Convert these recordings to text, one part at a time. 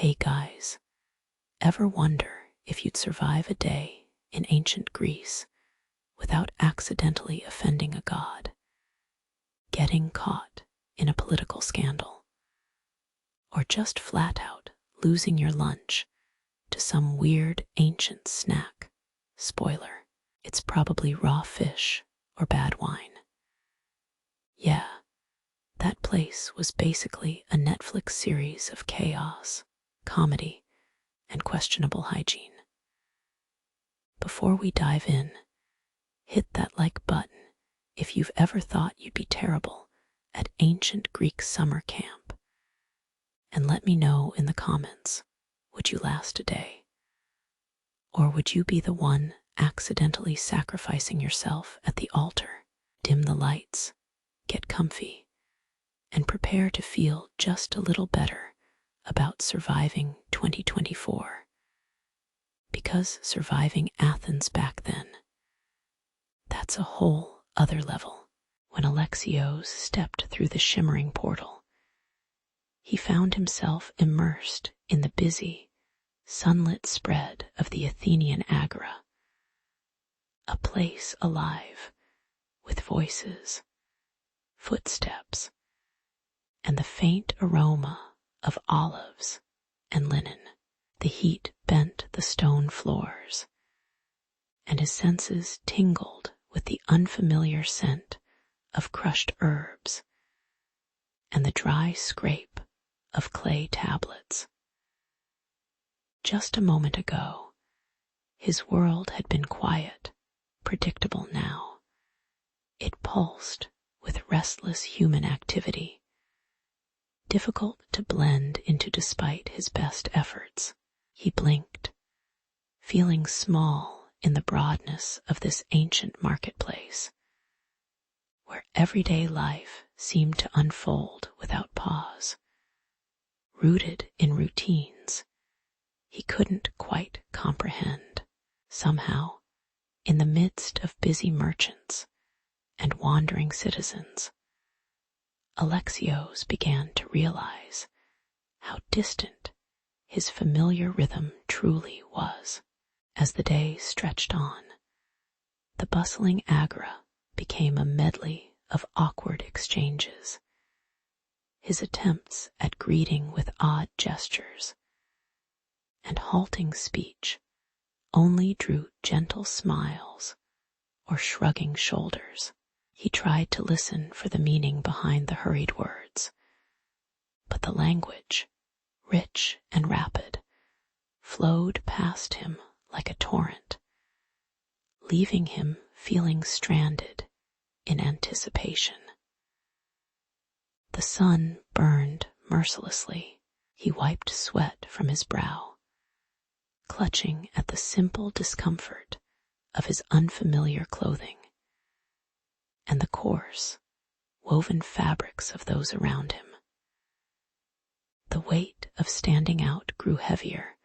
Hey guys, ever wonder if you'd survive a day in ancient Greece without accidentally offending a god, getting caught in a political scandal, or just flat out losing your lunch to some weird ancient snack? Spoiler, it's probably raw fish or bad wine. Yeah, that place was basically a Netflix series of chaos, comedy, and questionable hygiene. Before we dive in, hit that like button if you've ever thought you'd be terrible at ancient Greek summer camp. And let me know in the comments, would you last a day? Or would you be the one accidentally sacrificing yourself at the altar? Dim the lights, get comfy, and prepare to feel just a little better about surviving 2024. Because surviving Athens back then, that's a whole other level. When Alexios stepped through the shimmering portal, he found himself immersed in the busy, sunlit spread of the Athenian agora, a place alive with voices, footsteps, and the faint aroma of olives and linen. The heat bent the stone floors, and his senses tingled with the unfamiliar scent of crushed herbs and the dry scrape of clay tablets. Just a moment ago, his world had been quiet, predictable now. It pulsed with restless human activity, difficult to blend into despite his best efforts. He blinked, feeling small in the broadness of this ancient marketplace, where everyday life seemed to unfold without pause. Rooted in routines he couldn't quite comprehend. Somehow, in the midst of busy merchants and wandering citizens, Alexios began to realize how distant his familiar rhythm truly was. As the day stretched on, the bustling agora became a medley of awkward exchanges. His attempts at greeting with odd gestures and halting speech only drew gentle smiles or shrugging shoulders. He tried to listen for the meaning behind the hurried words, but the language, rich and rapid, flowed past him like a torrent, leaving him feeling stranded in anticipation. The sun burned mercilessly. He wiped sweat from his brow, clutching at the simple discomfort of his unfamiliar clothing and the coarse, woven fabrics of those around him. The weight of standing out grew heavier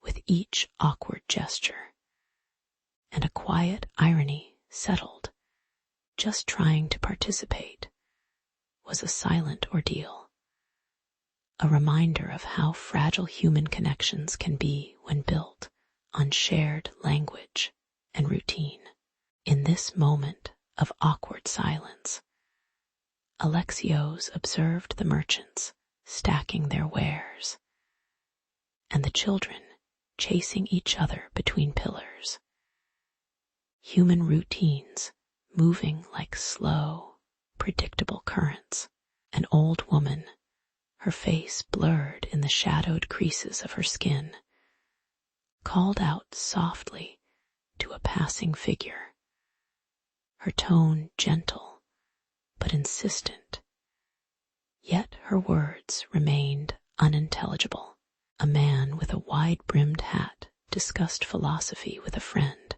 with each awkward gesture, and a quiet irony settled. Just trying to participate was a silent ordeal, a reminder of how fragile human connections can be when built on shared language and routine. In this moment of awkward silence, Alexios observed the merchants stacking their wares, and the children chasing each other between pillars. Human routines moving like slow, predictable currents. An old woman, her face blurred in the shadowed creases of her skin, called out softly to a passing figure, her tone gentle but insistent, yet her words remained unintelligible. A man with a wide-brimmed hat discussed philosophy with a friend,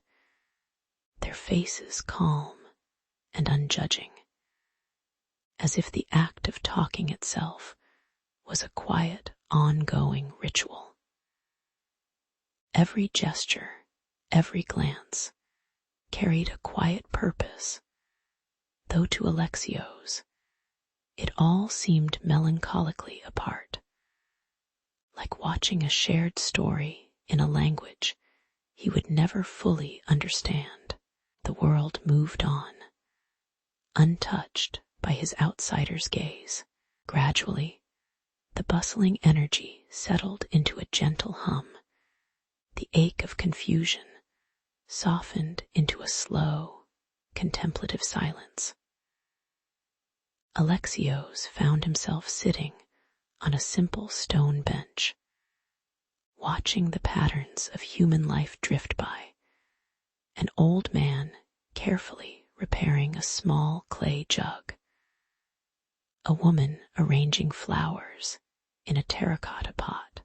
their faces calm and unjudging, as if the act of talking itself was a quiet, ongoing ritual. Every gesture, every glance, carried a quiet purpose, though to Alexios it all seemed melancholically apart, like watching a shared story in a language he would never fully understand. The world moved on, untouched by his outsider's gaze. Gradually, the bustling energy settled into a gentle hum. The ache of confusion softened into a slow, contemplative silence. Alexios found himself sitting on a simple stone bench, watching the patterns of human life drift by. An old man carefully repairing a small clay jug, a woman arranging flowers in a terracotta pot,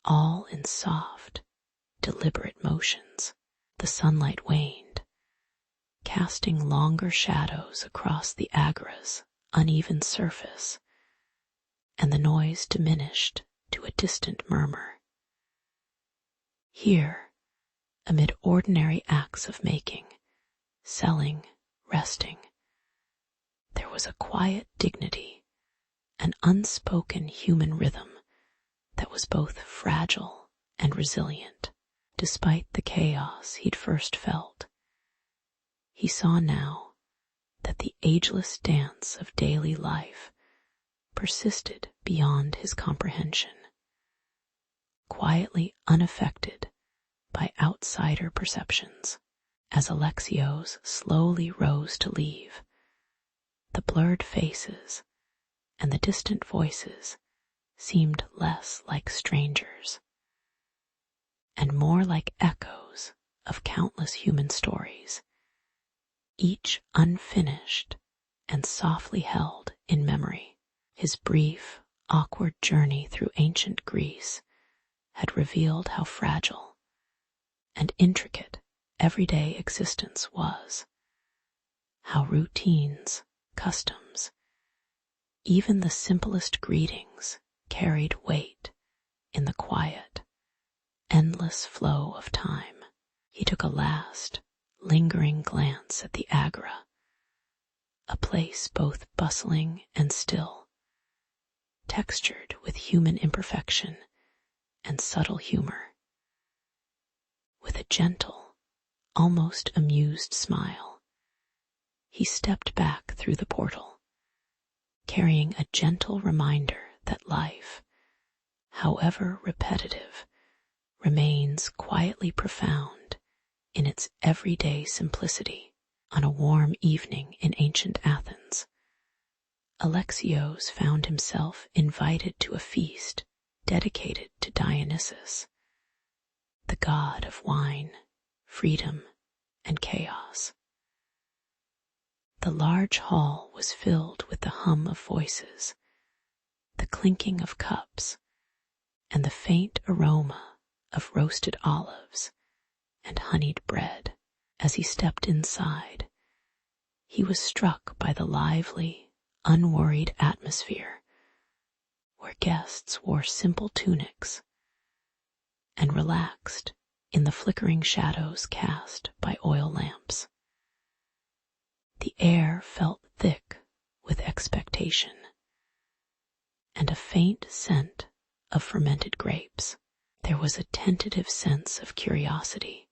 all in soft, deliberate motions. The sunlight waned, casting longer shadows across the agora's uneven surface, and the noise diminished to a distant murmur. Here, amid ordinary acts of making, selling, resting, there was a quiet dignity, an unspoken human rhythm that was both fragile and resilient. Despite the chaos he'd first felt, he saw now that the ageless dance of daily life persisted beyond his comprehension, quietly unaffected by outsider perceptions. As Alexios slowly rose to leave, the blurred faces and the distant voices seemed less like strangers and more like echoes of countless human stories, each unfinished and softly held in memory. His brief, awkward journey through ancient Greece had revealed how fragile and intricate everyday existence was, how routines, customs, even the simplest greetings carried weight in the quiet, endless flow of time. He took a last, lingering glance at the agora, a place both bustling and still, textured with human imperfection and subtle humor. With a gentle, almost amused smile, he stepped back through the portal, carrying a gentle reminder that life, however repetitive, remains quietly profound in its everyday simplicity. On a warm evening in ancient Athens, Alexios found himself invited to a feast dedicated to Dionysus, the god of wine, freedom, and chaos. The large hall was filled with the hum of voices, the clinking of cups, and the faint aroma of roasted olives and honeyed bread. As he stepped inside, he was struck by the lively, unworried atmosphere, where guests wore simple tunics and relaxed in the flickering shadows cast by oil lamps. The air felt thick with expectation and a faint scent of fermented grapes. There was a tentative sense of curiosity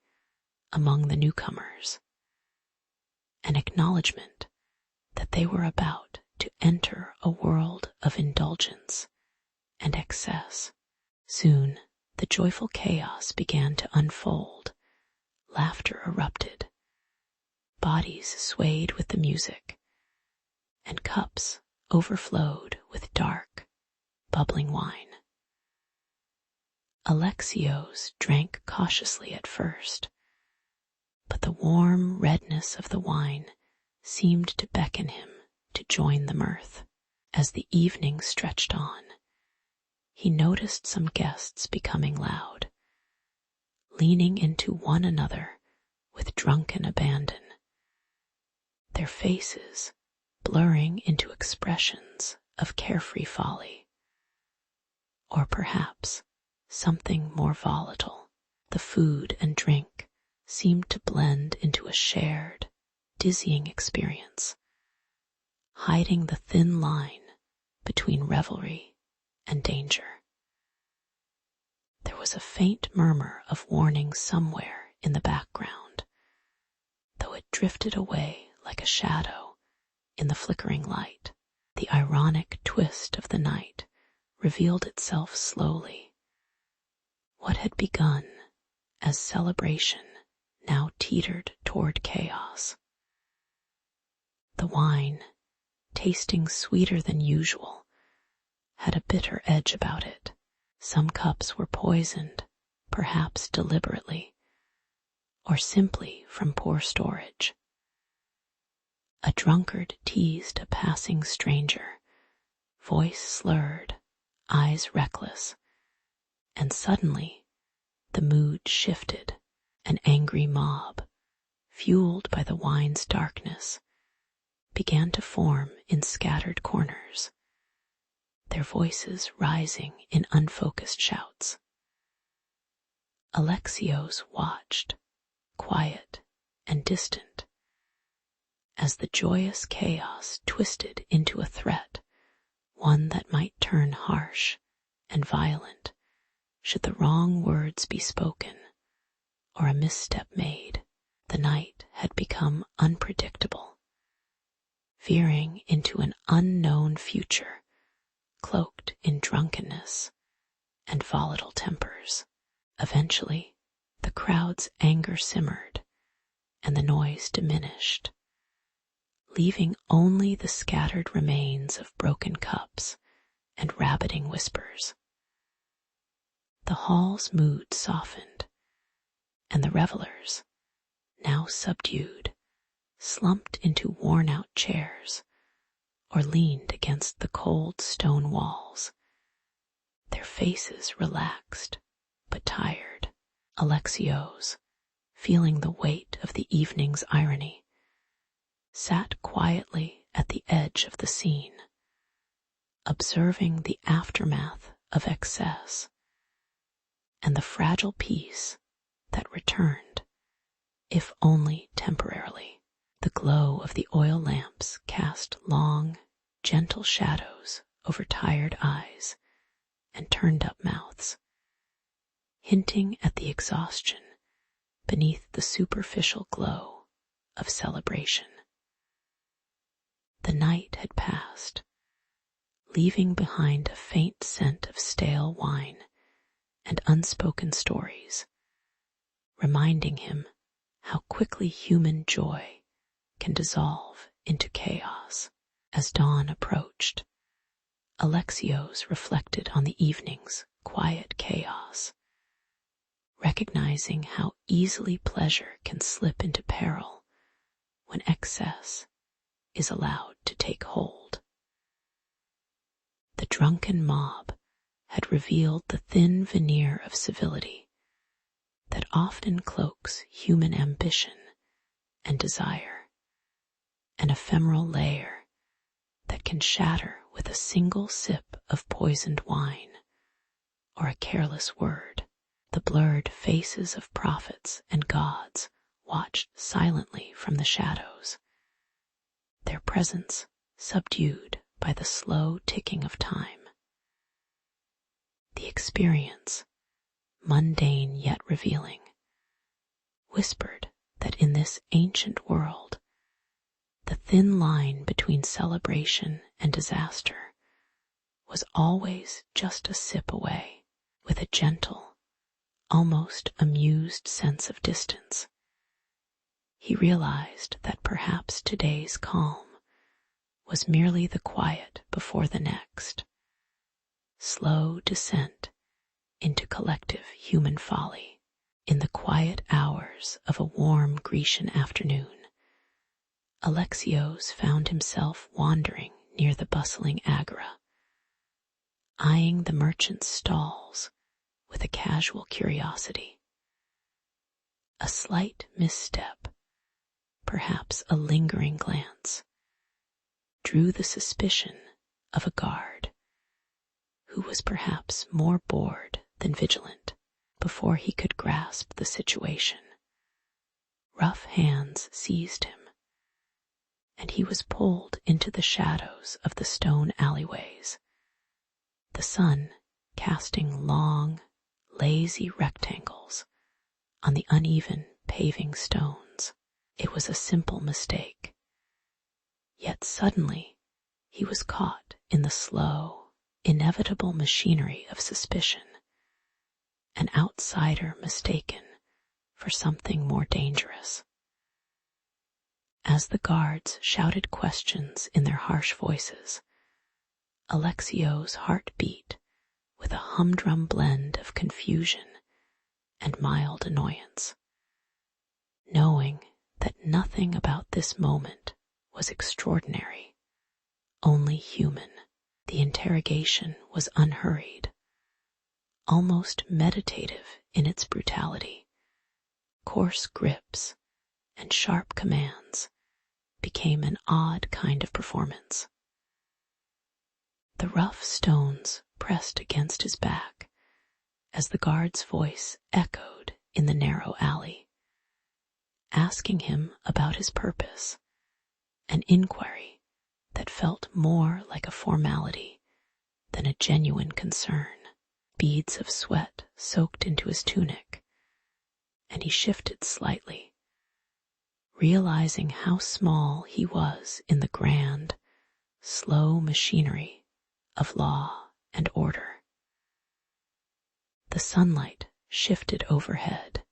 among the newcomers, an acknowledgement that they were about to enter a world of indulgence and excess. Soon, the joyful chaos began to unfold. Laughter erupted, bodies swayed with the music, and cups overflowed with dark, bubbling wine. Alexios drank cautiously at first, but the warm redness of the wine seemed to beckon him to join the mirth. As the evening stretched on, he noticed some guests becoming loud, leaning into one another with drunken abandon, their faces blurring into expressions of carefree folly, or perhaps something more volatile. The food and drink seemed to blend into a shared, dizzying experience, hiding the thin line between revelry and danger. was a faint murmur of warning somewhere in the background, though it drifted away like a shadow in the flickering light. The ironic twist of the night revealed itself slowly. What had begun as celebration now teetered toward chaos. The wine, tasting sweeter than usual, had a bitter edge about it. Some cups were poisoned, perhaps deliberately, or simply from poor storage. A drunkard teased a passing stranger, voice slurred, eyes reckless, and suddenly the mood shifted. An angry mob, fueled by the wine's darkness, began to form in scattered corners, their voices rising in unfocused shouts. Alexios watched, quiet and distant, as the joyous chaos twisted into a threat, one that might turn harsh and violent should the wrong words be spoken or a misstep made. The night had become unpredictable, veering into an unknown future, cloaked in drunkenness and volatile tempers. Eventually, the crowd's anger simmered and the noise diminished, leaving only the scattered remains of broken cups and rabbiting whispers. The hall's mood softened, and the revelers, now subdued, slumped into worn-out chairs or leaned against the cold stone walls, their faces relaxed but tired. Alexios, feeling the weight of the evening's irony, sat quietly at the edge of the scene, observing the aftermath of excess and the fragile peace that returned, if only temporarily. The glow of the oil lamps cast long, gentle shadows over tired eyes and turned-up mouths, hinting at the exhaustion beneath the superficial glow of celebration. The night had passed, leaving behind a faint scent of stale wine and unspoken stories, reminding him how quickly human joy can dissolve into chaos. As dawn approached, Alexios reflected on the evening's quiet chaos, recognizing how easily pleasure can slip into peril when excess is allowed to take hold. The drunken mob had revealed the thin veneer of civility that often cloaks human ambition and desire, an ephemeral layer that can shatter with a single sip of poisoned wine or a careless word. The blurred faces of prophets and gods watched silently from the shadows, their presence subdued by the slow ticking of time. The experience, mundane yet revealing, whispered that in this ancient world, the thin line between celebration and disaster was always just a sip away. With a gentle, almost amused sense of distance, he realized that perhaps today's calm was merely the quiet before the next, slow descent into collective human folly. In the quiet hours of a warm Grecian afternoon, Alexios found himself wandering near the bustling agora, eyeing the merchants' stalls with a casual curiosity. A slight misstep, perhaps a lingering glance, drew the suspicion of a guard who was perhaps more bored than vigilant. Before he could grasp the situation, rough hands seized him, and he was pulled into the shadows of the stone alleyways, the sun casting long, lazy rectangles on the uneven paving stones. It was a simple mistake. Yet suddenly he was caught in the slow, inevitable machinery of suspicion, an outsider mistaken for something more dangerous. As the guards shouted questions in their harsh voices, Alexio's heart beat with a humdrum blend of confusion and mild annoyance. Knowing that nothing about this moment was extraordinary, only human, the interrogation was unhurried, almost meditative in its brutality. Coarse grips and sharp commands became an odd kind of performance. The rough stones pressed against his back as the guard's voice echoed in the narrow alley, asking him about his purpose, an inquiry that felt more like a formality than a genuine concern. Beads of sweat soaked into his tunic, and he shifted slightly, realizing how small he was in the grand, slow machinery of law and order. The sunlight shifted overhead,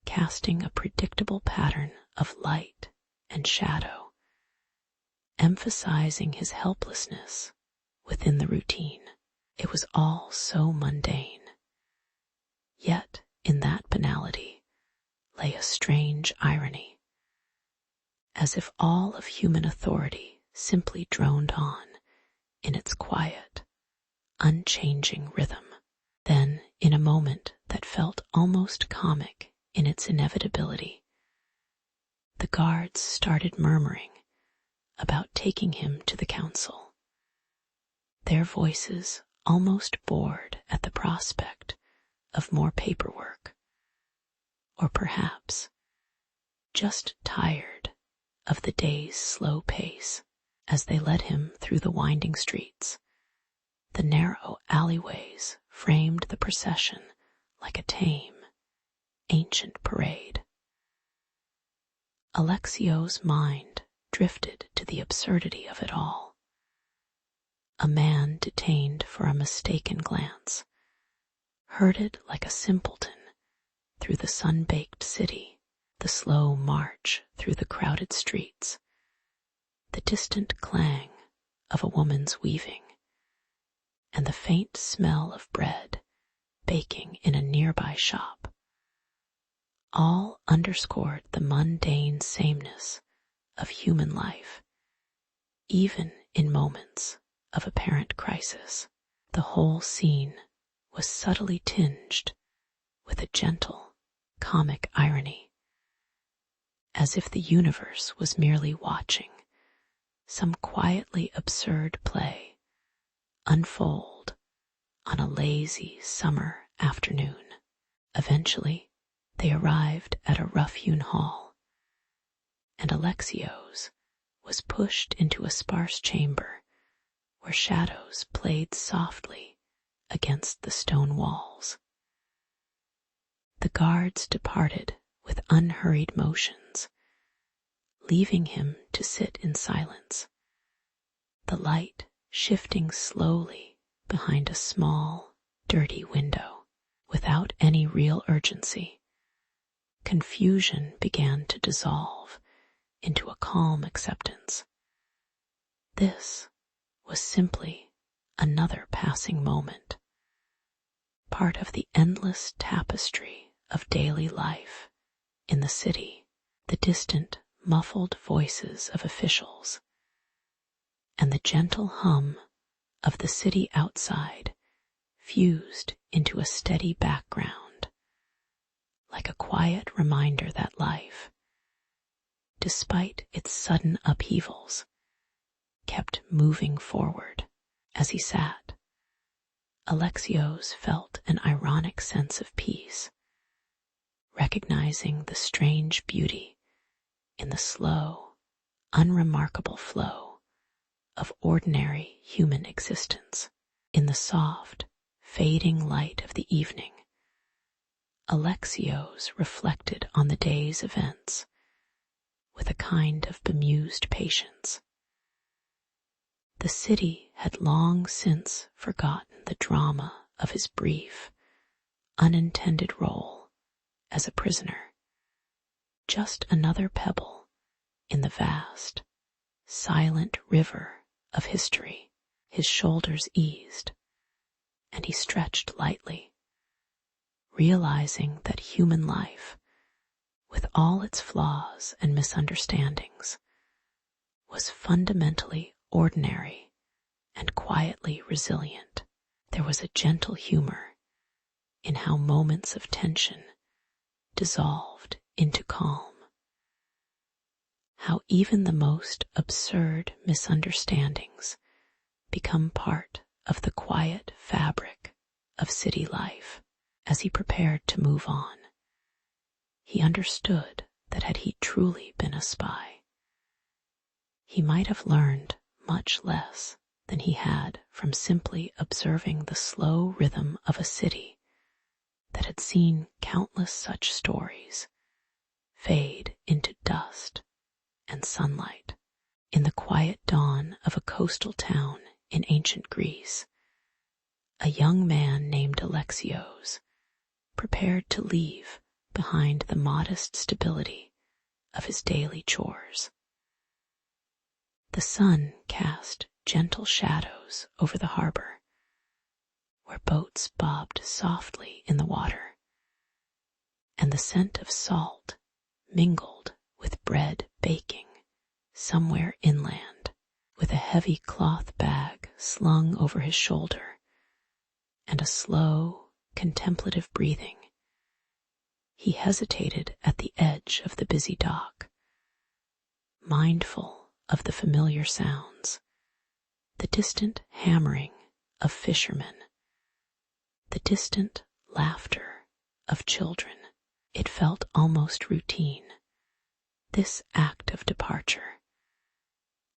casting a predictable pattern of light and shadow, emphasizing his helplessness within the routine. It was all so mundane. Yet in that banality lay a strange irony, as if all of human authority simply droned on in its quiet, unchanging rhythm. Then, in a moment that felt almost comic in its inevitability, the guards started murmuring about taking him to the council, their voices almost bored at the prospect of more paperwork, or perhaps just tired of the day's slow pace. As they led him through the winding streets, the narrow alleyways framed the procession like a tame, ancient parade. Alexio's mind drifted to the absurdity of it all. A man detained for a mistaken glance, herded like a simpleton through the sun-baked city, the slow march through the crowded streets, the distant clang of a woman's weaving, and the faint smell of bread baking in a nearby shop, all underscored the mundane sameness of human life, even in moments of apparent crisis. The whole scene was subtly tinged with a gentle, comic irony, as if the universe was merely watching some quietly absurd play unfold on a lazy summer afternoon. Eventually, they arrived at a rough-hewn hall, and Alexio's was pushed into a sparse chamber where shadows played softly against the stone walls. The guards departed with unhurried motions, leaving him to sit in silence, the light shifting slowly behind a small, dirty window. Without any real urgency, confusion began to dissolve into a calm acceptance. This was simply another passing moment, part of the endless tapestry of daily life in the city. The distant, muffled voices of officials and the gentle hum of the city outside fused into a steady background, like a quiet reminder that life, despite its sudden upheavals, kept moving forward. As he sat, Alexios felt an ironic sense of peace, recognizing the strange beauty in the slow, unremarkable flow of ordinary human existence. In the soft, fading light of the evening, Alexios reflected on the day's events with a kind of bemused patience. The city had long since forgotten the drama of his brief, unintended role as a prisoner, just another pebble in the vast, silent river of history. His shoulders eased, and he stretched lightly, realizing that human life, with all its flaws and misunderstandings, was fundamentally ordinary and quietly resilient. There was a gentle humor in how moments of tension dissolved into calm, how even the most absurd misunderstandings become part of the quiet fabric of city life. As he prepared to move on, he understood that had he truly been a spy, he might have learned much less than he had from simply observing the slow rhythm of a city that had seen countless such stories fade into dust and sunlight. In the quiet dawn of a coastal town in ancient Greece, a young man named Alexios prepared to leave behind the modest stability of his daily chores. The sun cast gentle shadows over the harbor, where boats bobbed softly in the water, and the scent of salt mingled with bread baking somewhere inland. With a heavy cloth bag slung over his shoulder and a slow, contemplative breathing, he hesitated at the edge of the busy dock, mindful of the familiar sounds, the distant hammering of fishermen, the distant laughter of children. It felt almost routine, this act of departure,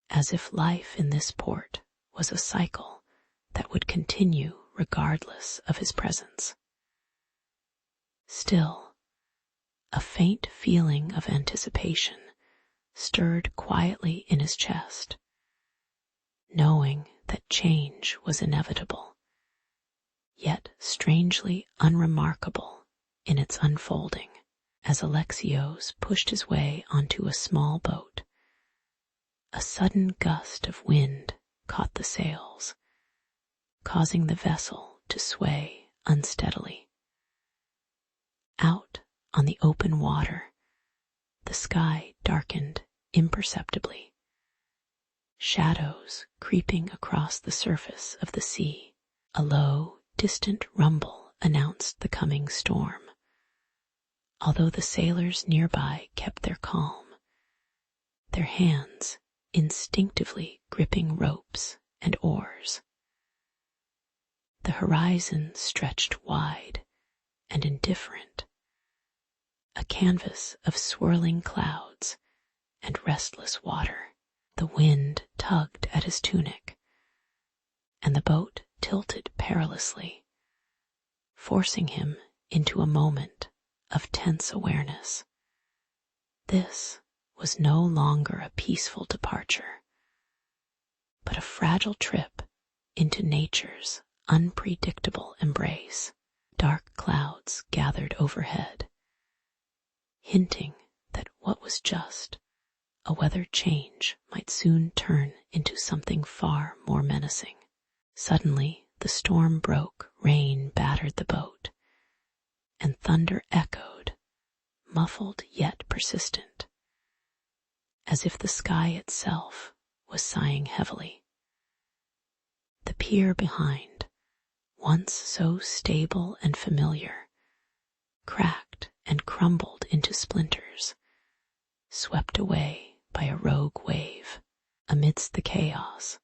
as if life in this port was a cycle that would continue regardless of his presence. Still, a faint feeling of anticipation stirred quietly in his chest, knowing that change was inevitable, yet strangely unremarkable in its unfolding. As Alexios pushed his way onto a small boat, a sudden gust of wind caught the sails, causing the vessel to sway unsteadily. Out on the open water, the sky darkened imperceptibly, shadows creeping across the surface of the sea. A low, distant rumble announced the coming storm. Although the sailors nearby kept their calm, their hands instinctively gripping ropes and oars. The horizon stretched wide and indifferent, a canvas of swirling clouds and restless water. The wind tugged at his tunic, and the boat tilted perilously, forcing him into a moment of tense awareness. This was no longer a peaceful departure, but a fragile trip into nature's unpredictable embrace. Dark clouds gathered overhead, hinting that what was just a weather change might soon turn into something far more menacing. Suddenly, the storm broke, rain battered the boat, and thunder echoed, muffled yet persistent, as if the sky itself was sighing heavily. The pier behind, once so stable and familiar, cracked and crumbled into splinters, swept away by a rogue wave. Amidst the chaos,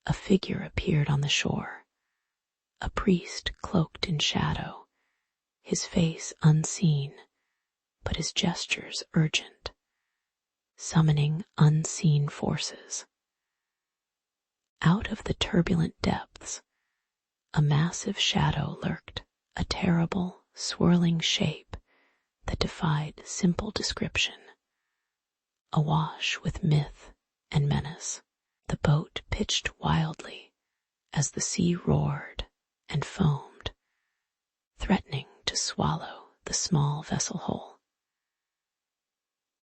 a figure appeared on the shore, a priest cloaked in shadow, his face unseen, but his gestures urgent, summoning unseen forces. Out of the turbulent depths, a massive shadow lurked, a terrible, swirling shape that defied simple description, awash with myth and menace. The boat pitched wildly as the sea roared and foamed, threatening to swallow the small vessel whole.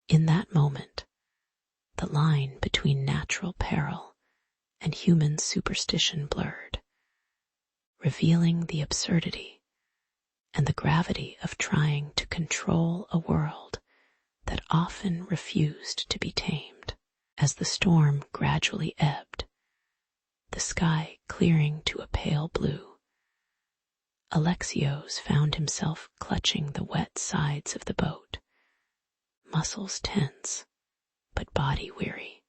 In that moment, the line between natural peril and human superstition blurred, revealing the absurdity and the gravity of trying to control a world that often refused to be tamed. As the storm gradually ebbed, the sky clearing to a pale blue, Alexios found himself clutching the wet sides of the boat, muscles tense, but body weary.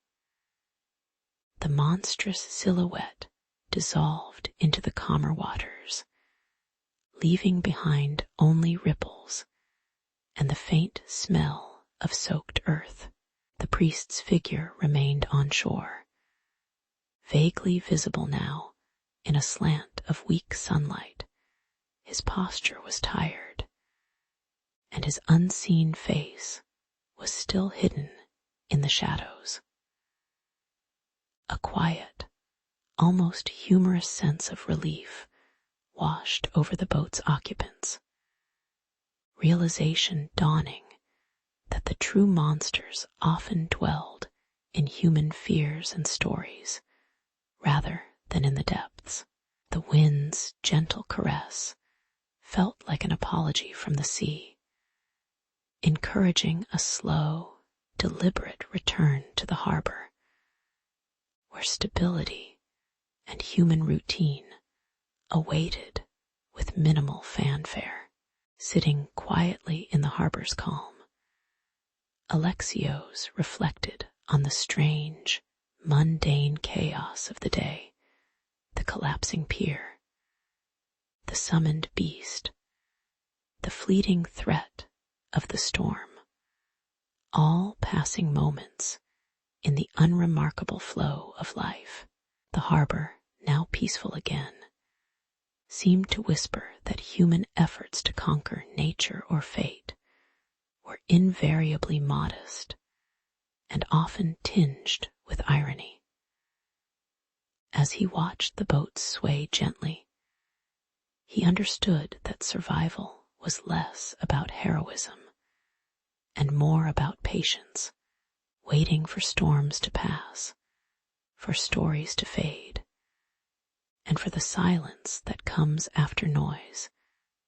The monstrous silhouette dissolved into the calmer waters, leaving behind only ripples and the faint smell of soaked earth. The priest's figure remained on shore, vaguely visible now in a slant of weak sunlight. His posture was tired, and his unseen face was still hidden in the shadows. A quiet, almost humorous sense of relief washed over the boat's occupants, realization dawning that the true monsters often dwelled in human fears and stories rather than in the depths. The wind's gentle caress felt like an apology from the sea, encouraging a slow, deliberate return to the harbor, where stability and human routine awaited with minimal fanfare. Sitting quietly in the harbor's calm, Alexios reflected on the strange, mundane chaos of the day, the collapsing pier, the summoned beast, the fleeting threat of the storm, all passing moments in the unremarkable flow of life. The harbor, now peaceful again, seemed to whisper that human efforts to conquer nature or fate were invariably modest and often tinged with irony. As he watched the boat sway gently, he understood that survival was less about heroism and more about patience, waiting for storms to pass, for stories to fade, and for the silence that comes after noise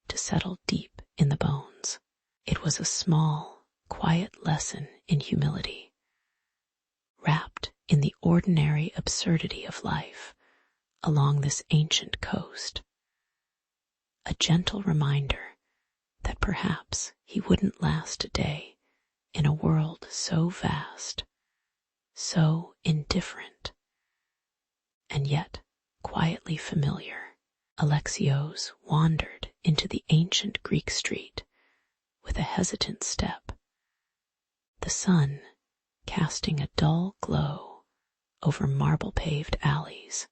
to settle deep in the bones. It was a small, quiet lesson in humility, wrapped in the ordinary absurdity of life along this ancient coast. A gentle reminder that perhaps he wouldn't last a day in a world so vast, so indifferent, and yet quietly familiar. Alexios wandered into the ancient Greek street with a hesitant step, the sun casting a dull glow over marble-paved alleys.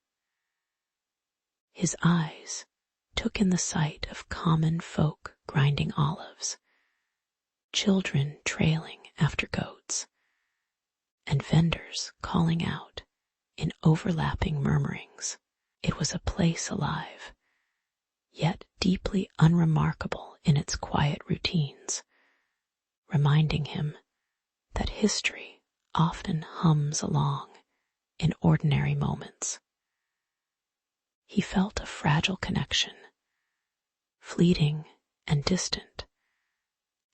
His eyes took in the sight of common folk grinding olives, children trailing after goats, and vendors calling out in overlapping murmurings. It was a place alive, yet deeply unremarkable in its quiet routines, reminding him that history often hums along in ordinary moments. He felt a fragile connection, fleeting and distant,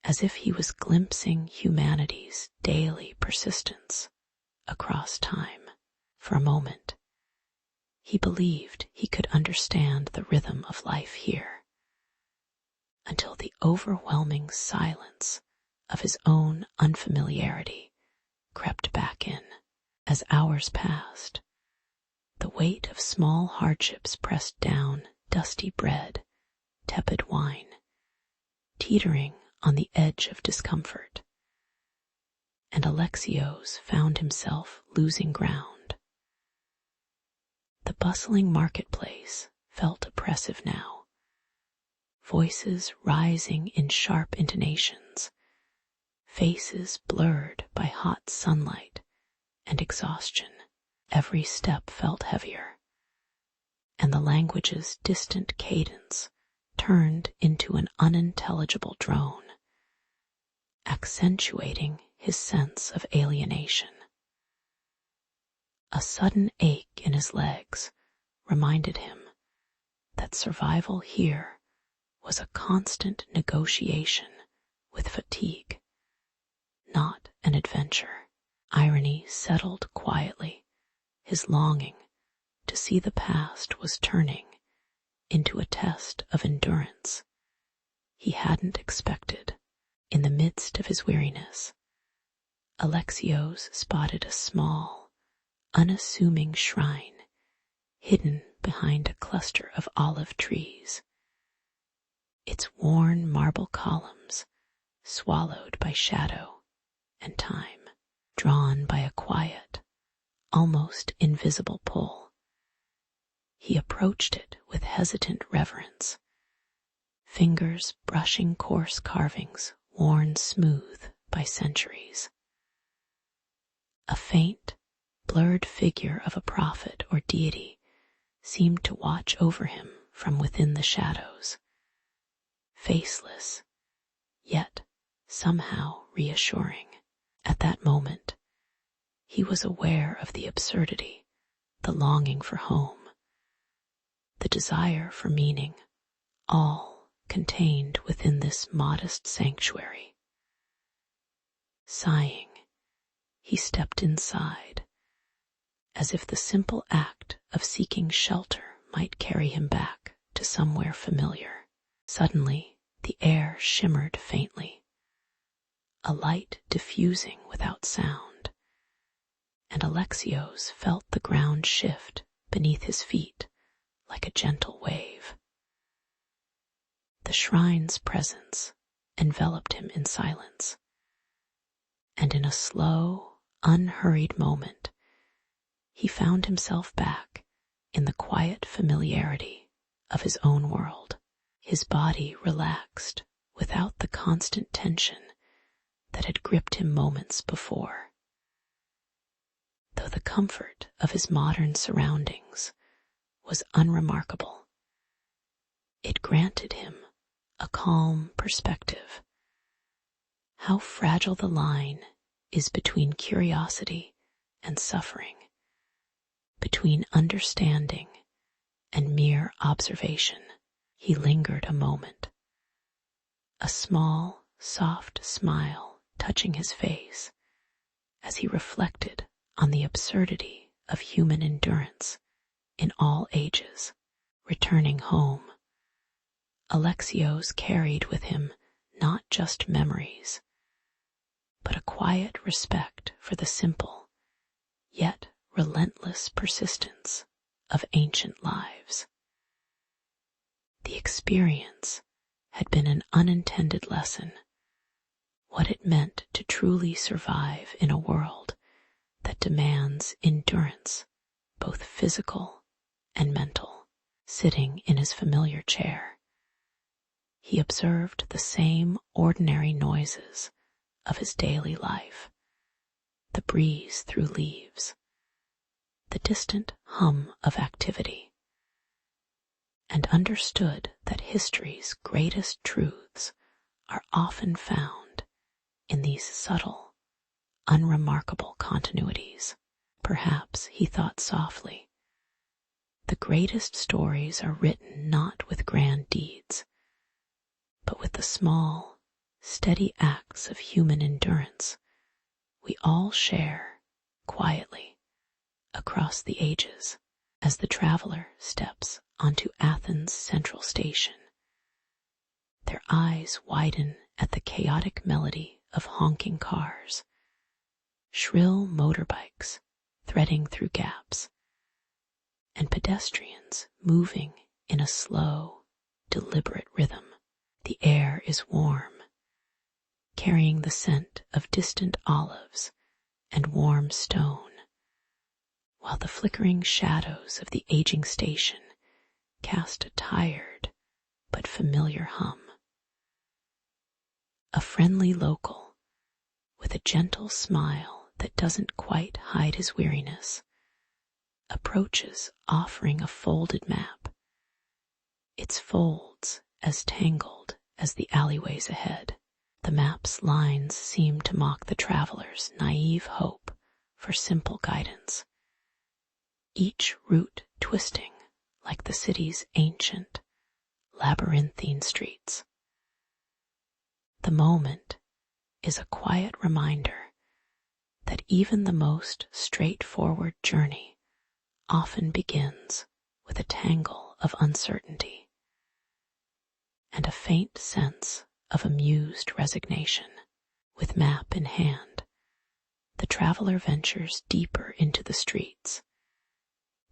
as if he was glimpsing humanity's daily persistence across time. For a moment, he believed he could understand the rhythm of life here, until the overwhelming silence of his own unfamiliarity crept back in. As hours passed, the weight of small hardships pressed down dusty bread, tepid wine, teetering on the edge of discomfort, and Alexios found himself losing ground. The bustling marketplace felt oppressive now, voices rising in sharp intonations, faces blurred by hot sunlight and exhaustion. Every step felt heavier, and the language's distant cadence turned into an unintelligible drone, accentuating his sense of alienation. A sudden ache in his legs reminded him that survival here was a constant negotiation with fatigue, not an adventure. Irony settled quietly. His longing to see the past was turning into a test of endurance he hadn't expected. In the midst of his weariness, Alexios spotted a small, unassuming shrine hidden behind a cluster of olive trees, its worn marble columns swallowed by shadow and time, drawn by a quiet, almost invisible pull. He approached it with hesitant reverence, fingers brushing coarse carvings worn smooth by centuries. A faint, blurred figure of a prophet or deity seemed to watch over him from within the shadows, faceless, yet somehow reassuring. At that moment, he was aware of the absurdity, the longing for home, the desire for meaning, all contained within this modest sanctuary. Sighing, he stepped inside, as if the simple act of seeking shelter might carry him back to somewhere familiar. Suddenly, the air shimmered faintly, a light diffusing without sound, and Alexios felt the ground shift beneath his feet like a gentle wave. The shrine's presence enveloped him in silence, and in a slow, unhurried moment, he found himself back in the quiet familiarity of his own world. His body relaxed without the constant tension that had gripped him moments before. Though the comfort of his modern surroundings was unremarkable, it granted him a calm perspective. How fragile the line is between curiosity and suffering, between understanding and mere observation. He lingered a moment, a small, soft smile touching his face as he reflected on the absurdity of human endurance in all ages. Returning home, Alexios carried with him not just memories, but a quiet respect for the simple, yet relentless persistence of ancient lives. The experience had been an unintended lesson, what it meant to truly survive in a world that demands endurance, both physical and mental. Sitting in his familiar chair, he observed the same ordinary noises of his daily life, the breeze through leaves, the distant hum of activity, and understood that history's greatest truths are often found in these subtle, unremarkable continuities. Perhaps, he thought softly, the greatest stories are written not with grand deeds, but with the small, steady acts of human endurance we all share quietly across the ages. As the traveler steps onto Athens' central station, their eyes widen at the chaotic melody of honking cars, shrill motorbikes threading through gaps, and pedestrians moving in a slow, deliberate rhythm. The air is warm, carrying the scent of distant olives and warm stone, while the flickering shadows of the aging station cast a tired, but familiar hum. A friendly local, with a gentle smile that doesn't quite hide his weariness, approaches offering a folded map, its folds as tangled as the alleyways ahead. The map's lines seem to mock the traveler's naive hope for simple guidance, each route twisting like the city's ancient, labyrinthine streets. The moment is a quiet reminder that even the most straightforward journey often begins with a tangle of uncertainty and a faint sense of amused resignation. With map in hand, the traveler ventures deeper into the streets,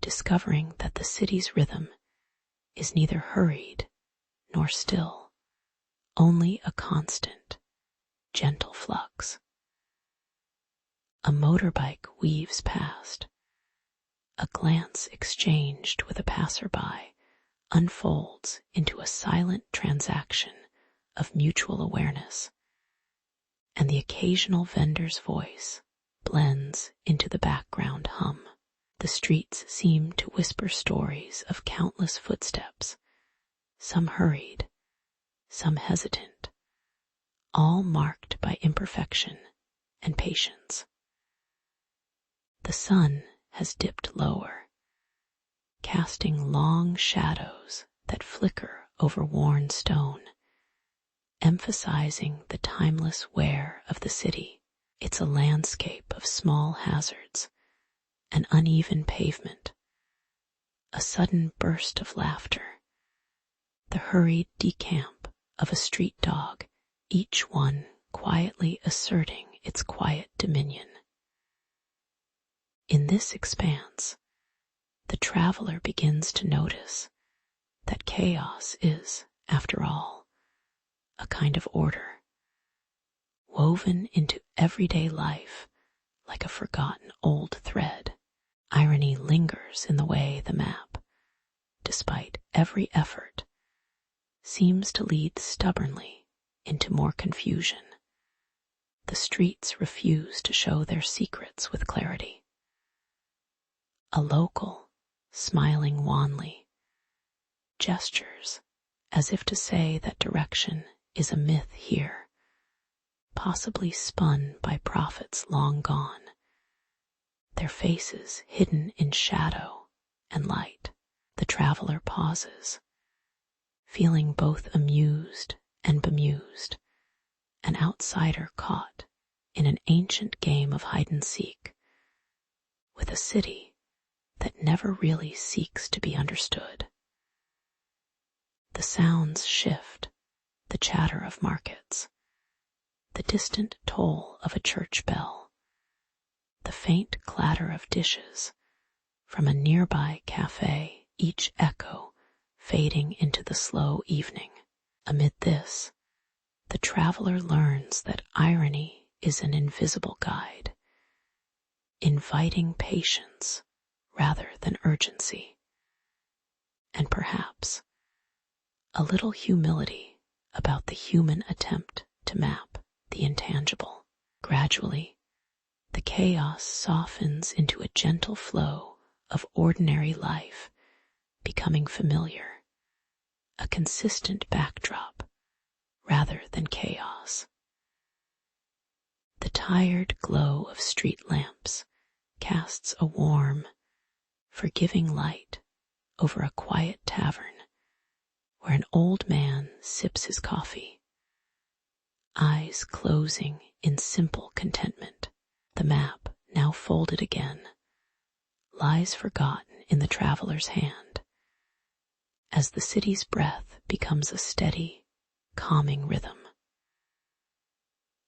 discovering that the city's rhythm is neither hurried nor still, only a constant, gentle flux. A motorbike weaves past. A glance exchanged with a passerby unfolds into a silent transaction of mutual awareness, and the occasional vendor's voice blends into the background hum. The streets seem to whisper stories of countless footsteps, some hurried, some hesitant, all marked by imperfection and patience. The sun has dipped lower, casting long shadows that flicker over worn stone, emphasizing the timeless wear of the city. It's a landscape of small hazards, an uneven pavement, a sudden burst of laughter, the hurried decamp of a street dog, each one quietly asserting its quiet dominion. In this expanse, the traveler begins to notice that chaos is, after all, a kind of order, woven into everyday life like a forgotten old thread. Irony lingers in the way the map, despite every effort, seems to lead stubbornly into more confusion. The streets refuse to show their secrets with clarity. A local, smiling wanly, gestures as if to say that direction is a myth here, possibly spun by prophets long gone, their faces hidden in shadow and light. The traveler pauses, feeling both amused and bemused, an outsider caught in an ancient game of hide-and-seek with a city that never really seeks to be understood. The sounds shift, the chatter of markets, the distant toll of a church bell, the faint clatter of dishes from a nearby cafe, each echo fading into the slow evening. Amid this, the traveler learns that irony is an invisible guide, inviting patience rather than urgency, and perhaps a little humility about the human attempt to map the intangible. Gradually, the chaos softens into a gentle flow of ordinary life, becoming familiar, a consistent backdrop rather than chaos. The tired glow of street lamps casts a warm, forgiving light over a quiet tavern where an old man sips his coffee, eyes closing in simple contentment. The map, now folded again, lies forgotten in the traveler's hand, as the city's breath becomes a steady, calming rhythm.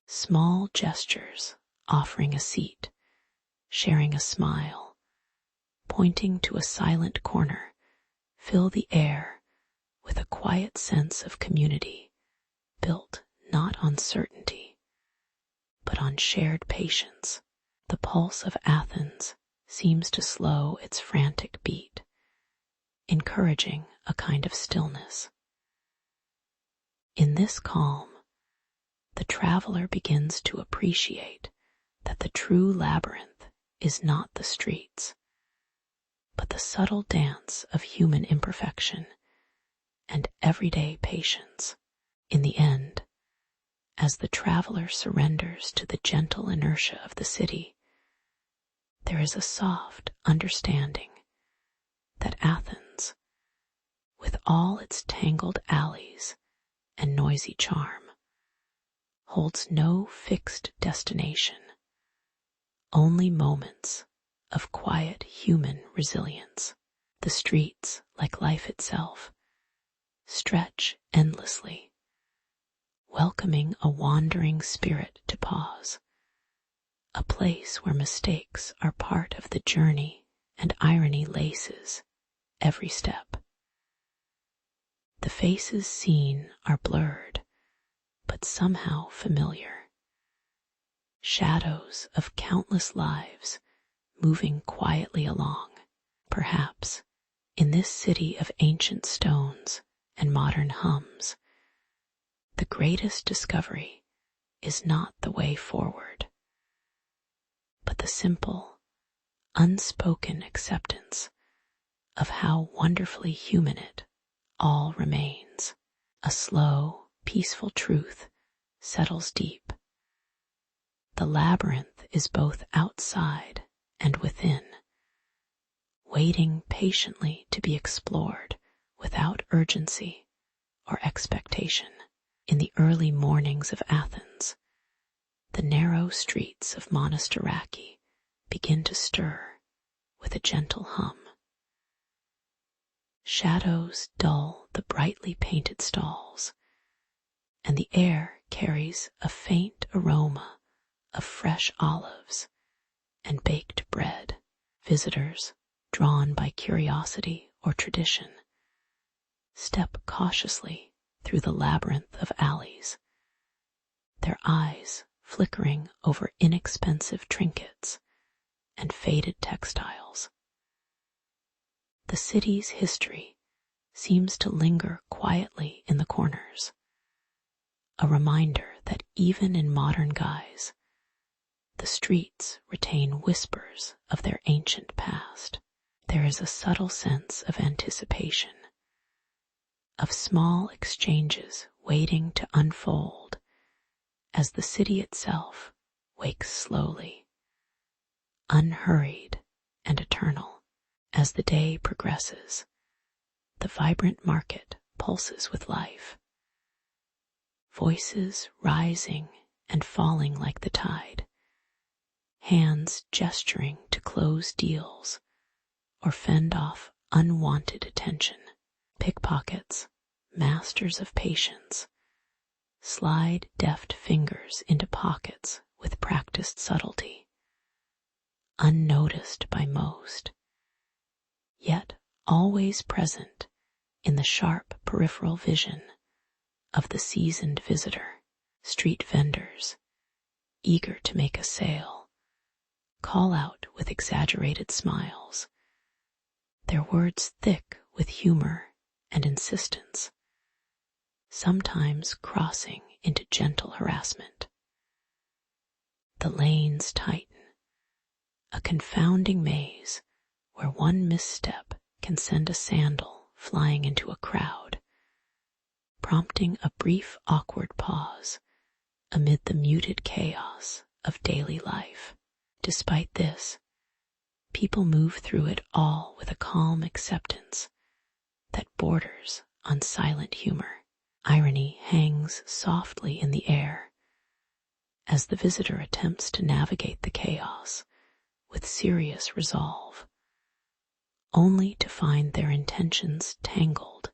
Small gestures, offering a seat, sharing a smile, pointing to a silent corner, fill the air with a quiet sense of community, built not on certainty, but on shared patience. The pulse of Athens seems to slow its frantic beat, encouraging a kind of stillness. In this calm, the traveler begins to appreciate that the true labyrinth is not the streets, but the subtle dance of human imperfection and everyday patience. In the end, as the traveler surrenders to the gentle inertia of the city, there is a soft understanding that Athens, with all its tangled alleys and noisy charm, holds no fixed destination, only moments of quiet human resilience. The streets, like life itself, stretch endlessly, welcoming a wandering spirit to pause, a place where mistakes are part of the journey and irony laces every step. The faces seen are blurred, but somehow familiar. Shadows of countless lives moving quietly along. Perhaps, in this city of ancient stones and modern hums, the greatest discovery is not the way forward, but the simple, unspoken acceptance of how wonderfully human it all remains. A slow, peaceful truth settles deep. The labyrinth is both outside and within, waiting patiently to be explored without urgency or expectation. In the early mornings of Athens, the narrow streets of Monastiraki begin to stir with a gentle hum. Shadows dull the brightly painted stalls, and the air carries a faint aroma of fresh olives and baked bread. Visitors, drawn by curiosity or tradition, step cautiously through the labyrinth of alleys, their eyes flickering over inexpensive trinkets and faded textiles. The city's history seems to linger quietly in the corners, a reminder that even in modern guise, the streets retain whispers of their ancient past. There is a subtle sense of anticipation, of small exchanges waiting to unfold as the city itself wakes slowly, unhurried and eternal. As the day progresses, the vibrant market pulses with life, voices rising and falling like the tide, hands gesturing to close deals or fend off unwanted attention. Pickpockets, masters of patience, slide deft fingers into pockets with practiced subtlety, unnoticed by most, yet always present in the sharp peripheral vision of the seasoned visitor. Street vendors, eager to make a sale, call out with exaggerated smiles, their words thick with humor and insistence, sometimes crossing into gentle harassment. The lanes tighten, a confounding maze where one misstep can send a sandal flying into a crowd, prompting a brief awkward pause amid the muted chaos of daily life. Despite this, people move through it all with a calm acceptance that borders on silent humor. Irony hangs softly in the air as the visitor attempts to navigate the chaos with serious resolve, only to find their intentions tangled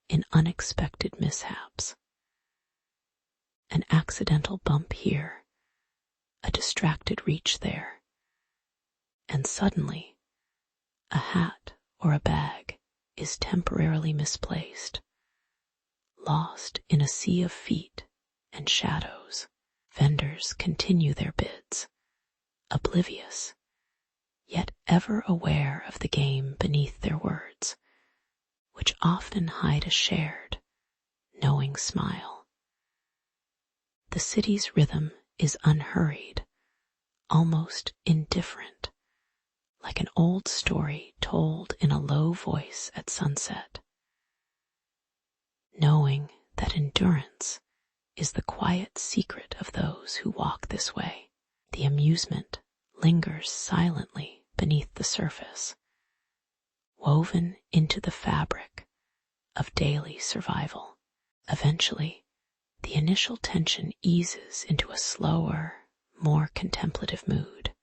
in unexpected mishaps. An accidental bump here, a distracted reach there, and suddenly a hat or a bag is temporarily misplaced, lost in a sea of feet and shadows. Vendors continue their bids, oblivious, yet ever aware of the game beneath their words, which often hide a shared, knowing smile. The city's rhythm is unhurried, almost indifferent, like an old story told in a low voice at sunset. Knowing that endurance is the quiet secret of those who walk this way, the amusement lingers silently beneath the surface, woven into the fabric of daily survival. Eventually, the initial tension eases into a slower, more contemplative mood.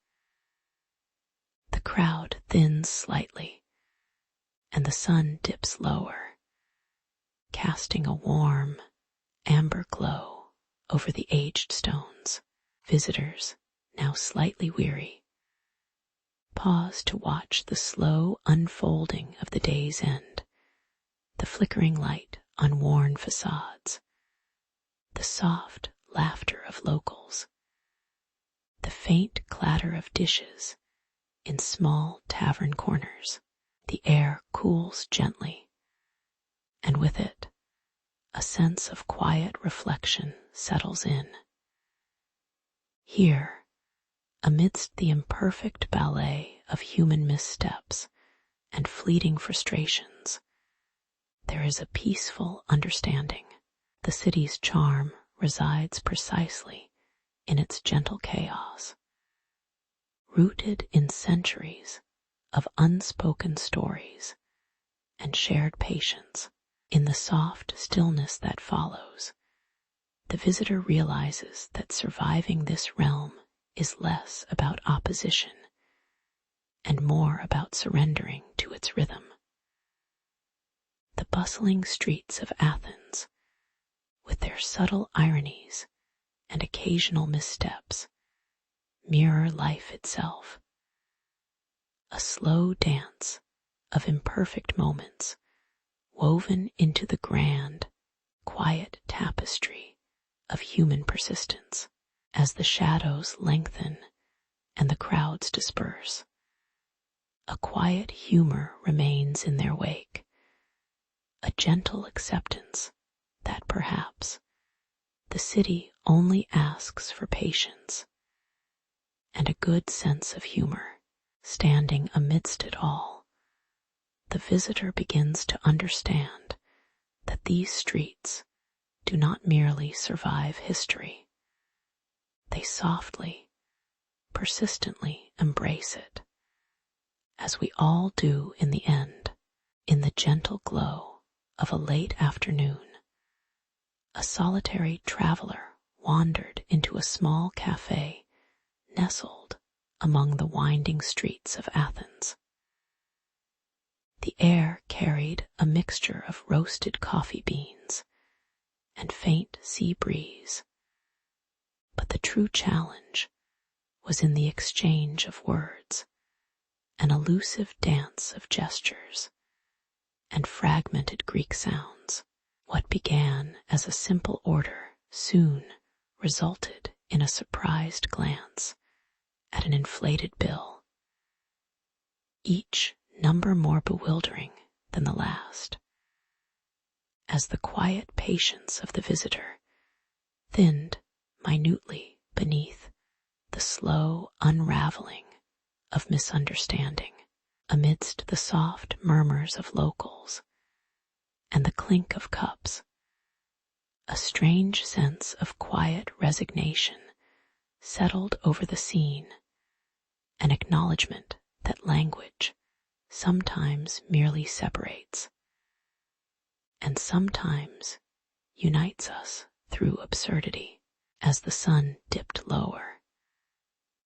The crowd thins slightly, and the sun dips lower, casting a warm, amber glow over the aged stones. Visitors, now slightly weary, pause to watch the slow unfolding of the day's end, the flickering light on worn facades, the soft laughter of locals, the faint clatter of dishes in small tavern corners. The air cools gently, and with it, a sense of quiet reflection settles in. Here, amidst the imperfect ballet of human missteps and fleeting frustrations, there is a peaceful understanding. The city's charm resides precisely in its gentle chaos, rooted in centuries of unspoken stories and shared patience. In the soft stillness that follows, the visitor realizes that surviving this realm is less about opposition and more about surrendering to its rhythm. The bustling streets of Athens, with their subtle ironies and occasional missteps, mirror life itself, a slow dance of imperfect moments woven into the grand, quiet tapestry of human persistence. As the shadows lengthen and the crowds disperse, a quiet humor remains in their wake, a gentle acceptance that perhaps the city only asks for patience and a good sense of humor. Standing amidst it all, the visitor begins to understand that these streets do not merely survive history. They softly, persistently embrace it, as we all do in the end. In the gentle glow of a late afternoon, a solitary traveler wandered into a small cafe nestled among the winding streets of Athens. The air carried a mixture of roasted coffee beans and faint sea breeze, but the true challenge was in the exchange of words, an elusive dance of gestures and fragmented Greek sounds. What began as a simple order soon resulted in a surprised glance at an inflated bill, each number more bewildering than the last. As the quiet patience of the visitor thinned minutely beneath the slow unraveling of misunderstanding, amidst the soft murmurs of locals and the clink of cups, a strange sense of quiet resignation settled over the scene, an acknowledgement that language sometimes merely separates and sometimes unites us through absurdity. As the sun dipped lower,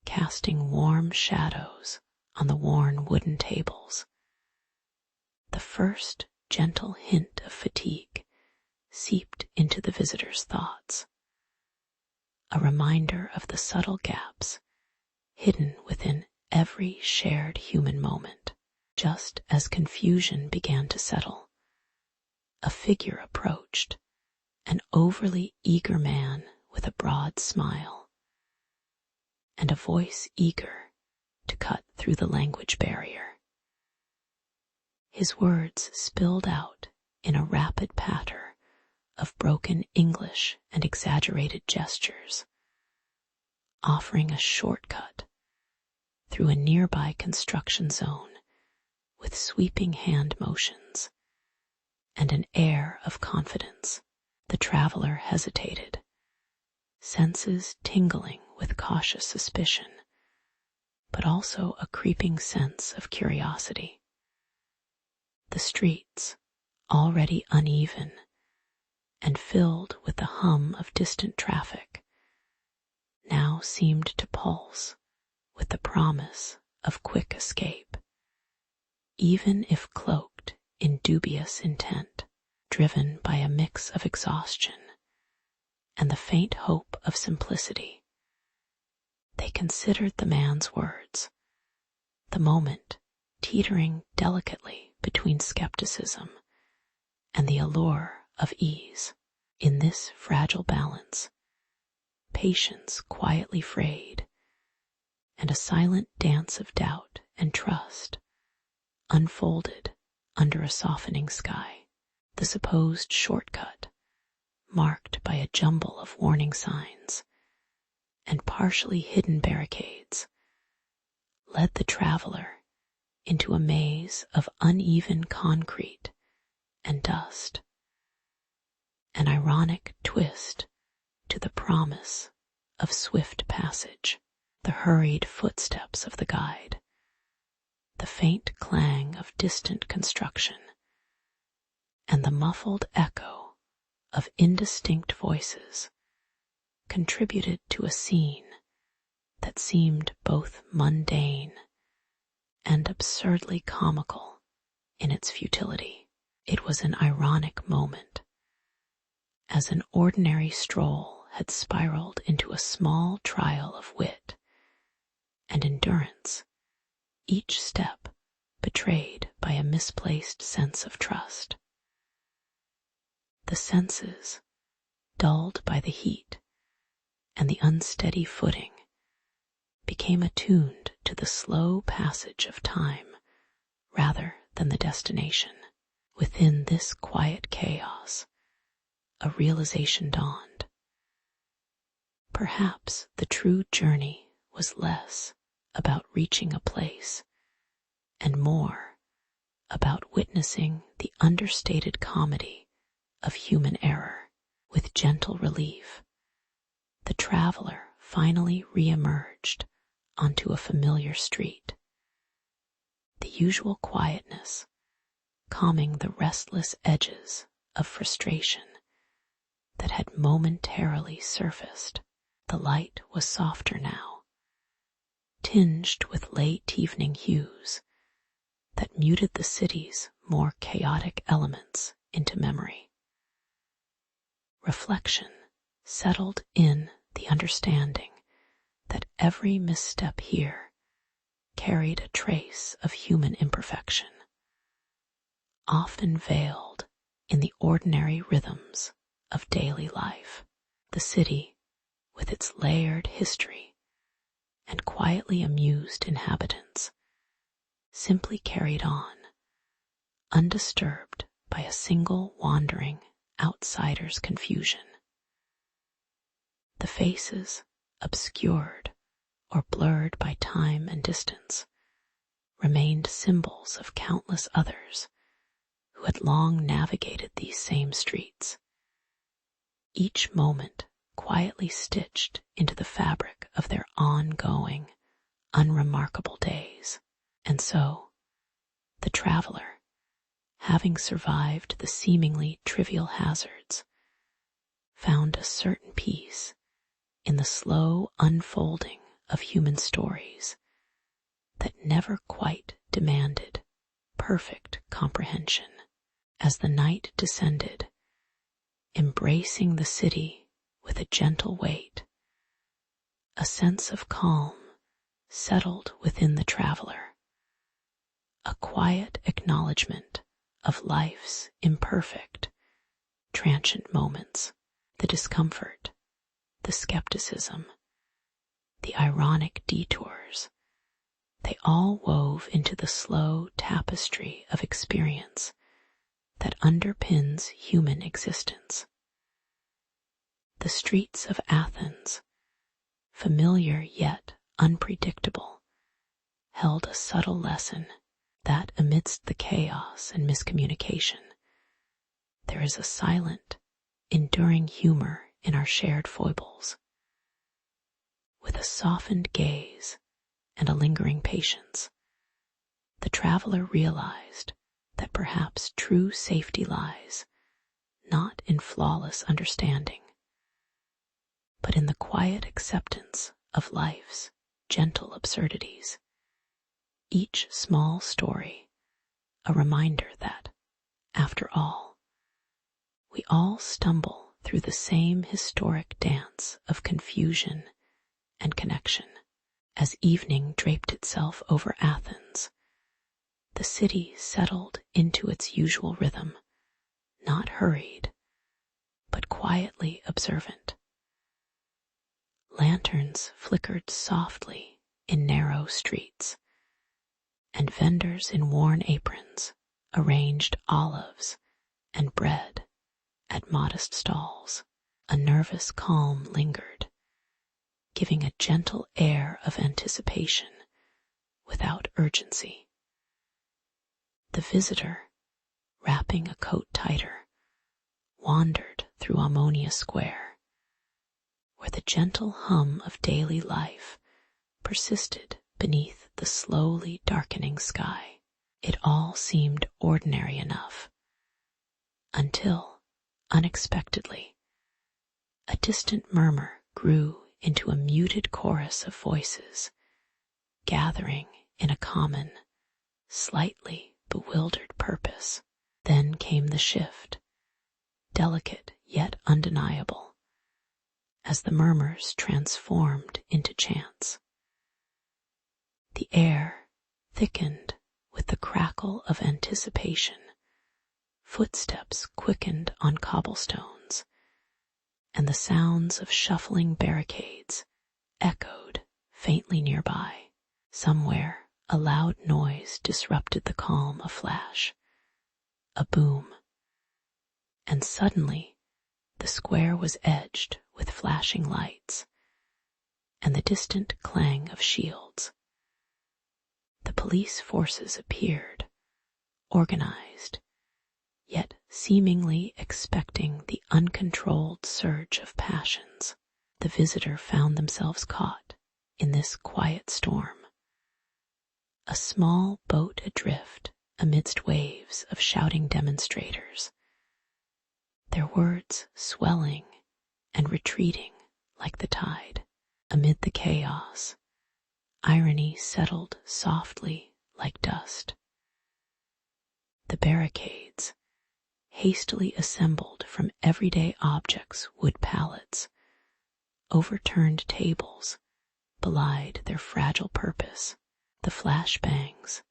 casting warm shadows on the worn wooden tables, the first gentle hint of fatigue seeped into the visitor's thoughts, a reminder of the subtle gaps hidden within every shared human moment. Just as confusion began to settle, a figure approached, an overly eager man with a broad smile, and a voice eager to cut through the language barrier. His words spilled out in a rapid patter of broken English and exaggerated gestures, offering a shortcut through a nearby construction zone with sweeping hand motions and an air of confidence. The traveler hesitated, senses tingling with cautious suspicion, but also a creeping sense of curiosity. The streets, already uneven and filled with the hum of distant traffic, now seemed to pulse with the promise of quick escape, even if cloaked in dubious intent, driven by a mix of exhaustion and the faint hope of simplicity. They considered the man's words, the moment teetering delicately between skepticism and the allure of ease. In this fragile balance, patience quietly frayed, and a silent dance of doubt and trust unfolded under a softening sky. The supposed shortcut, marked by a jumble of warning signs and partially hidden barricades, led the traveler into a maze of uneven concrete and dust, an ironic twist to the promise of swift passage. The hurried footsteps of the guide, the faint clang of distant construction, and the muffled echo of indistinct voices contributed to a scene that seemed both mundane and absurdly comical in its futility. It was an ironic moment, as an ordinary stroll had spiraled into a small trial of wit and endurance, each step betrayed by a misplaced sense of trust. The senses, dulled by the heat and the unsteady footing, became attuned to the slow passage of time rather than the destination. Within this quiet chaos, a realization dawned. Perhaps the true journey was less about reaching a place and more about witnessing the understated comedy of human error. With gentle relief, the traveler finally re-emerged onto a familiar street. The usual quietness, calming the restless edges of frustration that had momentarily surfaced. The light was softer now, tinged with late evening hues that muted the city's more chaotic elements into memory. Reflection settled in the understanding that every misstep here carried a trace of human imperfection, often veiled in the ordinary rhythms of daily life. The city, with its layered history and quietly amused inhabitants, simply carried on, undisturbed by a single wandering outsider's confusion. The faces, obscured or blurred by time and distance, remained symbols of countless others who had long navigated these same streets, each moment quietly stitched into the fabric of their ongoing, unremarkable days. And so, the traveler, having survived the seemingly trivial hazards, found a certain peace in the slow unfolding of human stories that never quite demanded perfect comprehension. As the night descended, embracing the city with a gentle weight, a sense of calm settled within the traveler, a quiet acknowledgement of life's imperfect, transient moments, the discomfort, the skepticism, the ironic detours. They all wove into the slow tapestry of experience that underpins human existence. The streets of Athens, familiar yet unpredictable, held a subtle lesson that amidst the chaos and miscommunication, there is a silent, enduring humor in our shared foibles. With a softened gaze and a lingering patience, the traveler realized that perhaps true safety lies not in flawless understanding, but in the quiet acceptance of life's gentle absurdities. Each small story a reminder that, after all, we all stumble through the same historic dance of confusion and connection. As evening draped itself over Athens, the city settled into its usual rhythm, not hurried, but quietly observant. Lanterns flickered softly in narrow streets, and vendors in worn aprons arranged olives and bread at modest stalls. A nervous calm lingered, giving a gentle air of anticipation without urgency. The visitor, wrapping a coat tighter, wandered through Ammonia Square, where the gentle hum of daily life persisted beneath the slowly darkening sky. It all seemed ordinary enough, until, unexpectedly, a distant murmur grew into a muted chorus of voices, gathering in a common, slightly bewildered purpose. Then came the shift, delicate yet undeniable, as the murmurs transformed into chants. The air thickened with the crackle of anticipation. Footsteps quickened on cobblestones, and the sounds of shuffling barricades echoed faintly nearby. Somewhere a loud noise disrupted the calm. A flash, a boom, and suddenly the square was edged with flashing lights and the distant clang of shields. The police forces appeared, organized, yet seemingly expecting the uncontrolled surge of passions. The visitor found themselves caught in this quiet storm. A small boat adrift amidst waves of shouting demonstrators, their words swelling and retreating like the tide. Amid the chaos, irony settled softly like dust. The barricades, hastily assembled from everyday objects, wood pallets, overturned tables, belied their fragile purpose. The flashbangs,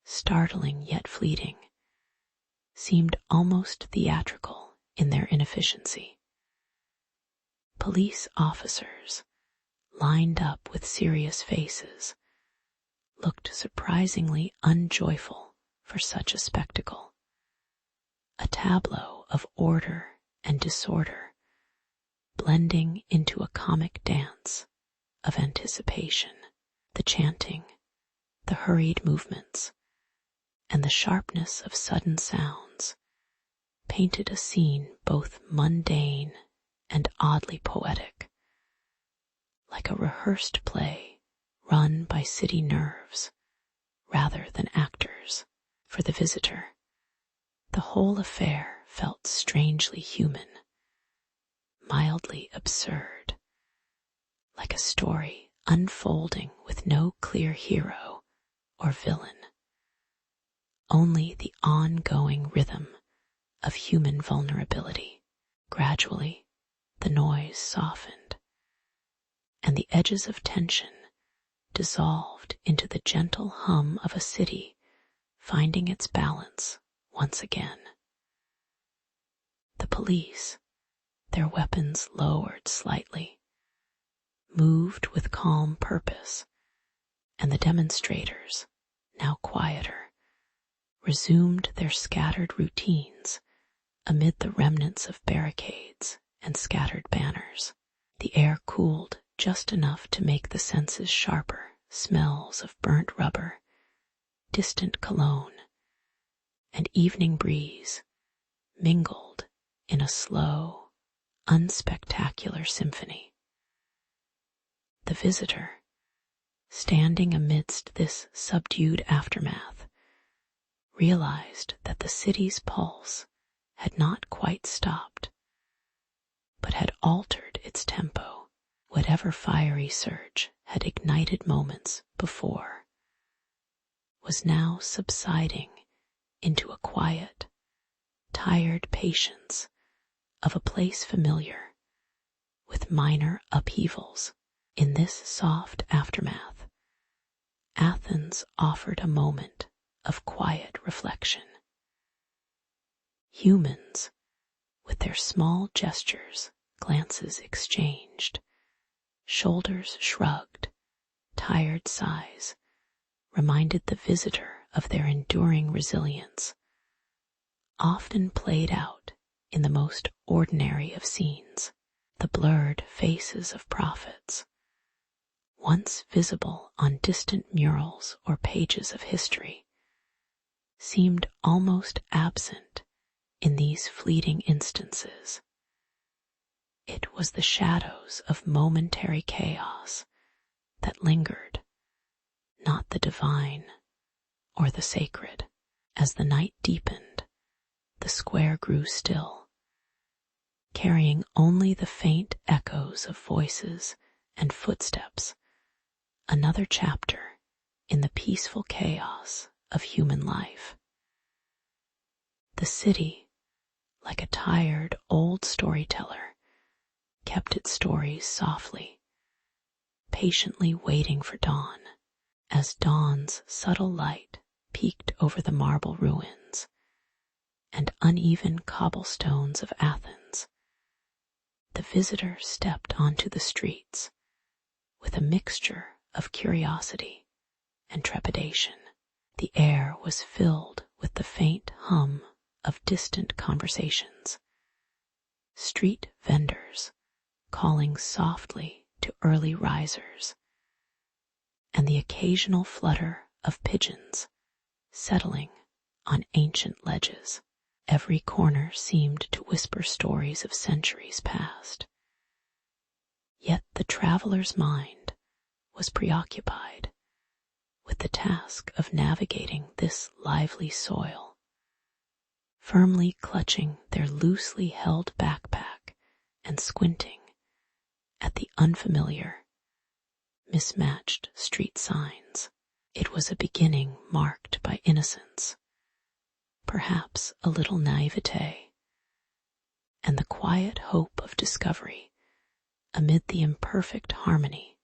startling yet fleeting, seemed almost theatrical in their inefficiency. Police officers, lined up with serious faces, looked surprisingly unjoyful for such a spectacle. A tableau of order and disorder, blending into a comic dance of anticipation. The chanting, the hurried movements, and the sharpness of sudden sounds painted a scene both mundane and oddly poetic, like a rehearsed play run by city nerves rather than actors. For the visitor, the whole affair felt strangely human, mildly absurd, like a story unfolding with no clear hero or villain, only the ongoing rhythm of human vulnerability. Gradually, the noise softened, and the edges of tension dissolved into the gentle hum of a city finding its balance once again. The police, their weapons lowered slightly, moved with calm purpose, and the demonstrators, now quieter, resumed their scattered routines amid the remnants of barricades and scattered banners. The air cooled just enough to make the senses sharper. Smells of burnt rubber, distant cologne, and evening breeze mingled in a slow, unspectacular symphony. The visitor, standing amidst this subdued aftermath, realized that the city's pulse had not quite stopped, but had altered its tempo. Whatever fiery surge had ignited moments before was now subsiding into a quiet, tired patience of a place familiar with minor upheavals. In this soft aftermath, Athens offered a moment of quiet reflection. Humans, with their small gestures, glances exchanged, shoulders shrugged, tired sighs, reminded the visitor of their enduring resilience, often played out in the most ordinary of scenes. The blurred faces of prophets, once visible on distant murals or pages of history, seemed almost absent in these fleeting instances. It was the shadows of momentary chaos that lingered, not the divine or the sacred. As the night deepened, the square grew still, carrying only the faint echoes of voices and footsteps, another chapter in the peaceful chaos of human life. The city, like a tired old storyteller, kept its stories softly, patiently waiting for dawn. As dawn's subtle light peeked over the marble ruins and uneven cobblestones of Athens, the visitor stepped onto the streets with a mixture of curiosity and trepidation. The air was filled with the faint hum of distant conversations, street vendors calling softly to early risers, and the occasional flutter of pigeons settling on ancient ledges. Every corner seemed to whisper stories of centuries past. Yet the traveler's mind was preoccupied with the task of navigating this lively soil. Firmly clutching their loosely held backpack and squinting at the unfamiliar, mismatched street signs, it was a beginning marked by innocence, perhaps a little naivete, and the quiet hope of discovery amid the imperfect harmony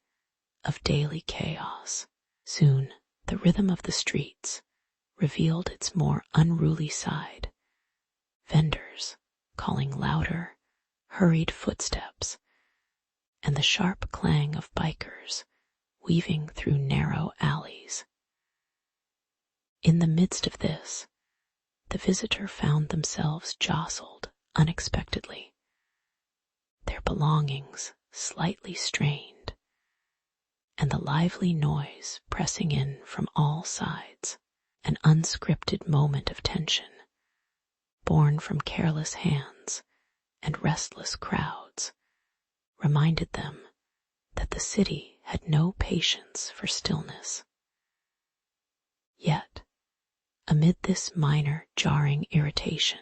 of daily chaos. Soon, the rhythm of the streets revealed its more unruly side, vendors calling louder, hurried footsteps, and the sharp clang of bikers weaving through narrow alleys. In the midst of this, the visitor found themselves jostled unexpectedly, their belongings slightly strained, and the lively noise pressing in from all sides. An unscripted moment of tension, born from careless hands and restless crowds, reminded them that the city had no patience for stillness. Yet, amid this minor jarring irritation,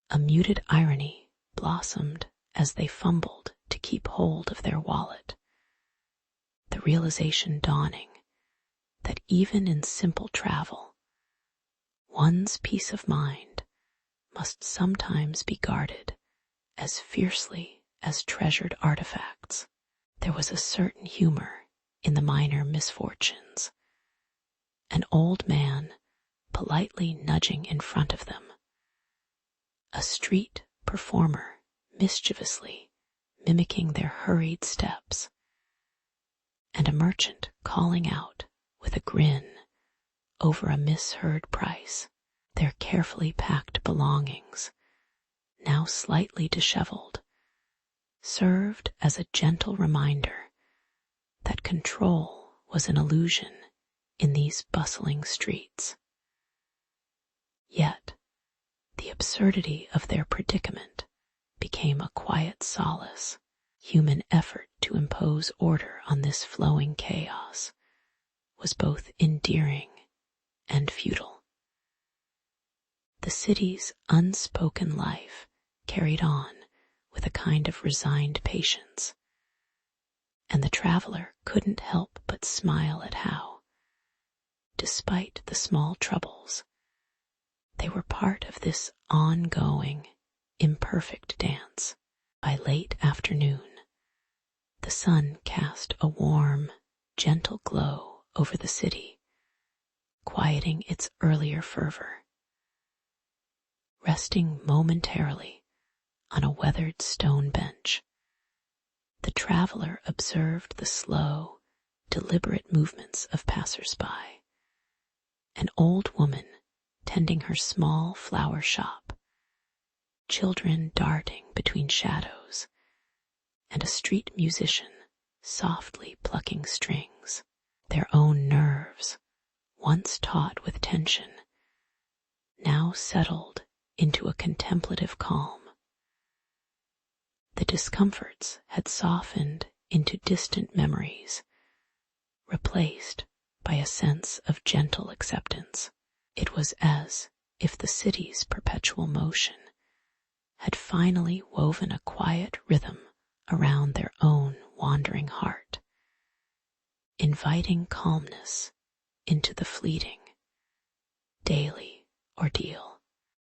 a muted irony blossomed as they fumbled to keep hold of their wallet, the realization dawning that even in simple travel, one's peace of mind must sometimes be guarded as fiercely as treasured artifacts. There was a certain humor in the minor misfortunes. An old man politely nudging in front of them, a street performer mischievously mimicking their hurried steps, and a merchant calling out with a grin over a misheard price. Their carefully packed belongings, now slightly disheveled, served as a gentle reminder that control was an illusion in these bustling streets. Yet, the absurdity of their predicament became a quiet solace. Human effort to impose order on this flowing chaos was both endearing and futile. The city's unspoken life carried on with a kind of resigned patience, and the traveler couldn't help but smile at how, despite the small troubles, they were part of this ongoing, imperfect dance. By late afternoon, the sun cast a warm, gentle glow over the city, quieting its earlier fervor. Resting momentarily on a weathered stone bench, the traveler observed the slow, deliberate movements of passers-by. An old woman tending her small flower shop, children darting between shadows, and a street musician softly plucking strings. Their own nerves, once taut with tension, now settled into a contemplative calm. The discomforts had softened into distant memories, replaced by a sense of gentle acceptance. It was as if the city's perpetual motion had finally woven a quiet rhythm around their own wandering heart, inviting calmness into the fleeting, daily ordeal.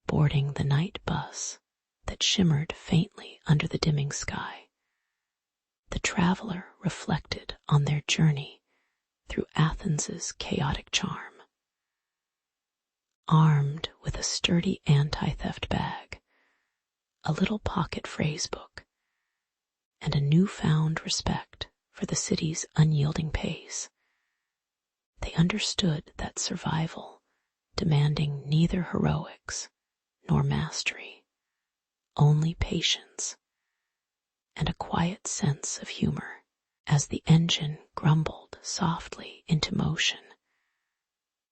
Boarding the night bus that shimmered faintly under the dimming sky, the traveler reflected on their journey through Athens's chaotic charm. Armed with a sturdy anti-theft bag, a little pocket phrase book, and a newfound respect for the city's unyielding pace, they understood that survival, demanding neither heroics nor mastery, only patience and a quiet sense of humor. As the engine grumbled softly into motion,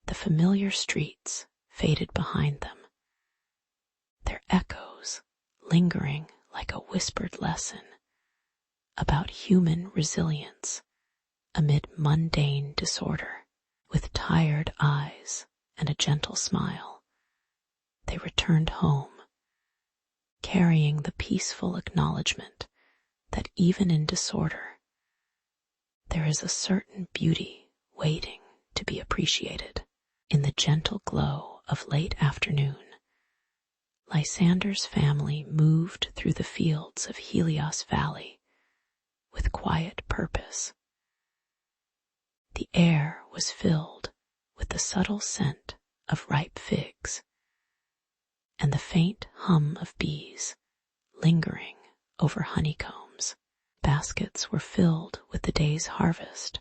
the familiar streets faded behind them, their echoes lingering like a whispered lesson about human resilience amid mundane disorder. With tired eyes and a gentle smile, they returned home, carrying the peaceful acknowledgement that even in disorder, there is a certain beauty waiting to be appreciated. In the gentle glow of late afternoon, Lysander's family moved through the fields of Helios Valley with quiet purpose. The air was filled with the subtle scent of ripe figs, and the faint hum of bees lingering over honeycombs. Baskets were filled with the day's harvest,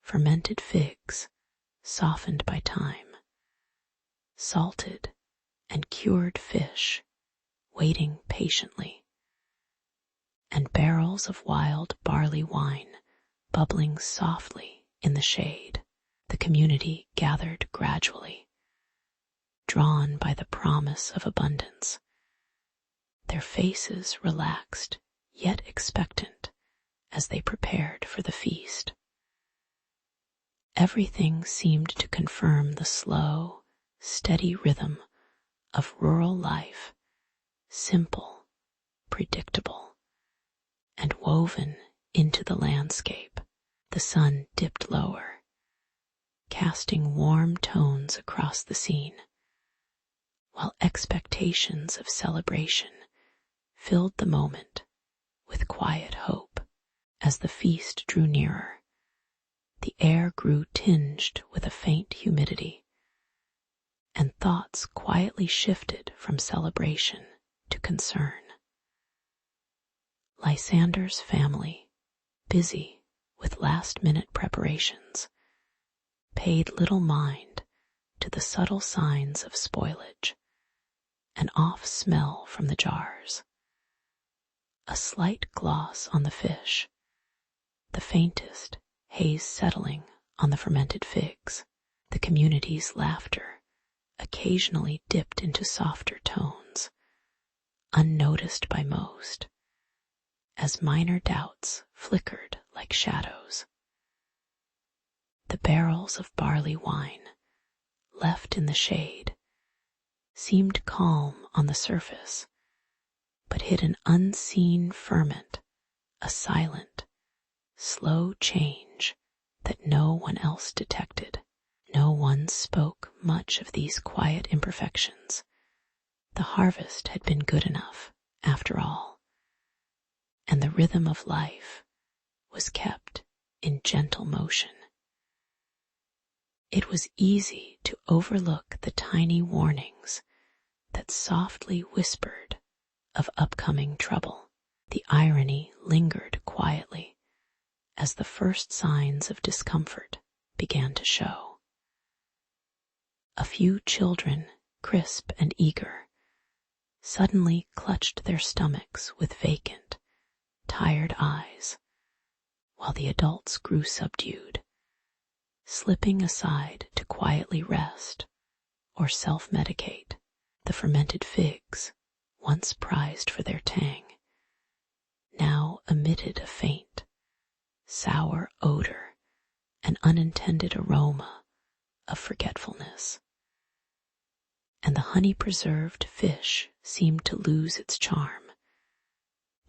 fermented figs softened by time, salted and cured fish waiting patiently, and barrels of wild barley wine bubbling softly in the shade. The community gathered gradually, drawn by the promise of abundance, their faces relaxed yet expectant as they prepared for the feast. Everything seemed to confirm the slow, steady rhythm of rural life, simple, predictable, and woven into the landscape. The sun dipped lower, casting warm tones across the scene, while expectations of celebration filled the moment with quiet hope. As the feast drew nearer, the air grew tinged with a faint humidity, and thoughts quietly shifted from celebration to concern. Lysander's family, busy with last-minute preparations, paid little mind to the subtle signs of spoilage, an off smell from the jars, a slight gloss on the fish, the faintest haze settling on the fermented figs. The community's laughter occasionally dipped into softer tones, unnoticed by most, as minor doubts flickered like shadows. The barrels of barley wine, left in the shade, seemed calm on the surface, but hid an unseen ferment, a silent, slow change that no one else detected. No one spoke much of these quiet imperfections. The harvest had been good enough, after all, and the rhythm of life was kept in gentle motion. It was easy to overlook the tiny warnings that softly whispered of upcoming trouble. The irony lingered quietly as the first signs of discomfort began to show. A few children, crisp and eager, suddenly clutched their stomachs with vacant, tired eyes, while the adults grew subdued, slipping aside to quietly rest or self-medicate. The fermented figs, once prized for their tang, now emitted a faint, sour odor, an unintended aroma of forgetfulness. And the honey-preserved fish seemed to lose its charm,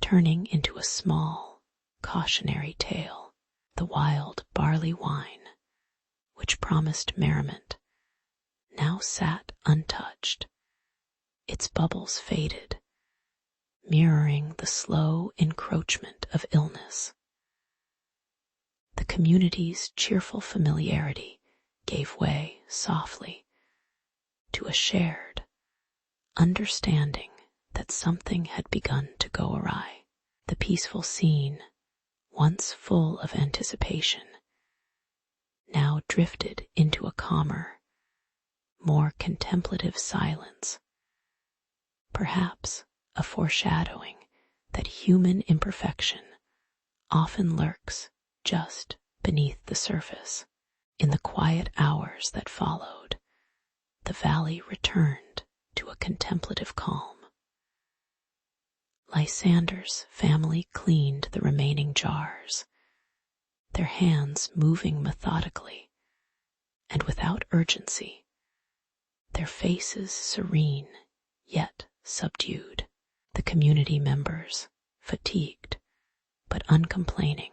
turning into a small, cautionary tale. The wild barley wine, which promised merriment, now sat untouched, its bubbles faded, mirroring the slow encroachment of illness. The community's cheerful familiarity gave way softly to a shared understanding that something had begun to go awry. The peaceful scene, once full of anticipation, now drifted into a calmer, more contemplative silence, perhaps a foreshadowing that human imperfection often lurks just beneath the surface. In the quiet hours that followed, the valley returned to a contemplative calm. Lysander's family cleaned the remaining jars, their hands moving methodically and without urgency, their faces serene yet subdued. The community members, fatigued but uncomplaining,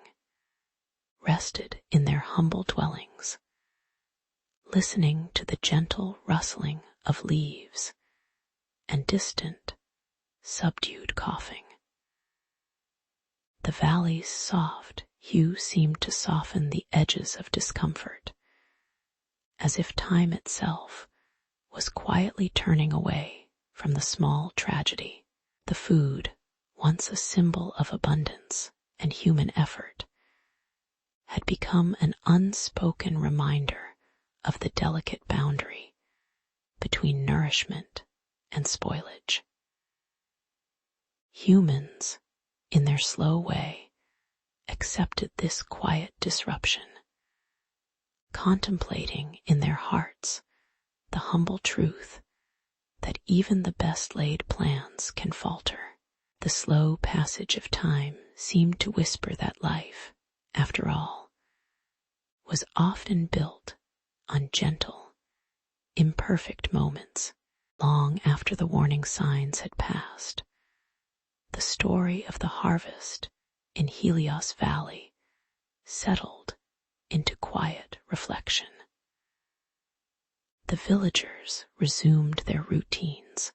rested in their humble dwellings, listening to the gentle rustling of leaves and distant, subdued coughing. The valley's soft hue seemed to soften the edges of discomfort, as if time itself was quietly turning away from the small tragedy. The food, once a symbol of abundance and human effort, had become an unspoken reminder of the delicate boundary between nourishment and spoilage. Humans, in their slow way, accepted this quiet disruption, contemplating in their hearts the humble truth that even the best laid plans can falter. The slow passage of time seemed to whisper that life, after all, was often built on gentle, imperfect moments. Long after the warning signs had passed, the story of the harvest in Helios Valley settled into quiet reflection. The villagers resumed their routines,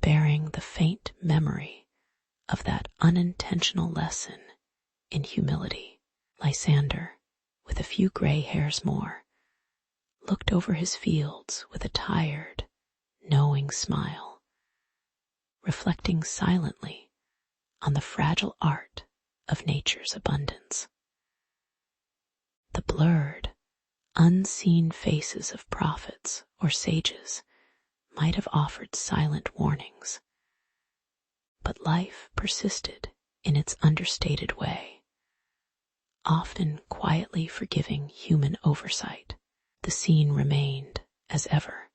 bearing the faint memory of that unintentional lesson in humility. Lysander, with a few gray hairs more, looked over his fields with a tired, knowing smile, reflecting silently on the fragile art of nature's abundance. The blurred, unseen faces of prophets or sages might have offered silent warnings, But life persisted in its understated way, often quietly forgiving human oversight. The scene remained, as ever,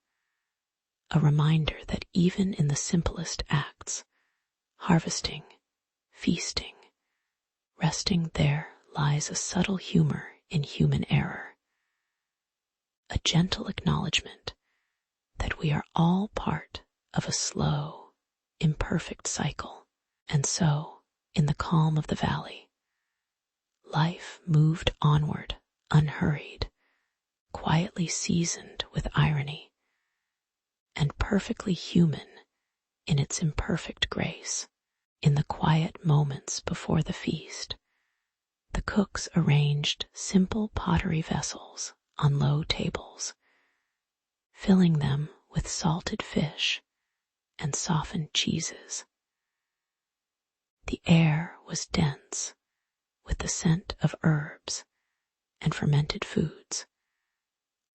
a reminder that even in the simplest acts, harvesting, feasting, resting, there lies a subtle humor in human error, a gentle acknowledgement that we are all part of a slow, imperfect cycle. And so, in the calm of the valley, life moved onward, unhurried, quietly seasoned with irony, and perfectly human in its imperfect grace. In the quiet moments before the feast, the cooks arranged simple pottery vessels on low tables, filling them with salted fish and softened cheeses. The air was dense with the scent of herbs and fermented foods,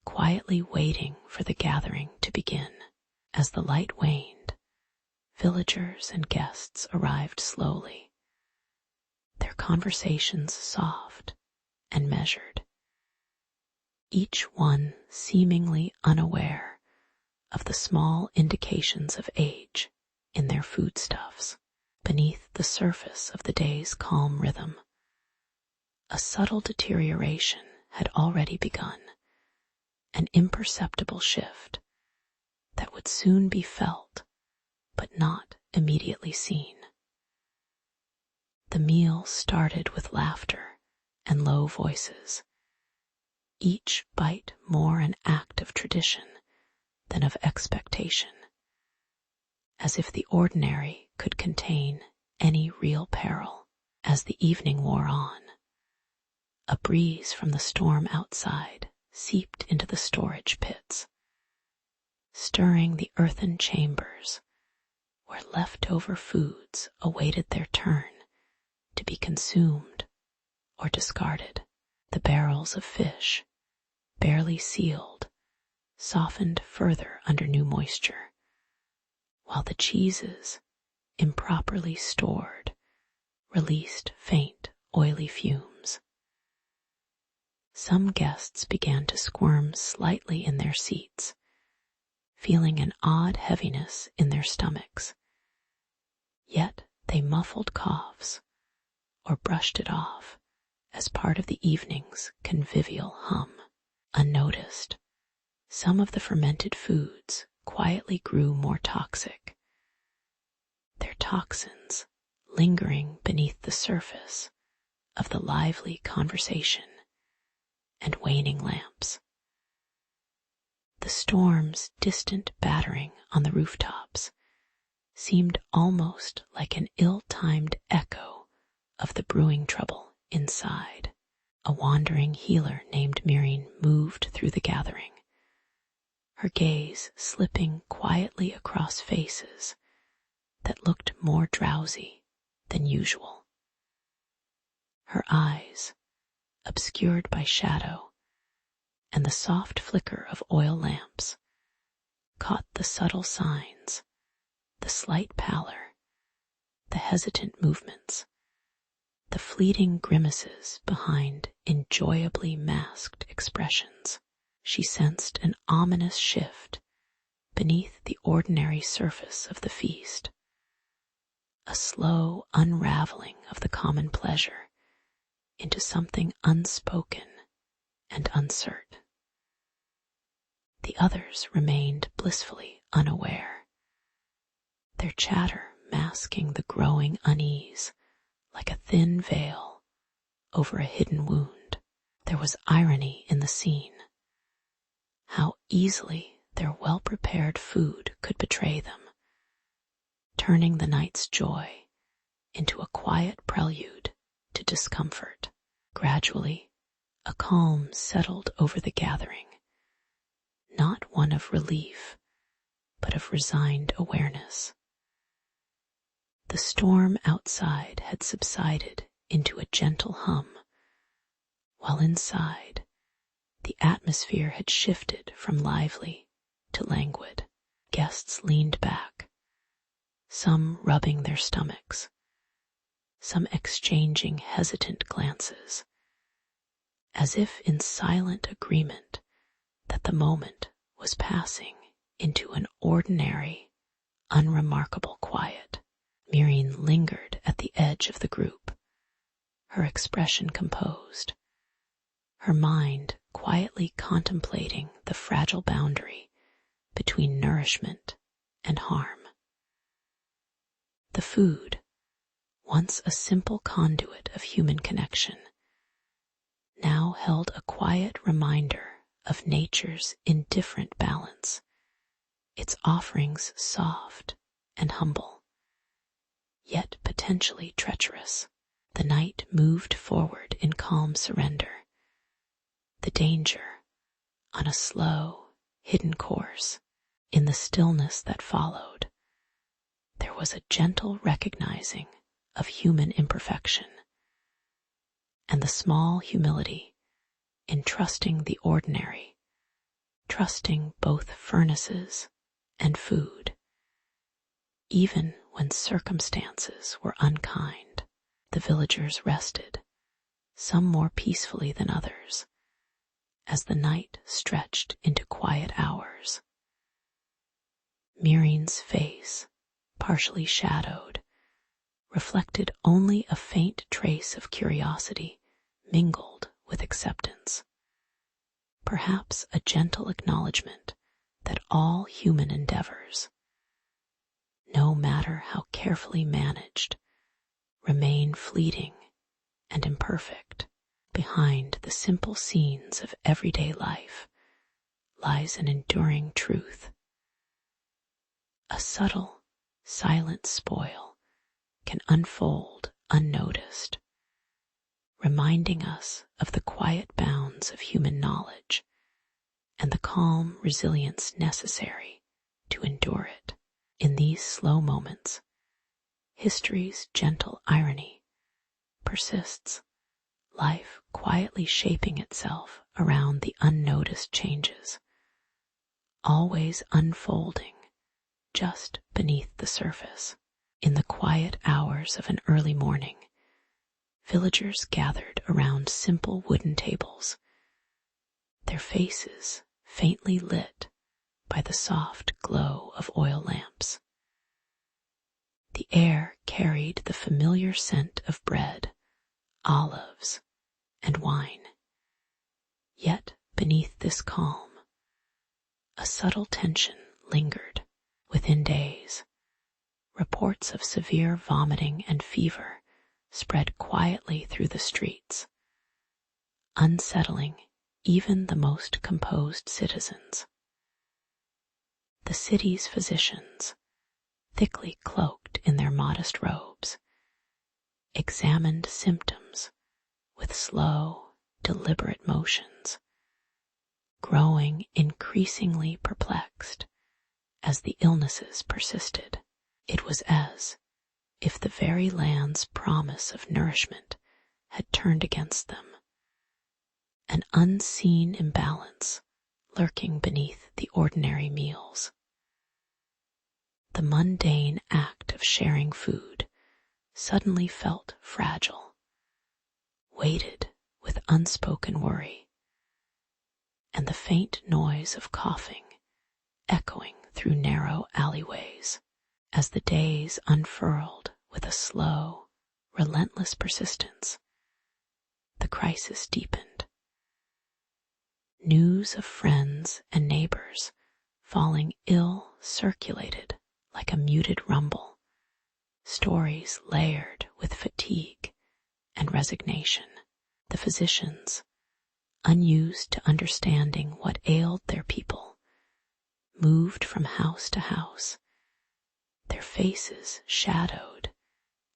quietly waiting for the gathering to begin. As the light waned, villagers and guests arrived slowly, their conversations soft and measured, each one seemingly unaware of the small indications of age in their foodstuffs. Beneath the surface of the day's calm rhythm, a subtle deterioration had already begun, an imperceptible shift that would soon be felt but not immediately seen. The meal started with laughter and low voices, each bite more an act of tradition than of expectation, as if the ordinary could contain any real peril. As the evening wore on, a breeze from the storm outside seeped into the storage pits, stirring the earthen chambers where leftover foods awaited their turn to be consumed or discarded. The barrels of fish, barely sealed, softened further under new moisture, while the cheeses, improperly stored, released faint, oily fumes. Some guests began to squirm slightly in their seats, feeling an odd heaviness in their stomachs. Yet they muffled coughs or brushed it off as part of the evening's convivial hum. Unnoticed, some of the fermented foods quietly grew more toxic, their toxins lingering beneath the surface of the lively conversation and waning lamps. The storm's distant battering on the rooftops seemed almost like an ill-timed echo of the brewing trouble inside. A wandering healer named Miriam moved through the gathering, her gaze slipping quietly across faces that looked more drowsy than usual. Her eyes, obscured by shadow and the soft flicker of oil lamps, caught the subtle signs, the slight pallor, the hesitant movements, the fleeting grimaces behind enjoyably masked expressions. She sensed an ominous shift beneath the ordinary surface of the feast, a slow unraveling of the common pleasure into something unspoken and uncertain. The others remained blissfully unaware, their chatter masking the growing unease like a thin veil over a hidden wound. There was irony in the scene, how easily their well-prepared food could betray them, turning the night's joy into a quiet prelude to discomfort. Gradually, a calm settled over the gathering, not one of relief, but of resigned awareness. The storm outside had subsided into a gentle hum, while inside, the atmosphere had shifted from lively to languid. Guests leaned back, some rubbing their stomachs, some exchanging hesitant glances, as if in silent agreement that the moment was passing into an ordinary, unremarkable quiet. Miriam lingered at the edge of the group, her expression composed, her mind quietly contemplating the fragile boundary between nourishment and harm. The food, once a simple conduit of human connection, now held a quiet reminder of nature's indifferent balance, its offerings soft and humble, yet potentially treacherous. The night moved forward in calm surrender, the danger on a slow, hidden course. In the stillness that followed, there was a gentle recognizing of human imperfection, and the small humility in trusting the ordinary, trusting both furnaces and food, even when circumstances were unkind. The villagers rested, some more peacefully than others, as the night stretched into quiet hours. Miriam's face, partially shadowed, reflected only a faint trace of curiosity mingled with acceptance, perhaps a gentle acknowledgement that all human endeavors, no matter how carefully managed, remain fleeting and imperfect. Behind the simple scenes of everyday life lies an enduring truth. A subtle, silent spoil can unfold unnoticed, reminding us of the quiet bounds of human knowledge and the calm resilience necessary to endure it. In these slow moments, history's gentle irony persists, life quietly shaping itself around the unnoticed changes, always unfolding just beneath the surface. In the quiet hours of an early morning, villagers gathered around simple wooden tables, their faces faintly lit by the soft glow of oil lamps. The air carried the familiar scent of bread, olives, and wine. Yet beneath this calm, a subtle tension lingered. Within days, reports of severe vomiting and fever spread quietly through the streets, unsettling even the most composed citizens. The city's physicians, thickly cloaked in their modest robes, examined symptoms with slow, deliberate motions, growing increasingly perplexed as the illnesses persisted. It was as if the very land's promise of nourishment had turned against them, an unseen imbalance lurking beneath the ordinary meals. The mundane act of sharing food suddenly felt fragile, weighted with unspoken worry, and the faint noise of coughing echoing through narrow alleyways. As the days unfurled with a slow, relentless persistence, the crisis deepened. News of friends and neighbors falling ill circulated like a muted rumble, stories layered with fatigue and resignation. The physicians, unused to understanding what ailed their people, moved from house to house, their faces shadowed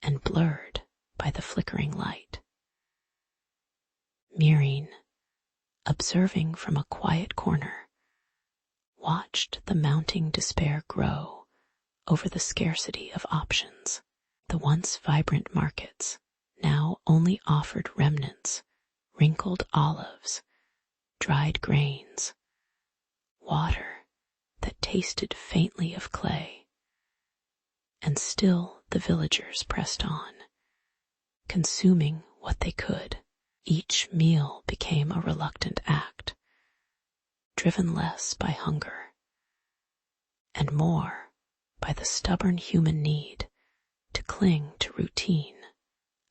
and blurred by the flickering light. Miriam, observing from a quiet corner, watched the mounting despair grow over the scarcity of options. The once vibrant markets now only offered remnants, wrinkled olives, dried grains, water that tasted faintly of clay, And still the villagers pressed on, consuming what they could. Each meal became a reluctant act, driven less by hunger and more by the stubborn human need to cling to routine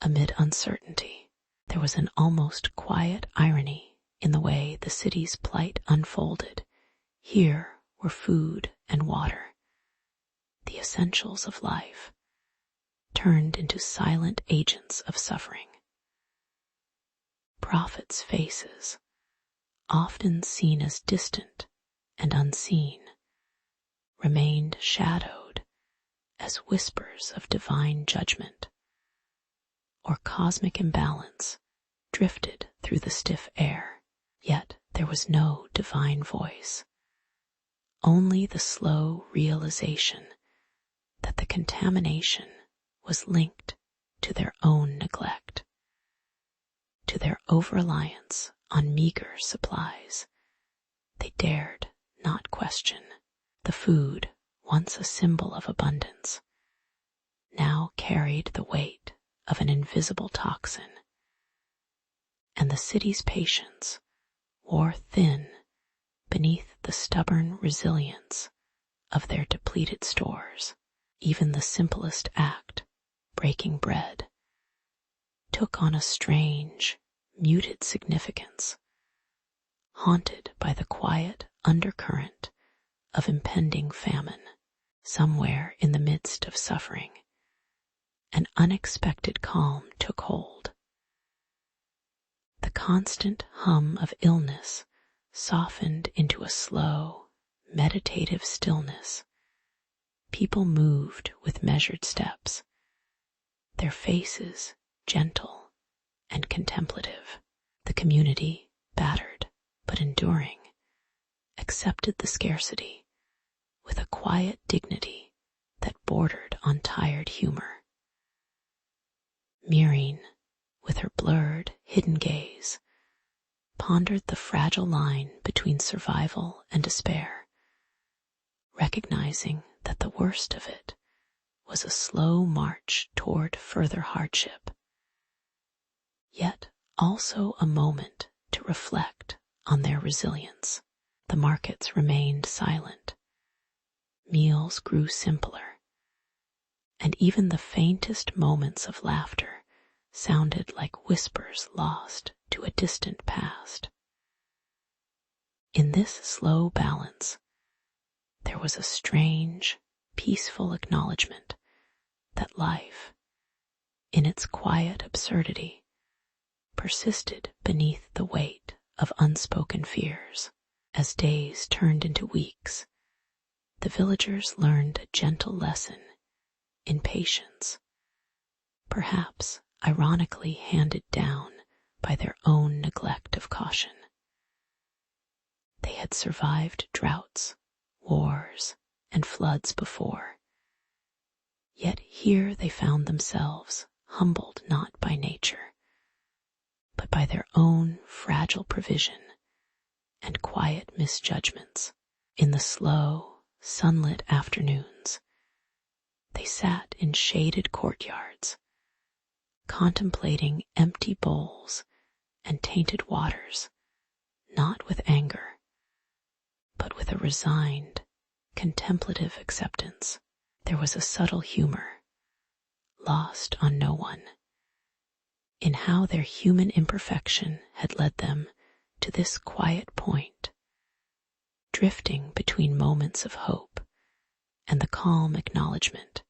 amid uncertainty. There was an almost quiet irony in the way the city's plight unfolded. Here were food and water, the essentials of life, turned into silent agents of suffering. Prophets' faces, often seen as distant and unseen, remained shadowed as whispers of divine judgment or cosmic imbalance drifted through the stiff air. Yet there was no divine voice, only the slow realization that the contamination was linked to their own neglect, to their over-reliance on meager supplies. They dared not question. The food, once a symbol of abundance, now carried the weight of an invisible toxin, and the city's patience wore thin beneath the stubborn resilience of their depleted stores. Even the simplest act, breaking bread, took on a strange, muted significance, haunted by the quiet undercurrent of impending famine. Somewhere in the midst of suffering, an unexpected calm took hold. The constant hum of illness softened into a slow, meditative stillness. People moved with measured steps, their faces gentle and contemplative. The community, battered but enduring, accepted the scarcity with a quiet dignity that bordered on tired humor. Myrene, with her blurred, hidden gaze, pondered the fragile line between survival and despair, recognizing that the worst of it was a slow march toward further hardship, yet also a moment to reflect on their resilience. The markets remained silent. Meals grew simpler, and even the faintest moments of laughter sounded like whispers lost to a distant past. In this slow balance, there was a strange, peaceful acknowledgement that life, in its quiet absurdity, persisted beneath the weight of unspoken fears. As days turned into weeks, the villagers learned a gentle lesson in patience, perhaps ironically handed down by their own neglect of caution. They had survived droughts, wars, and floods before, yet here they found themselves humbled not by nature, but by their own fragile provision and quiet misjudgments. In the slow, sunlit afternoons, they sat in shaded courtyards, contemplating empty bowls and tainted waters, not with anger, but with a resigned, contemplative acceptance. There was a subtle humor, lost on no one, in how their human imperfection had led them to this quiet point, drifting between moments of hope and the calm acknowledgement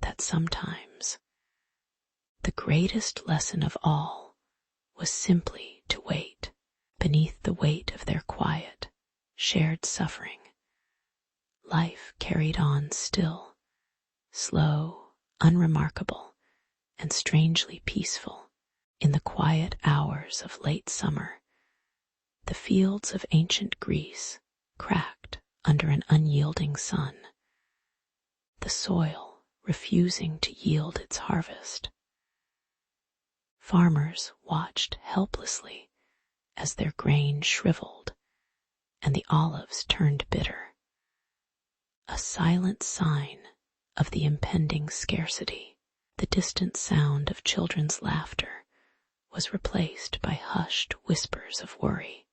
that sometimes the greatest lesson of all was simply to wait. Beneath the weight of their quiet, shared suffering, life carried on still, slow, unremarkable, and strangely peaceful. In the quiet hours of late summer, the fields of ancient Greece cracked under an unyielding sun, the soil refusing to yield its harvest. Farmers watched helplessly as their grain shriveled and the olives turned bitter, a silent sign of the impending scarcity. The distant sound of children's laughter was replaced by hushed whispers of worry.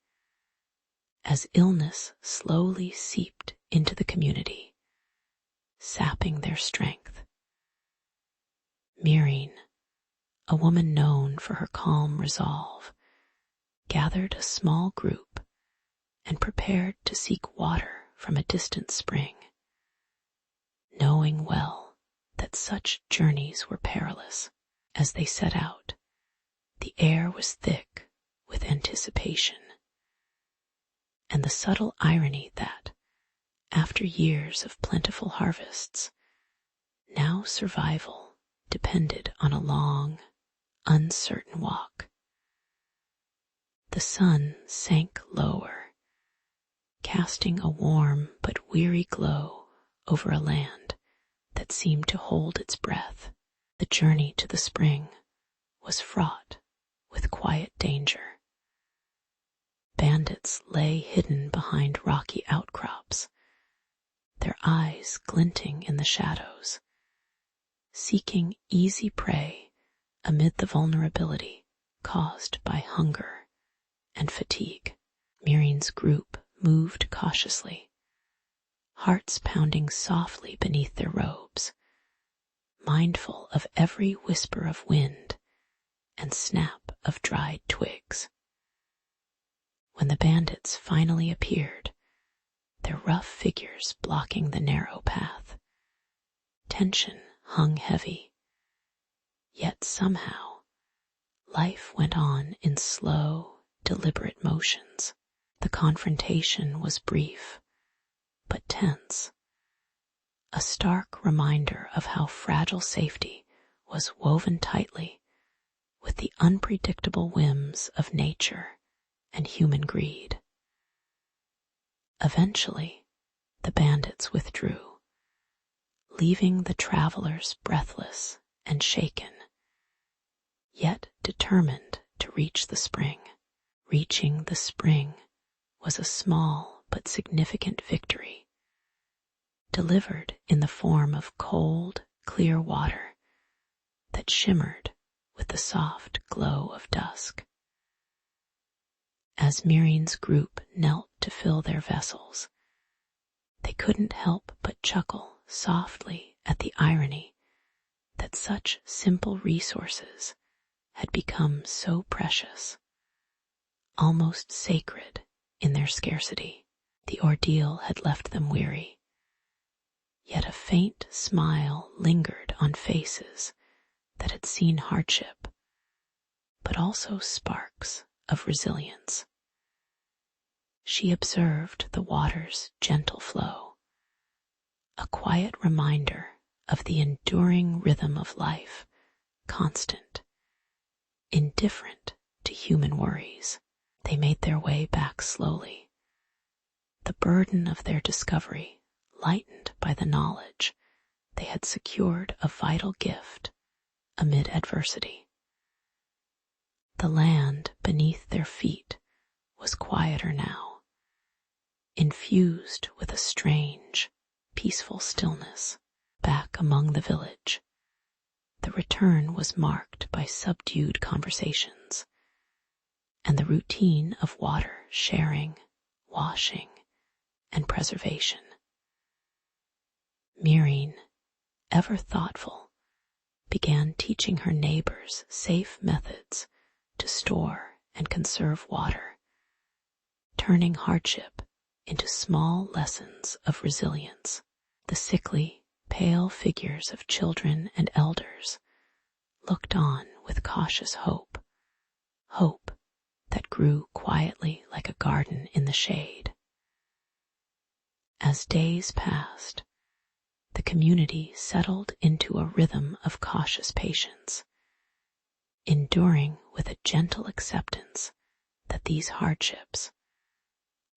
As illness slowly seeped into the community, sapping their strength, Myrene, a woman known for her calm resolve, gathered a small group and prepared to seek water from a distant spring, knowing well that such journeys were perilous. As they set out, the air was thick with anticipation, and the subtle irony that, after years of plentiful harvests, now survival depended on a long, uncertain walk. The sun sank lower, casting a warm but weary glow over a land that seemed to hold its breath. The journey to the spring was fraught with quiet danger. Bandits lay hidden behind rocky outcrops, their eyes glinting in the shadows, seeking easy prey amid the vulnerability caused by hunger and fatigue. Myrene's group moved cautiously, hearts pounding softly beneath their robes, mindful of every whisper of wind and snap of dried twigs. When the bandits finally appeared, their rough figures blocking the narrow path, tension hung heavy. Yet somehow, life went on in slow, deliberate motions. The confrontation was brief, but tense, a stark reminder of how fragile safety was woven tightly with the unpredictable whims of nature and human greed. Eventually, the bandits withdrew, leaving the travelers breathless and shaken, yet determined to reach the spring. Reaching the spring was a small but significant victory, delivered in the form of cold, clear water that shimmered with the soft glow of dusk. As Myrene's group knelt to fill their vessels, they couldn't help but chuckle softly at the irony that such simple resources had become so precious, almost sacred in their scarcity. The ordeal had left them weary, yet a faint smile lingered on faces that had seen hardship, but also sparks of resilience. She observed the water's gentle flow, a quiet reminder of the enduring rhythm of life, constant, indifferent to human worries. They made their way back slowly, the burden of their discovery lightened by the knowledge they had secured a vital gift amid adversity. The land beneath their feet was quieter now, infused with a strange, peaceful stillness. Back among the village, the return was marked by subdued conversations and the routine of water sharing, washing, and preservation. Myrene, ever thoughtful, began teaching her neighbors safe methods to store and conserve water, turning hardship into small lessons of resilience. The sickly, pale figures of children and elders looked on with cautious hope, hope that grew quietly like a garden in the shade. As days passed, the community settled into a rhythm of cautious patience, enduring with a gentle acceptance that these hardships,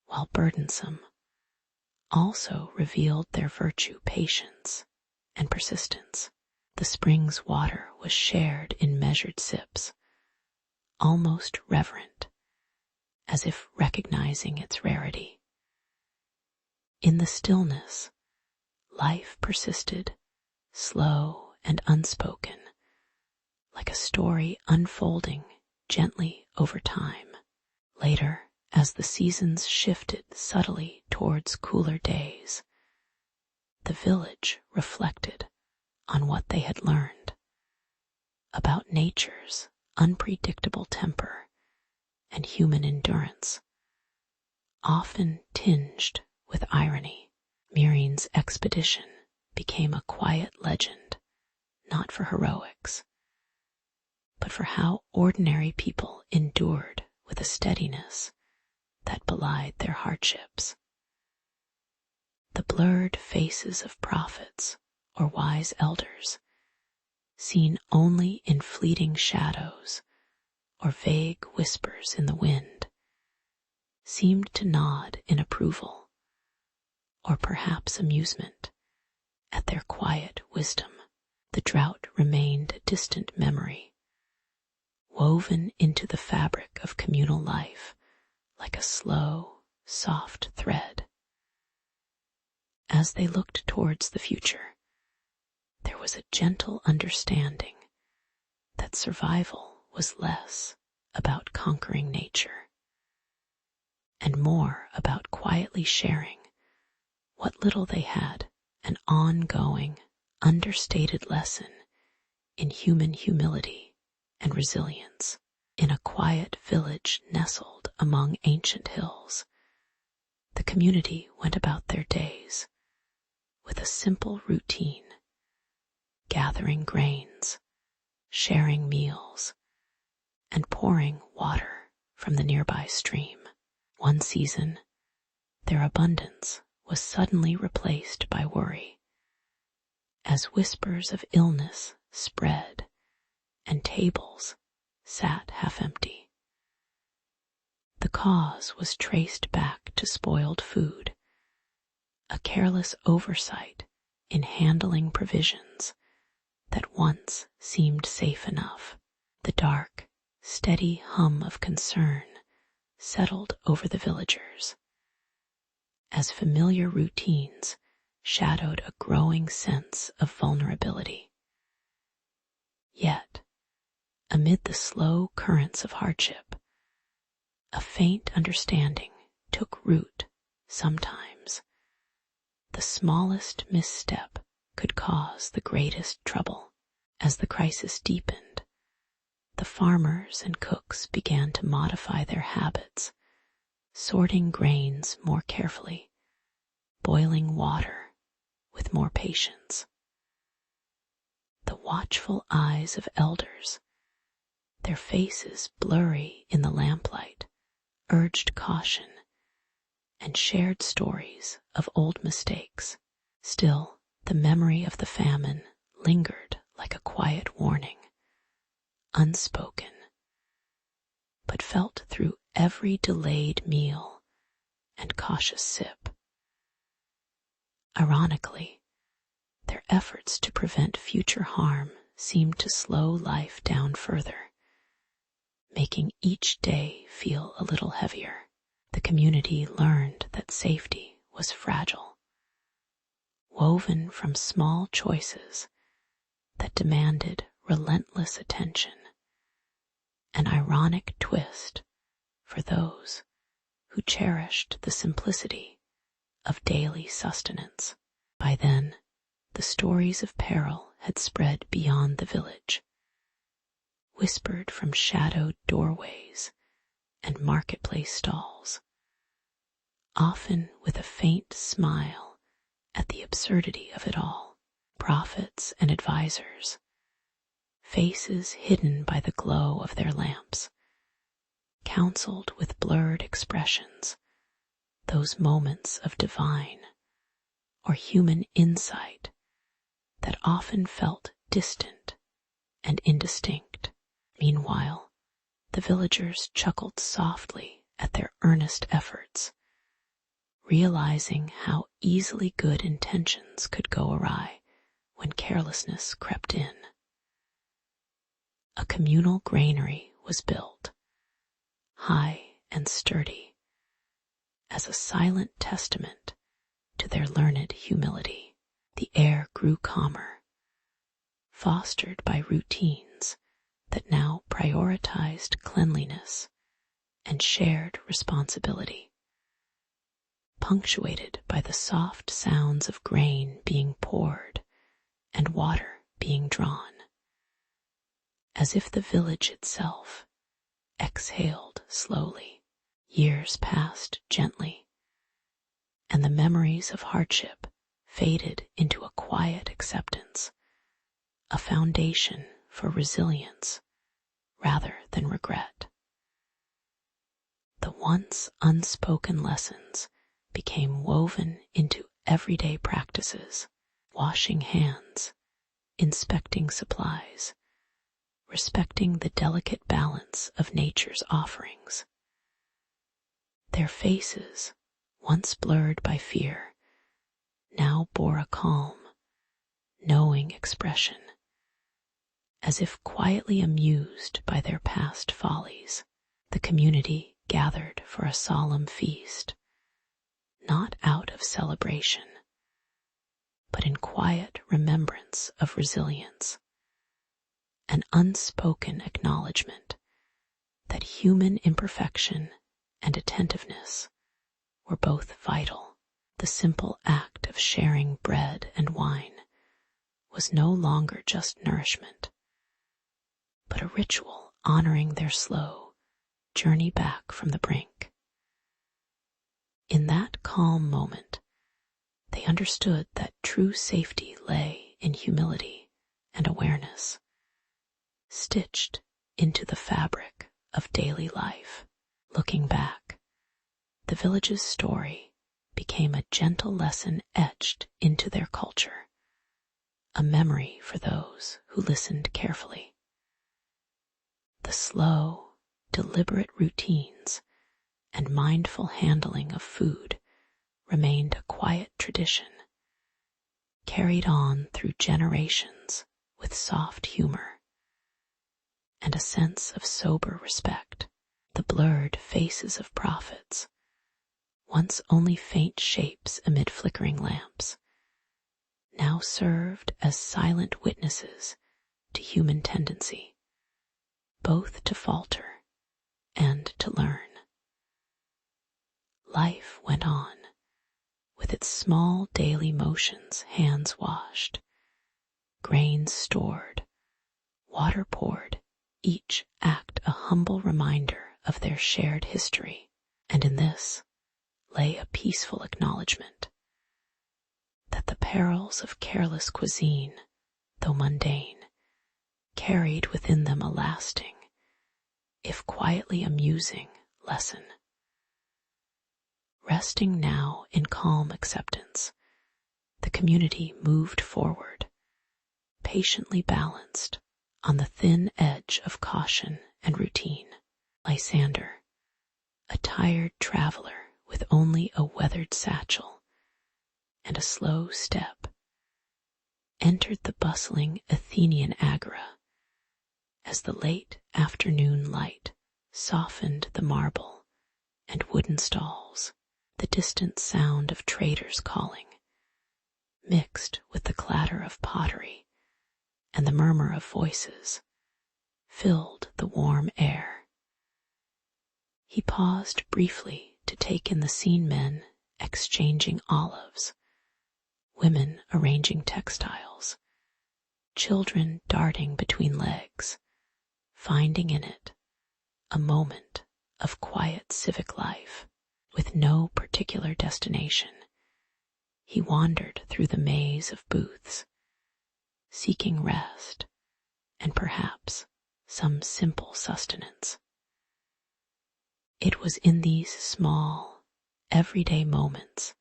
while burdensome, also revealed their virtue, patience, and persistence. The spring's water was shared in measured sips, almost reverent, as if recognizing its rarity. In the stillness, life persisted slow and unspoken, like a story unfolding gently over time. Later, as the seasons shifted subtly towards cooler days, the village reflected on what they had learned about nature's unpredictable temper and human endurance, often tinged with irony. Mirine's expedition became a quiet legend, not for heroics, but for how ordinary people endured with a steadiness that belied their hardships. The blurred faces of prophets or wise elders, seen only in fleeting shadows or vague whispers in the wind, seemed to nod in approval, or perhaps amusement, at their quiet wisdom. The drought remained a distant memory, woven into the fabric of communal life like a slow, soft thread. As they looked towards the future, there was a gentle understanding that survival was less about conquering nature and more about quietly sharing what little they had, an ongoing, understated lesson in human humility and resilience. In a quiet village nestled among ancient hills, the community went about their days with a simple routine, gathering grains, sharing meals, and pouring water from the nearby stream. One season, their abundance was suddenly replaced by worry, as whispers of illness spread and tables sat half empty. The cause was traced back to spoiled food, a careless oversight in handling provisions that once seemed safe enough. The dark, steady hum of concern settled over the villagers, as familiar routines shadowed a growing sense of vulnerability. Yet, amid the slow currents of hardship, a faint understanding took root. Sometimes the smallest misstep could cause the greatest trouble. As the crisis deepened, the farmers and cooks began to modify their habits, sorting grains more carefully, boiling water with more patience. The watchful eyes of elders, their faces blurry in the lamplight, urged caution and shared stories of old mistakes. Still, the memory of the famine lingered like a quiet warning, unspoken, but felt through every delayed meal and cautious sip. Ironically, their efforts to prevent future harm seemed to slow life down further, making each day feel a little heavier. The community learned that safety was fragile, woven from small choices that demanded relentless attention, an ironic twist for those who cherished the simplicity of daily sustenance. By then, the stories of peril had spread beyond the village, whispered from shadowed doorways and marketplace stalls, often with a faint smile at the absurdity of it all. Prophets and advisors, faces hidden by the glow of their lamps, counseled with blurred expressions those moments of divine or human insight that often felt distant and indistinct. Meanwhile, the villagers chuckled softly at their earnest efforts, realizing how easily good intentions could go awry when carelessness crept in. A communal granary was built, high and sturdy, as a silent testament to their learned humility. The air grew calmer, fostered by routines that now prioritized cleanliness and shared responsibility, punctuated by the soft sounds of grain being poured and water being drawn, as if the village itself exhaled slowly. Years passed gently, and the memories of hardship faded into a quiet acceptance, a foundation for resilience rather than regret. The once unspoken lessons became woven into everyday practices: washing hands, inspecting supplies, respecting the delicate balance of nature's offerings. Their faces, once blurred by fear, now bore a calm, knowing expression, as if quietly amused by their past follies. The community gathered for a solemn feast, not out of celebration, but in quiet remembrance of resilience, an unspoken acknowledgement that human imperfection and attentiveness were both vital. The simple act of sharing bread and wine was no longer just nourishment, but a ritual honoring their slow journey back from the brink. In that calm moment, they understood that true safety lay in humility and awareness, stitched into the fabric of daily life. Looking back, the village's story became a gentle lesson etched into their culture, a memory for those who listened carefully. The slow, deliberate routines and mindful handling of food remained a quiet tradition, carried on through generations with soft humor and a sense of sober respect. The blurred faces of prophets, once only faint shapes amid flickering lamps, now served as silent witnesses to human tendency, both to falter and to learn. Life went on, with its small daily motions: hands washed, grains stored, water poured, each act a humble reminder of their shared history. And in this lay a peaceful acknowledgement that the perils of careless cuisine, though mundane, carried within them a lasting, if quietly amusing, lesson. Resting now in calm acceptance, the community moved forward, patiently balanced on the thin edge of caution and routine. Lysander, a tired traveler with only a weathered satchel and a slow step, entered the bustling Athenian agora as the late afternoon light softened the marble and wooden stalls. The distant sound of traders calling, mixed with the clatter of pottery and the murmur of voices, filled the warm air. He paused briefly to take in the scene: men exchanging olives, women arranging textiles, children darting between legs, finding in it a moment of quiet civic life. With no particular destination, he wandered through the maze of booths, seeking rest and perhaps some simple sustenance. It was in these small, everyday moments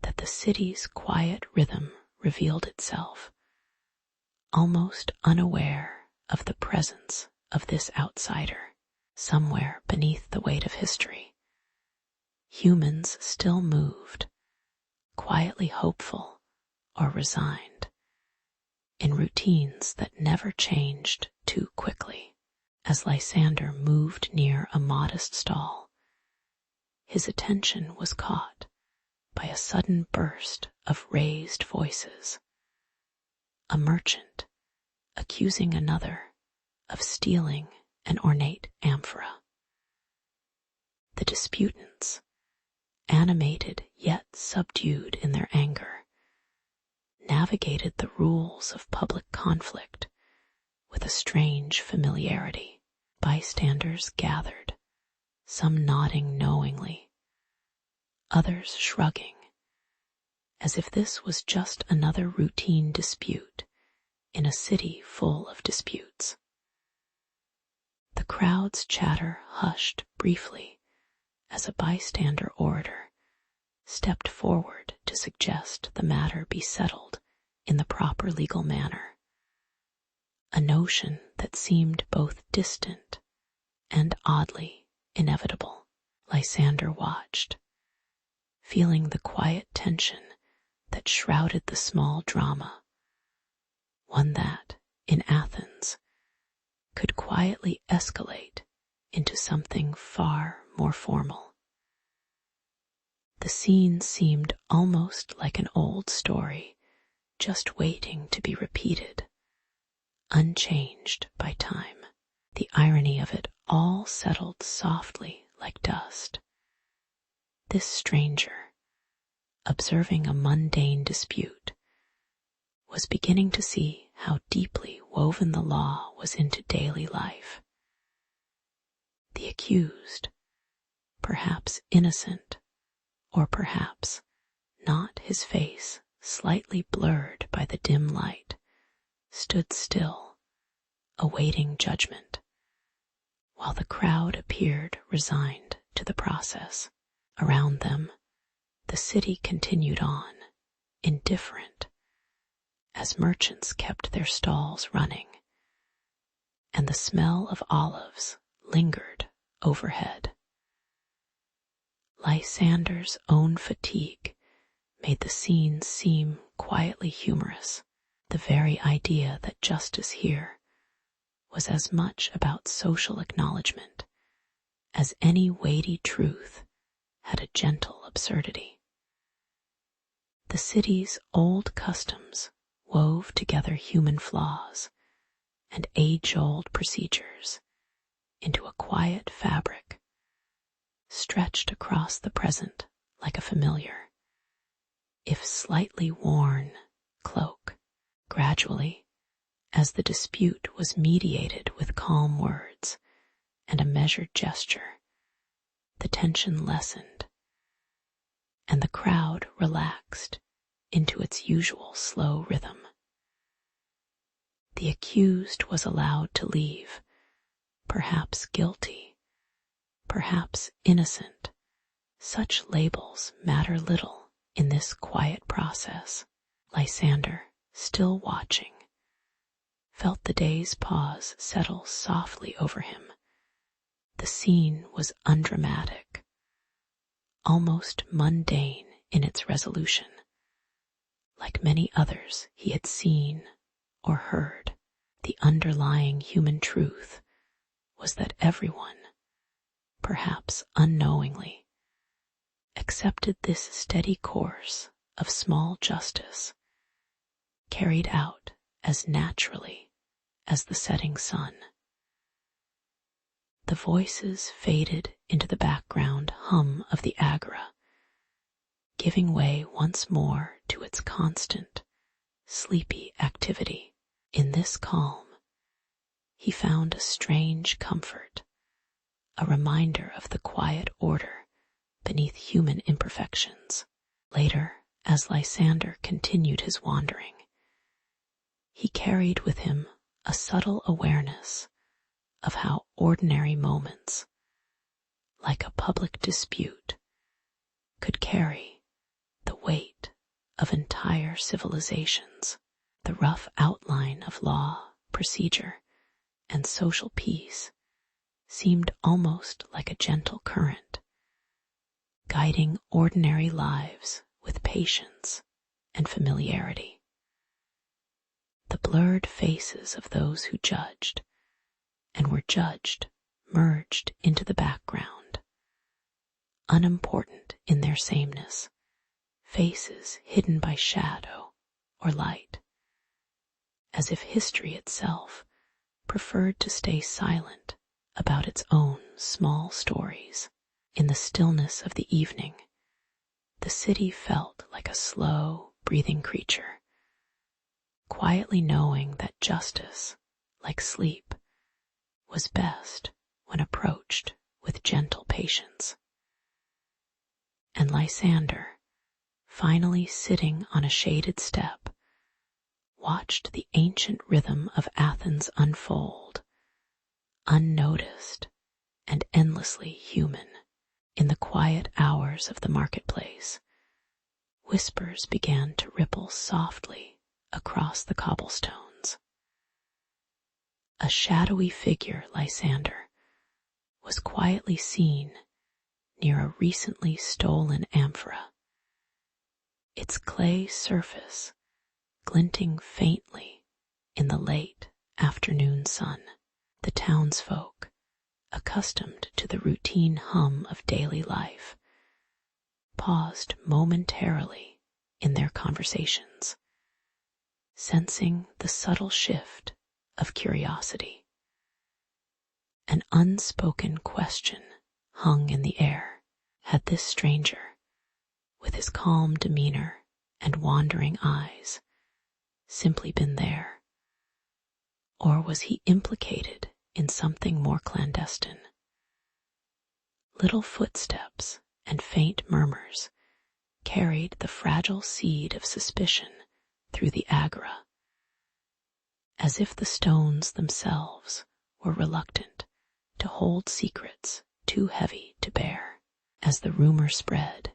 that the city's quiet rhythm revealed itself, almost unaware of the presence of this outsider. Somewhere beneath the weight of history, humans still moved, quietly hopeful or resigned, in routines that never changed too quickly. As Lysander moved near a modest stall, his attention was caught by a sudden burst of raised voices. A merchant, accusing another of stealing an ornate amphora. The disputants, animated yet subdued in their anger, navigated the rules of public conflict with a strange familiarity. Bystanders gathered, some nodding knowingly, others shrugging, as if this was just another routine dispute in a city full of disputes. The crowd's chatter hushed briefly as a bystander orator stepped forward to suggest the matter be settled in the proper legal manner, a notion that seemed both distant and oddly inevitable. Lysander watched, feeling the quiet tension that shrouded the small drama, one that, in Athens, could quietly escalate into something far more formal. The scene seemed almost like an old story, just waiting to be repeated, unchanged by time. The irony of it all settled softly like dust. This stranger, observing a mundane dispute, was beginning to see how deeply woven the law was into daily life. The accused, perhaps innocent, or perhaps not, his face slightly blurred by the dim light, stood still, awaiting judgment, while the crowd appeared resigned to the process. Around them, the city continued on, indifferent, as merchants kept their stalls running, and the smell of olives lingered overhead. Lysander's own fatigue made the scene seem quietly humorous. The very idea that justice here was as much about social acknowledgement as any weighty truth had a gentle absurdity. The city's old customs wove together human flaws and age-old procedures into a quiet fabric, stretched across the present like a familiar, if slightly worn, cloak. Gradually, as the dispute was mediated with calm words and a measured gesture, the tension lessened, and the crowd relaxed into its usual slow rhythm. The accused was allowed to leave, perhaps guilty, perhaps innocent. Such labels matter little in this quiet process. Lysander, still watching, felt the day's pause settle softly over him. The scene was undramatic, almost mundane in its resolution. Like many others he had seen or heard, the underlying human truth was that everyone, perhaps unknowingly, accepted this steady course of small justice, carried out as naturally as the setting sun. The voices faded into the background hum of the agora, giving way once more to its constant, sleepy activity. In this calm, he found a strange comfort, a reminder of the quiet order beneath human imperfections. Later, as Lysander continued his wandering, he carried with him a subtle awareness of how ordinary moments, like a public dispute, could carry the weight of entire civilizations. The rough outline of law, procedure, and social peace seemed almost like a gentle current, guiding ordinary lives with patience and familiarity. The blurred faces of those who judged and were judged merged into the background, unimportant in their sameness, faces hidden by shadow or light. as if history itself preferred to stay silent about its own small stories. In the stillness of the evening, the city felt like a slow, breathing creature, quietly knowing that justice, like sleep, was best when approached with gentle patience. And Lysander, finally sitting on a shaded step, watched the ancient rhythm of Athens unfold, unnoticed and endlessly human. In the quiet hours of the marketplace, whispers began to ripple softly across the cobblestones. A shadowy figure, Lysander, was quietly seen near a recently stolen amphora, its clay surface glinting faintly in the late afternoon sun. The townsfolk, accustomed to the routine hum of daily life, paused momentarily in their conversations, sensing the subtle shift of curiosity. An unspoken question hung in the air. Had this stranger, with his calm demeanor and wandering eyes, simply been there? Or was he implicated in something more clandestine? Little footsteps and faint murmurs carried the fragile seed of suspicion through the agora, as if the stones themselves were reluctant to hold secrets too heavy to bear. As the rumor spread,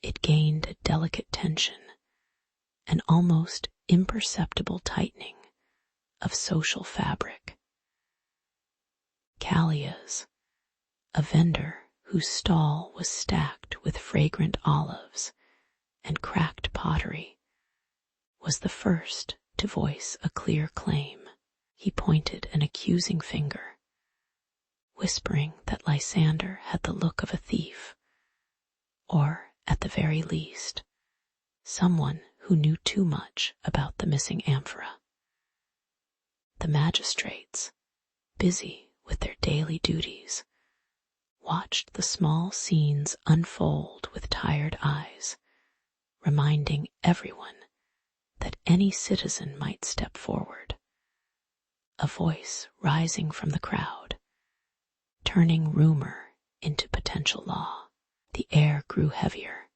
it gained a delicate tension, an almost imperceptible tightening of social fabric. Callias, a vendor whose stall was stacked with fragrant olives and cracked pottery, was the first to voice a clear claim. He pointed an accusing finger, whispering that Lysander had the look of a thief, or, at the very least, someone who knew too much about the missing amphora. The magistrates, busy with their daily duties, watched the small scenes unfold with tired eyes, reminding everyone that any citizen might step forward. A voice rising from the crowd, turning rumor into potential law. The air grew heavier,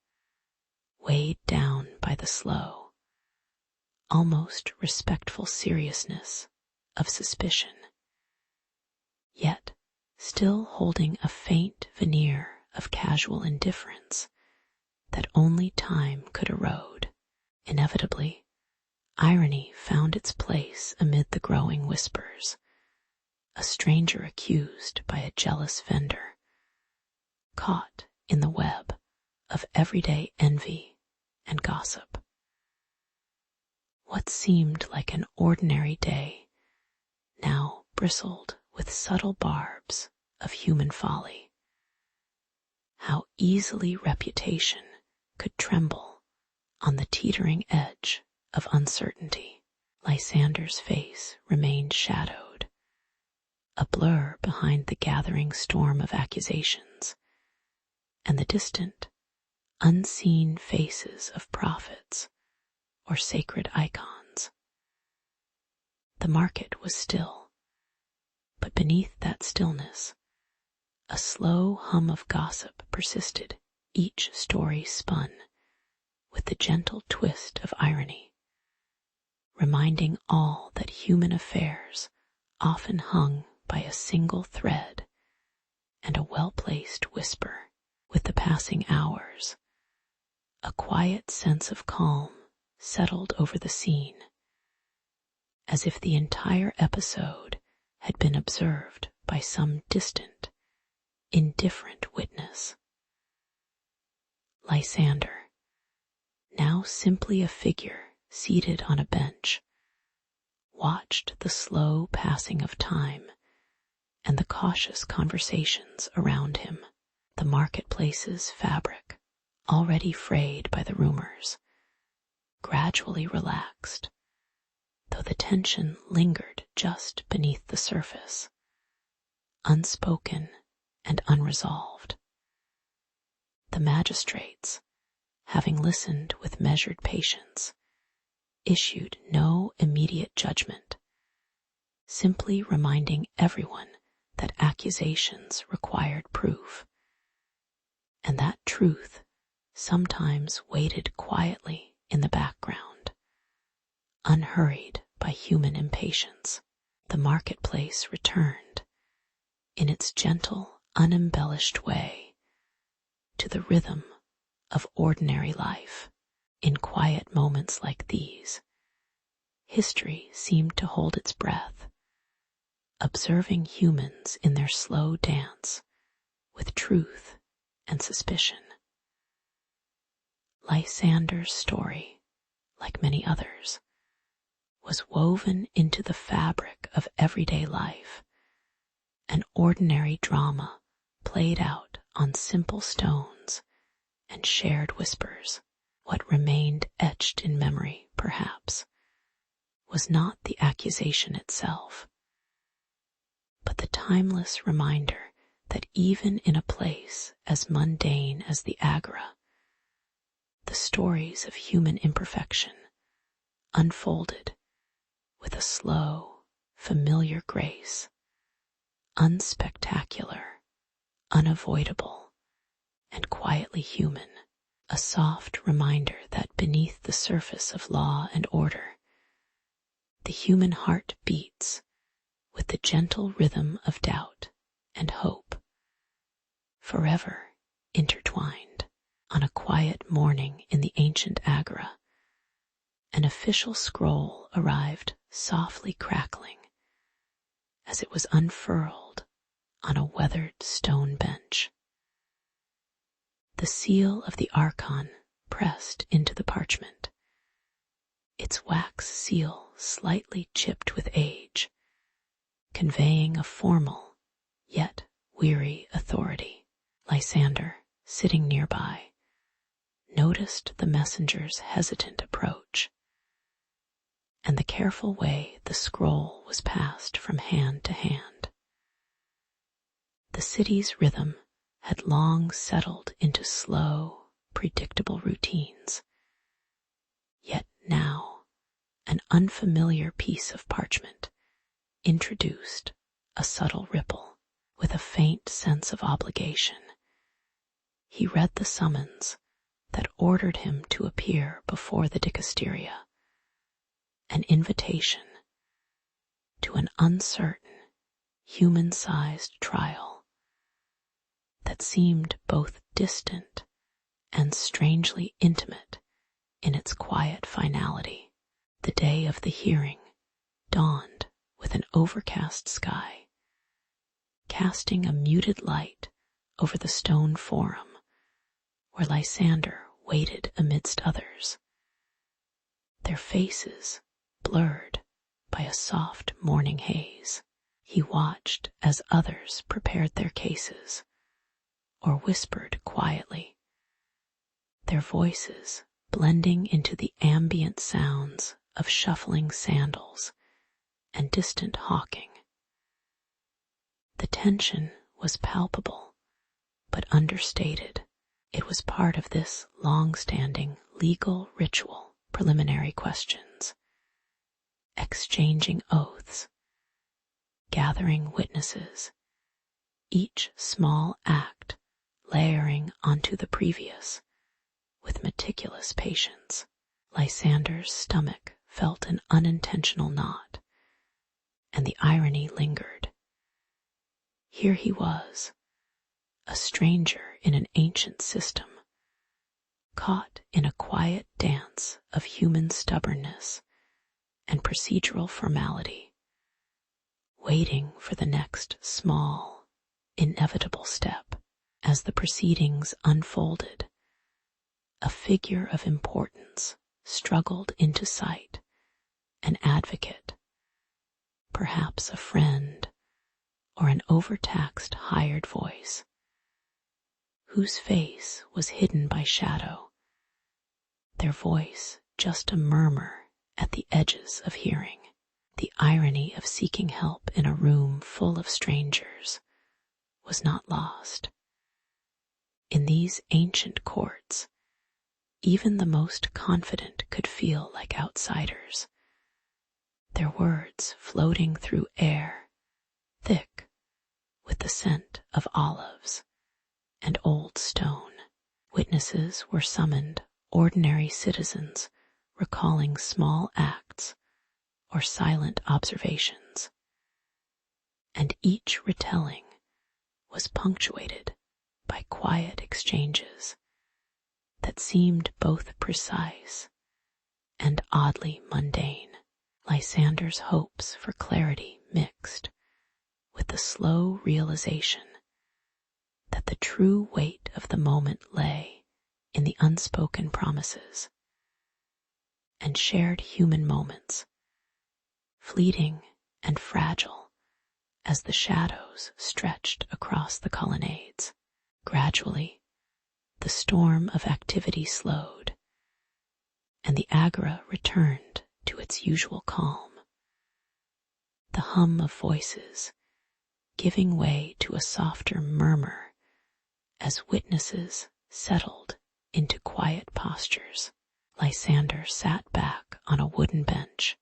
weighed down by the slow, almost respectful seriousness of suspicion, yet still holding a faint veneer of casual indifference that only time could erode. Inevitably, irony found its place amid the growing whispers. A stranger accused by a jealous vendor, caught in the web of everyday envy and gossip. What seemed like an ordinary day now bristled with subtle barbs of human folly. How easily reputation could tremble on the teetering edge of uncertainty. Lysander's face remained shadowed, a blur behind the gathering storm of accusations, and the distant, unseen faces of prophets or sacred icons. The market was still, but beneath that stillness, a slow hum of gossip persisted, each story spun with the gentle twist of irony, reminding all that human affairs often hung by a single thread and a well-placed whisper. With the passing hours, a quiet sense of calm settled over the scene, as if the entire episode had been observed by some distant, indifferent witness. Lysander, now simply a figure seated on a bench, watched the slow passing of time and the cautious conversations around him. The marketplace's fabric, already frayed by the rumors, gradually relaxed, though the tension lingered just beneath the surface, unspoken and unresolved. The magistrates, having listened with measured patience, issued no immediate judgment, simply reminding everyone that accusations required proof, and that truth sometimes waited quietly in the background, unhurried by human impatience. The marketplace returned, in its gentle, unembellished way, to the rhythm of ordinary life. In quiet moments like these, history seemed to hold its breath, observing humans in their slow dance with truth and suspicion. Lysander's story, like many others, was woven into the fabric of everyday life, an ordinary drama played out on simple stones and shared whispers. What remained etched in memory, perhaps, was not the accusation itself, but the timeless reminder that even in a place as mundane as the Agora, the stories of human imperfection unfolded with a slow, familiar grace, unspectacular, unavoidable, and quietly human, a soft reminder that beneath the surface of law and order, the human heart beats with the gentle rhythm of doubt and hope, forever intertwined. On a quiet morning in the ancient Agora, an official scroll arrived, softly crackling as it was unfurled on a weathered stone bench. The seal of the Archon pressed into the parchment, its wax seal slightly chipped with age, conveying a formal yet weary authority. Lysander, sitting nearby, noticed the messenger's hesitant approach, and the careful way the scroll was passed from hand to hand. The city's rhythm had long settled into slow, predictable routines, yet now an unfamiliar piece of parchment introduced a subtle ripple. With a faint sense of obligation, he read the summons that ordered him to appear before the dicasteria, an invitation to an uncertain, human-sized trial that seemed both distant and strangely intimate in its quiet finality. The day of the hearing dawned with an overcast sky, casting a muted light over the stone forum where Lysander waited amidst others, their faces blurred by a soft morning haze. He watched as others prepared their cases or whispered quietly, their voices blending into the ambient sounds of shuffling sandals and distant hawking. The tension was palpable, but understated. It was part of this long-standing legal ritual, preliminary questions, exchanging oaths, gathering witnesses, each small act layering onto the previous with meticulous patience. Lysander's stomach felt an unintentional knot, and the irony lingered. Here he was, a stranger in an ancient system, caught in a quiet dance of human stubbornness and procedural formality, waiting for the next small, inevitable step. As the proceedings unfolded, a figure of importance struggled into sight, an advocate, perhaps a friend, or an overtaxed hired voice, whose face was hidden by shadow, their voice just a murmur at the edges of hearing. The irony of seeking help in a room full of strangers was not lost. In these ancient courts, even the most confident could feel like outsiders, their words floating through air thick with the scent of olives and old stone. Witnesses were summoned, ordinary citizens recalling small acts or silent observations, and each retelling was punctuated by quiet exchanges that seemed both precise and oddly mundane. Lysander's hopes for clarity mixed with the slow realization that the true weight of the moment lay in the unspoken promises and shared human moments, fleeting and fragile as the shadows stretched across the colonnades. Gradually, the storm of activity slowed, and the agora returned to its usual calm. The hum of voices giving way to a softer murmur as witnesses settled into quiet postures. Lysander sat back on a wooden bench,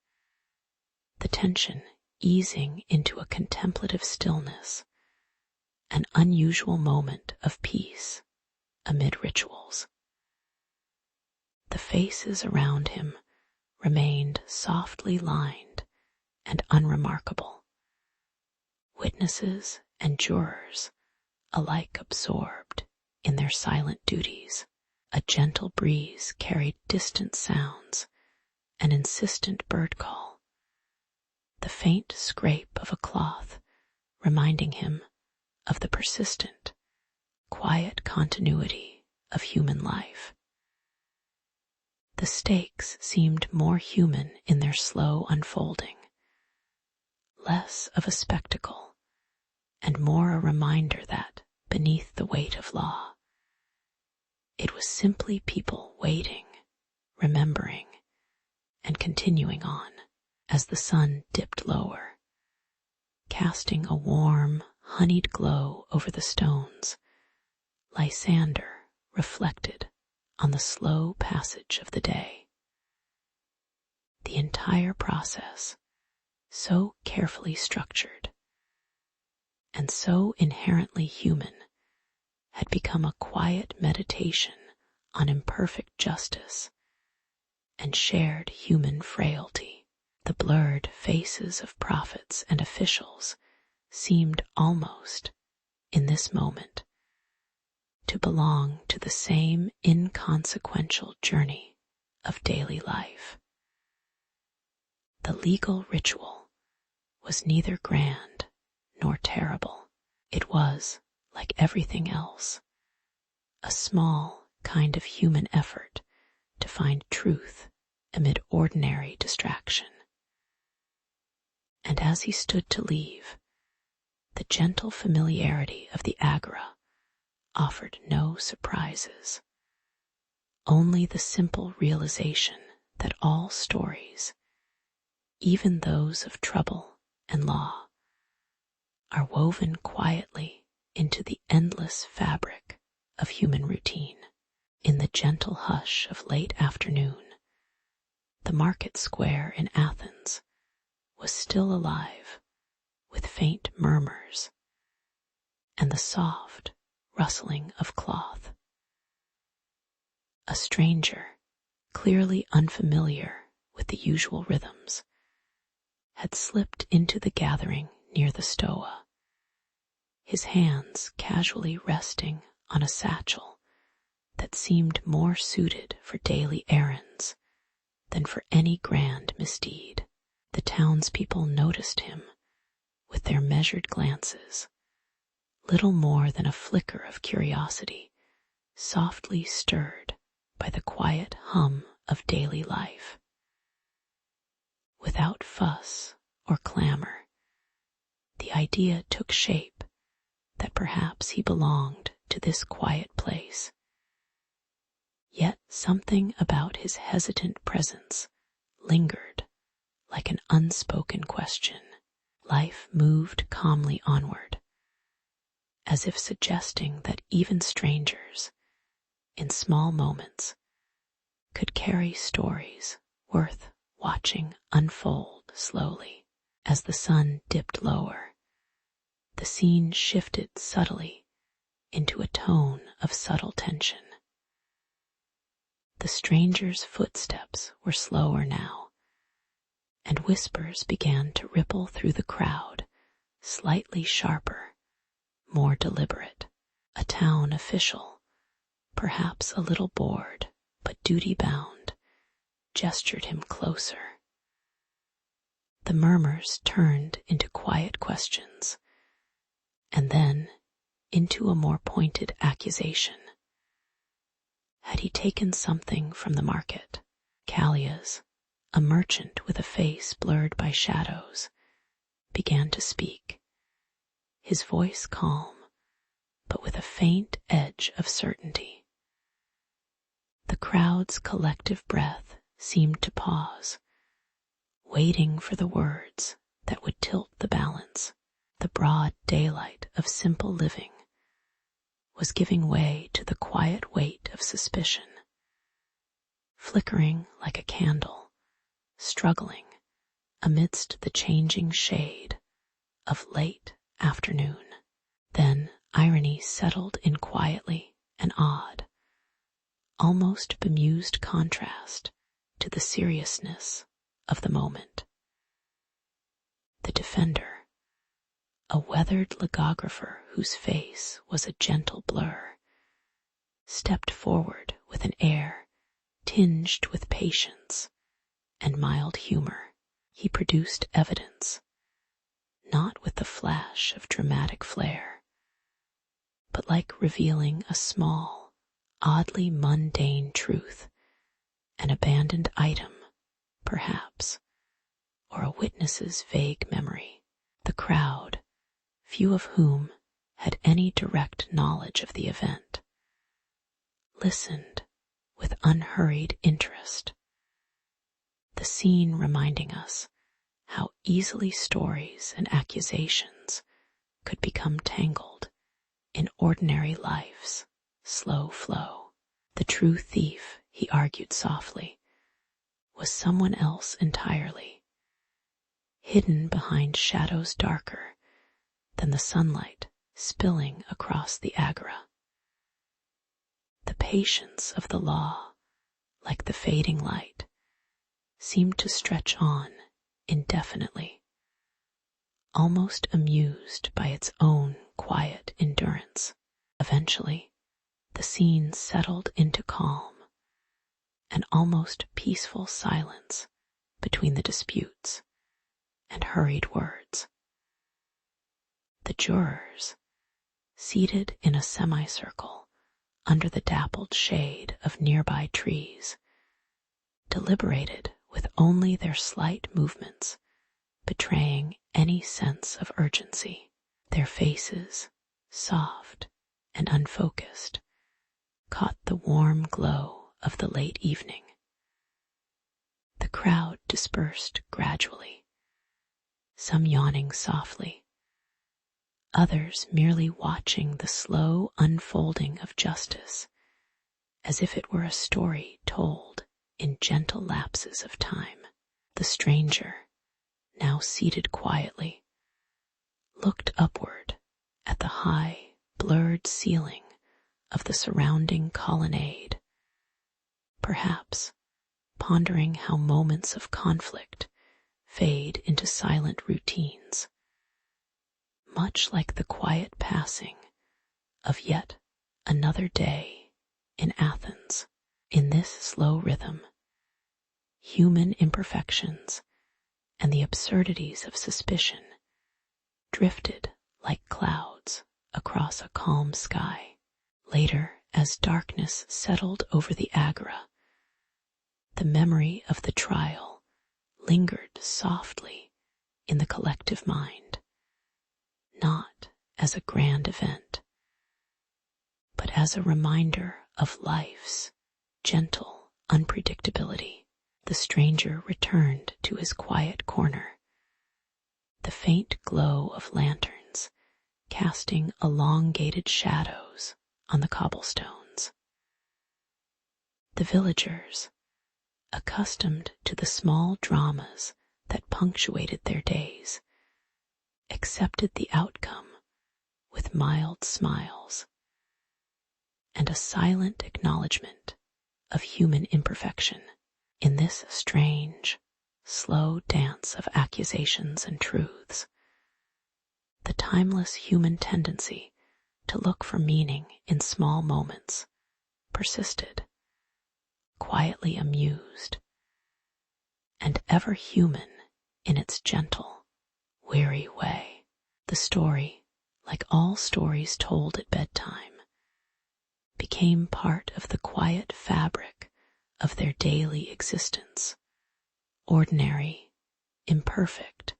the tension easing into a contemplative stillness, an unusual moment of peace amid rituals. The faces around him remained softly lined and unremarkable, witnesses and jurors alike absorbed in their silent duties. A gentle breeze carried distant sounds, an insistent bird call, the faint scrape of a cloth reminding him of the persistent, quiet continuity of human life. The stakes seemed more human in their slow unfolding, less of a spectacle, and more a reminder that, beneath the weight of law, it was simply people waiting, remembering, and continuing on. As the sun dipped lower, casting a warm, honeyed glow over the stones, Lysander reflected on the slow passage of the day. The entire process, so carefully structured and so inherently human, had become a quiet meditation on imperfect justice and shared human frailty. The blurred faces of prophets and officials seemed almost, in this moment, to belong to the same inconsequential journey of daily life. The legal ritual was neither grand nor terrible. It was, like everything else, a small kind of human effort to find truth amid ordinary distraction. And as he stood to leave, the gentle familiarity of the agora offered no surprises, only the simple realization that all stories, even those of trouble and law, are woven quietly into the endless fabric of human routine. In the gentle hush of late afternoon, the market square in Athens was still alive with faint murmurs and the soft rustling of cloth. A stranger, clearly unfamiliar with the usual rhythms, had slipped into the gathering near the stoa, his hands casually resting on a satchel that seemed more suited for daily errands than for any grand misdeed. The townspeople noticed him with their measured glances, little more than a flicker of curiosity, softly stirred by the quiet hum of daily life. Without fuss or clamor, the idea took shape that perhaps he belonged to this quiet place. Yet something about his hesitant presence lingered like an unspoken question. Life moved calmly onward, as if suggesting that even strangers, in small moments, could carry stories worth watching unfold slowly. As the sun dipped lower, the scene shifted subtly into a tone of subtle tension. The stranger's footsteps were slower now, and whispers began to ripple through the crowd, slightly sharper, more deliberate. A town official, perhaps a little bored but duty-bound, gestured him closer. The murmurs turned into quiet questions, and then into a more pointed accusation. Had he taken something from the market? Callias, a merchant with a face blurred by shadows, began to speak, his voice calm, but with a faint edge of certainty. The crowd's collective breath seemed to pause, waiting for the words that would tilt the balance. The broad daylight of simple living was giving way to the quiet weight of suspicion, flickering like a candle, struggling amidst the changing shade of late afternoon. Then irony settled in quietly, an odd, almost bemused contrast to the seriousness of the moment. The defender, a weathered lithographer whose face was a gentle blur, stepped forward with an air tinged with patience and mild humor. He produced evidence, not with the flash of dramatic flair, but like revealing a small, oddly mundane truth, an abandoned item, perhaps, or a witness's vague memory. The crowd, few of whom had any direct knowledge of the event, listened with unhurried interest, the scene reminding us how easily stories and accusations could become tangled in ordinary life's slow flow. The true thief, he argued softly, was someone else entirely, hidden behind shadows darker than the sunlight spilling across the agora. The patience of the law, like the fading light, seemed to stretch on indefinitely, almost amused by its own quiet endurance. Eventually, the scene settled into calm, an almost peaceful silence between the disputes and hurried words. The jurors, seated in a semicircle under the dappled shade of nearby trees, deliberated with only their slight movements betraying any sense of urgency. Their faces, soft and unfocused, caught the warm glow of the late evening. The crowd dispersed gradually, some yawning softly, others merely watching the slow unfolding of justice as if it were a story told in gentle lapses of time. The stranger, now seated quietly, looked upward at the high, blurred ceiling of the surrounding colonnade, perhaps pondering how moments of conflict fade into silent routines, much like the quiet passing of yet another day in Athens. In this slow rhythm, human imperfections and the absurdities of suspicion drifted like clouds across a calm sky. Later, as darkness settled over the agora, the memory of the trial lingered softly in the collective mind, not as a grand event, but as a reminder of life's gentle unpredictability. the stranger returned to his quiet corner, the faint glow of lanterns casting elongated shadows on the cobblestones. The villagers, accustomed to the small dramas that punctuated their days, accepted the outcome with mild smiles and a silent acknowledgement of human imperfection. In this strange, slow dance of accusations and truths, the timeless human tendency to look for meaning in small moments persisted, quietly amused, and ever human in its gentle, weary way. The story, like all stories told at bedtime, became part of the quiet fabric of their daily existence, ordinary, imperfect,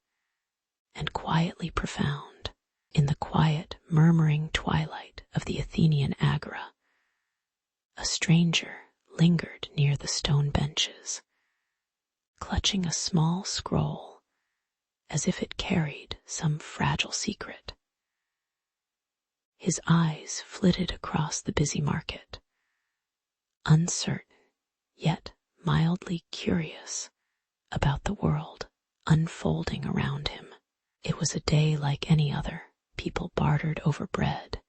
and quietly profound. In the quiet, murmuring twilight of the Athenian agora, a stranger lingered near the stone benches, clutching a small scroll as if it carried some fragile secret. His eyes flitted across the busy market, uncertain yet mildly curious about the world unfolding around him. It was a day like any other. People bartered over bread.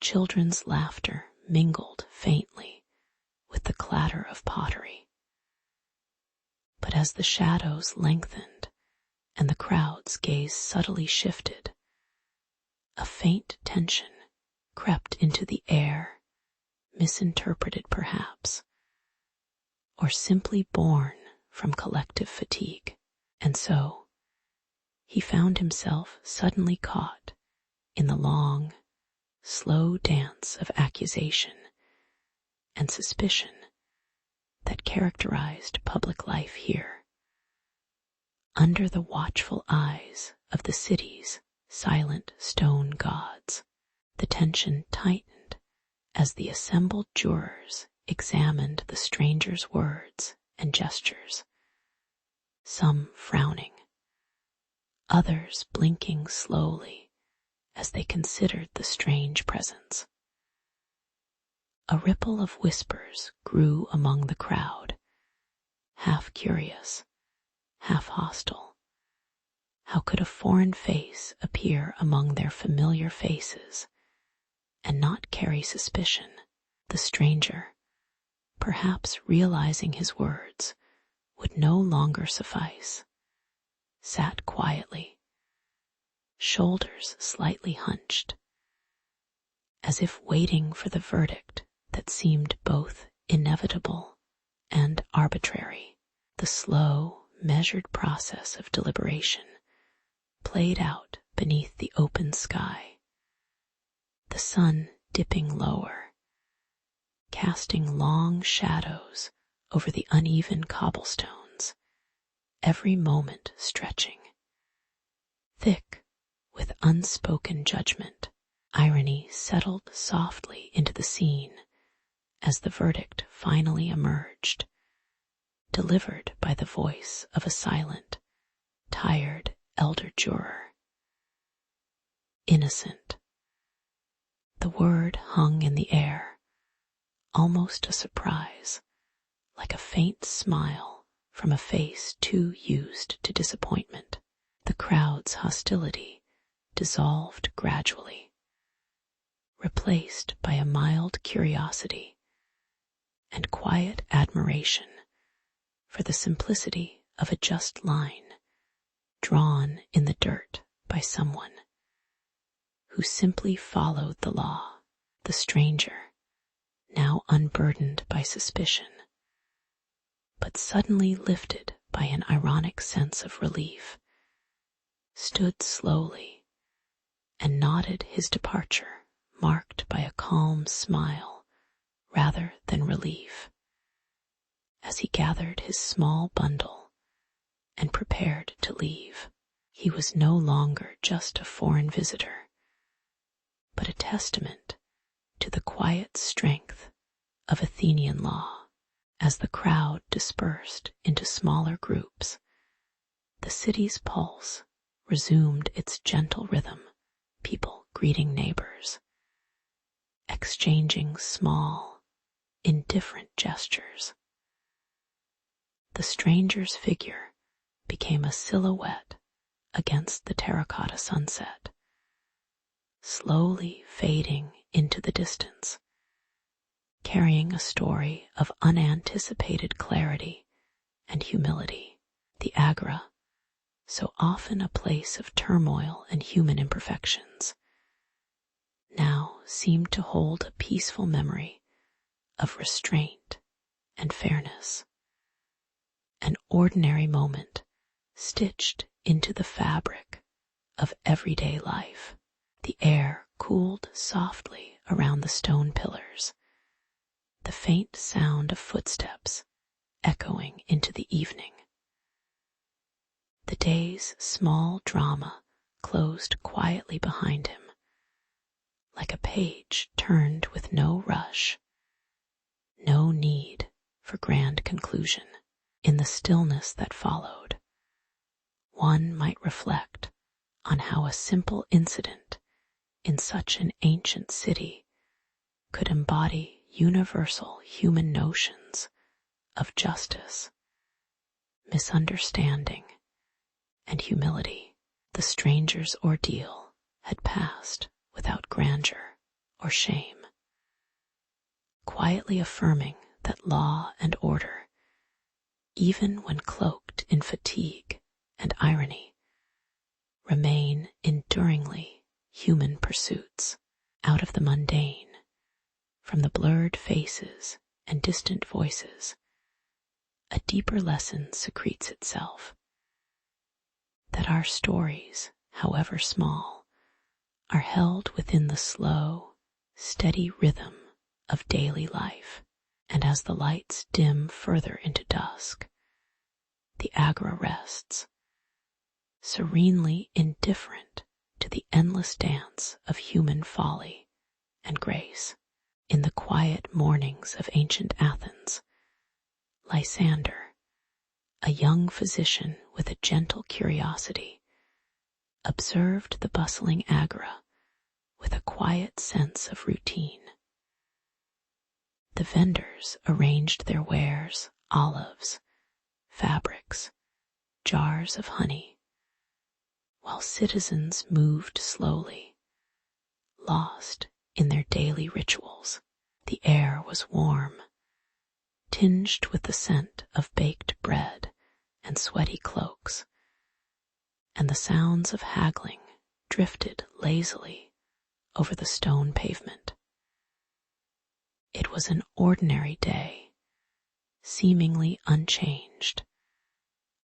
Children's laughter mingled faintly with the clatter of pottery. But as the shadows lengthened and the crowd's gaze subtly shifted, a faint tension crept into the air, misinterpreted perhaps, or simply born from collective fatigue. And so he found himself suddenly caught in the long, slow dance of accusation and suspicion that characterized public life here. Under the watchful eyes of the city's silent stone gods, the tension tightened as the assembled jurors examined the stranger's words and gestures, some frowning, others blinking slowly as they considered the strange presence. A ripple of whispers grew among the crowd, half curious, half hostile. How could a foreign face appear among their familiar faces and not carry suspicion? The stranger, perhaps realizing his words would no longer suffice, sat quietly, shoulders slightly hunched, as if waiting for the verdict that seemed both inevitable and arbitrary. The slow, measured process of deliberation played out beneath the open sky, the sun dipping lower, casting long shadows over the uneven cobblestones, every moment stretching, thick with unspoken judgment. Irony settled softly into the scene as the verdict finally emerged, delivered by the voice of a silent, tired elder juror. Innocent. The word hung in the air, almost a surprise, like a faint smile from a face too used to disappointment. The crowd's hostility dissolved gradually, replaced by a mild curiosity and quiet admiration for the simplicity of a just line drawn in the dirt by someone who simply followed the law. The stranger, now unburdened by suspicion, but suddenly lifted by an ironic sense of relief, stood slowly and nodded his departure, marked by a calm smile rather than relief, as he gathered his small bundle and prepared to leave. He was no longer just a foreign visitor, but a testament to the quiet strength of Athenian law. As the crowd dispersed into smaller groups, the city's pulse resumed its gentle rhythm, people greeting neighbors, exchanging small, indifferent gestures. The stranger's figure became a silhouette against the terracotta sunset, slowly fading into the distance, carrying a story of unanticipated clarity and humility. The Agora, so often a place of turmoil and human imperfections, now seemed to hold a peaceful memory of restraint and fairness. An ordinary moment stitched into the fabric of everyday life. The air cooled softly around the stone pillars, the faint sound of footsteps echoing into the evening. The day's small drama closed quietly behind him, like a page turned with no rush, no need for grand conclusion. In the stillness that followed, one might reflect on how a simple incident in such an ancient city could embody universal human notions of justice, misunderstanding, and humility. The stranger's ordeal had passed without grandeur or shame, quietly affirming that law and order, even when cloaked in fatigue and irony, remain enduringly human pursuits. Out of the mundane, from the blurred faces and distant voices, a deeper lesson secretes itself, that our stories, however small, are held within the slow, steady rhythm of daily life. And as the lights dim further into dusk, the Agora rests, serenely indifferent to the endless dance of human folly and grace. In the quiet mornings of ancient Athens, Lysander, a young physician with a gentle curiosity, observed the bustling Agora with a quiet sense of routine. The vendors arranged their wares, olives, fabrics, jars of honey, while citizens moved slowly, lost in their daily rituals. The air was warm, tinged with the scent of baked bread and sweaty cloaks, and the sounds of haggling drifted lazily over the stone pavement. It was an ordinary day, seemingly unchanged,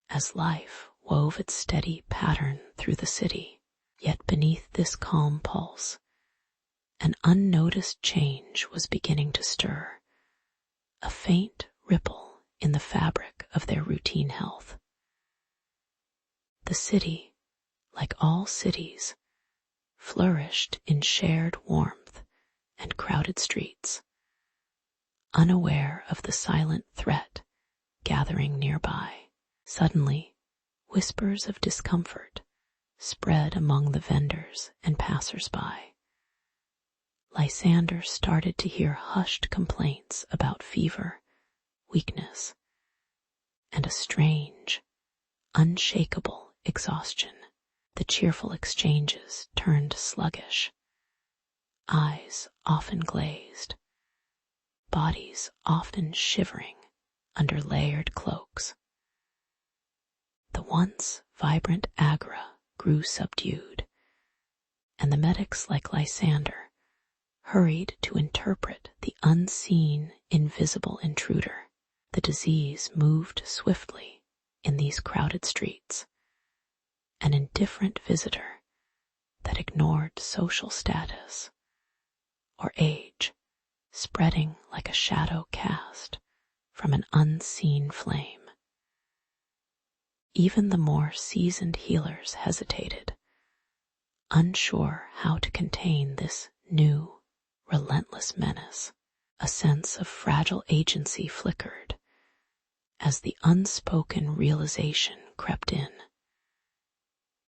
as life wove its steady pattern through the city. Yet beneath this calm pulse, an unnoticed change was beginning to stir, a faint ripple in the fabric of their routine health. The city, like all cities, flourished in shared warmth and crowded streets, unaware of the silent threat gathering nearby. Suddenly, whispers of discomfort spread among the vendors and passers-by. Lysander started to hear hushed complaints about fever, weakness, and a strange, unshakable exhaustion. The cheerful exchanges turned sluggish, eyes often glazed, bodies often shivering under layered cloaks. The once vibrant Agora grew subdued, and the medics like Lysander hurried to interpret the unseen, invisible intruder. The disease moved swiftly in these crowded streets, an indifferent visitor that ignored social status or age, spreading like a shadow cast from an unseen flame. Even the more seasoned healers hesitated, unsure how to contain this new, relentless menace. A sense of fragile agency flickered as the unspoken realization crept in.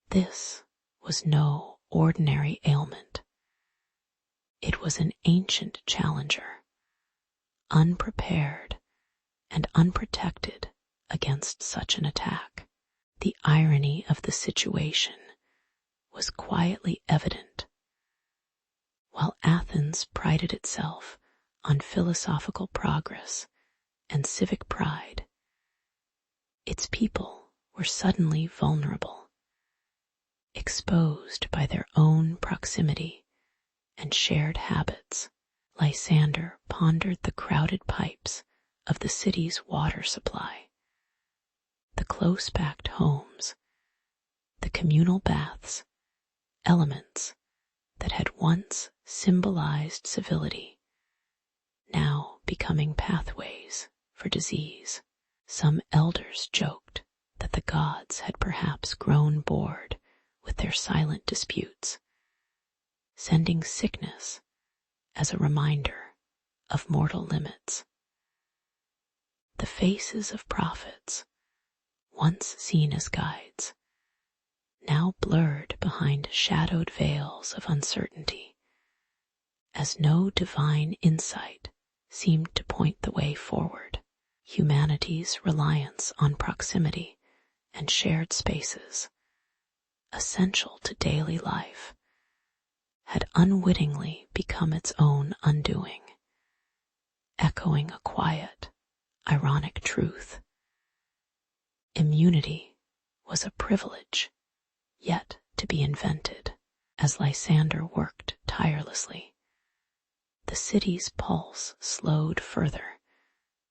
This was no ordinary ailment. It was an ancient challenger, unprepared and unprotected against such an attack. The irony of the situation was quietly evident. While Athens prided itself on philosophical progress and civic pride, its people were suddenly vulnerable, exposed by their own proximity and shared habits. Lysander pondered the crowded pipes of the city's water supply, the close-packed homes, the communal baths, elements that had once symbolized civility, now becoming pathways for disease. Some elders joked that the gods had perhaps grown bored with their silent disputes, sending sickness as a reminder of mortal limits. The faces of prophets, once seen as guides, now blurred behind shadowed veils of uncertainty, as no divine insight seemed to point the way forward. Humanity's reliance on proximity and shared spaces, essential to daily life, had unwittingly become its own undoing, echoing a quiet, ironic truth. Immunity was a privilege yet to be invented. As Lysander worked tirelessly, the city's pulse slowed further.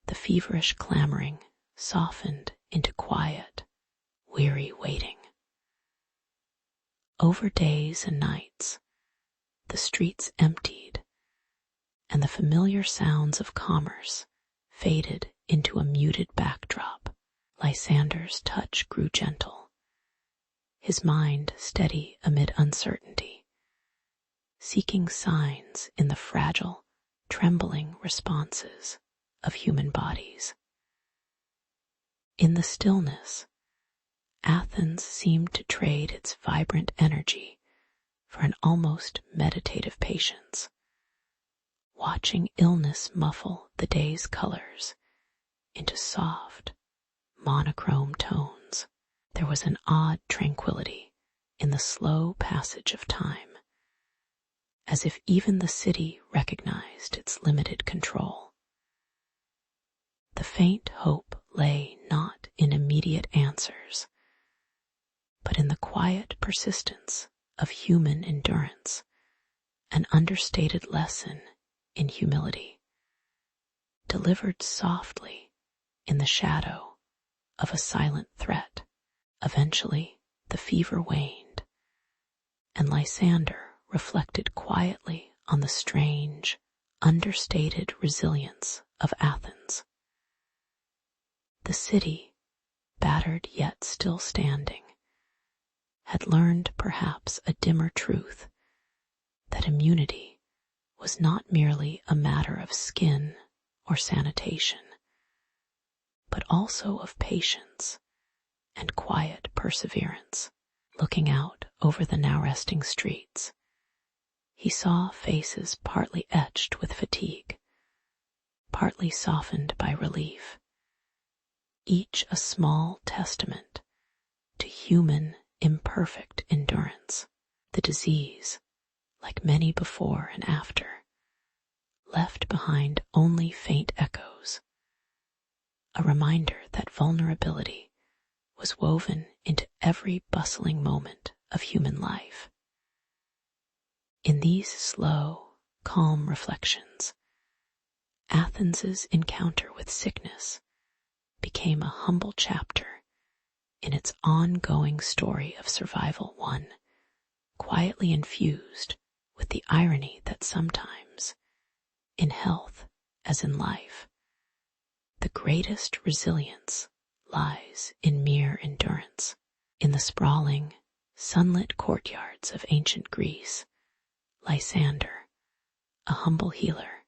The feverish clamoring softened into quiet, weary waiting. Over days and nights, the streets emptied, and the familiar sounds of commerce faded into a muted backdrop. Lysander's touch grew gentle, his mind steady amid uncertainty, seeking signs in the fragile, trembling responses of human bodies. In the stillness, Athens seemed to trade its vibrant energy for an almost meditative patience, watching illness muffle the day's colors into soft, monochrome tones. There was an odd tranquility in the slow passage of time, as if even the city recognized its limited control. The faint hope lay not in immediate answers, but in the quiet persistence of human endurance, an understated lesson in humility, delivered softly in the shadow of a silent threat. Eventually, the fever waned, and Lysander reflected quietly on the strange, understated resilience of Athens. The city, battered yet still standing, had learned perhaps a dimmer truth, that immunity was not merely a matter of skin or sanitation, but also of patience and quiet perseverance. Looking out over the now resting streets, he saw faces partly etched with fatigue, partly softened by relief, each a small testament to human imperfect endurance. The disease, like many before and after, left behind only faint echoes, a reminder that vulnerability was woven into every bustling moment of human life. In these slow, calm reflections, Athens's encounter with sickness became a humble chapter in its ongoing story of survival, one quietly infused with the irony that sometimes, in health as in life, the greatest resilience lies in mere endurance. In the sprawling, sunlit courtyards of ancient Greece, Lysander, a humble healer,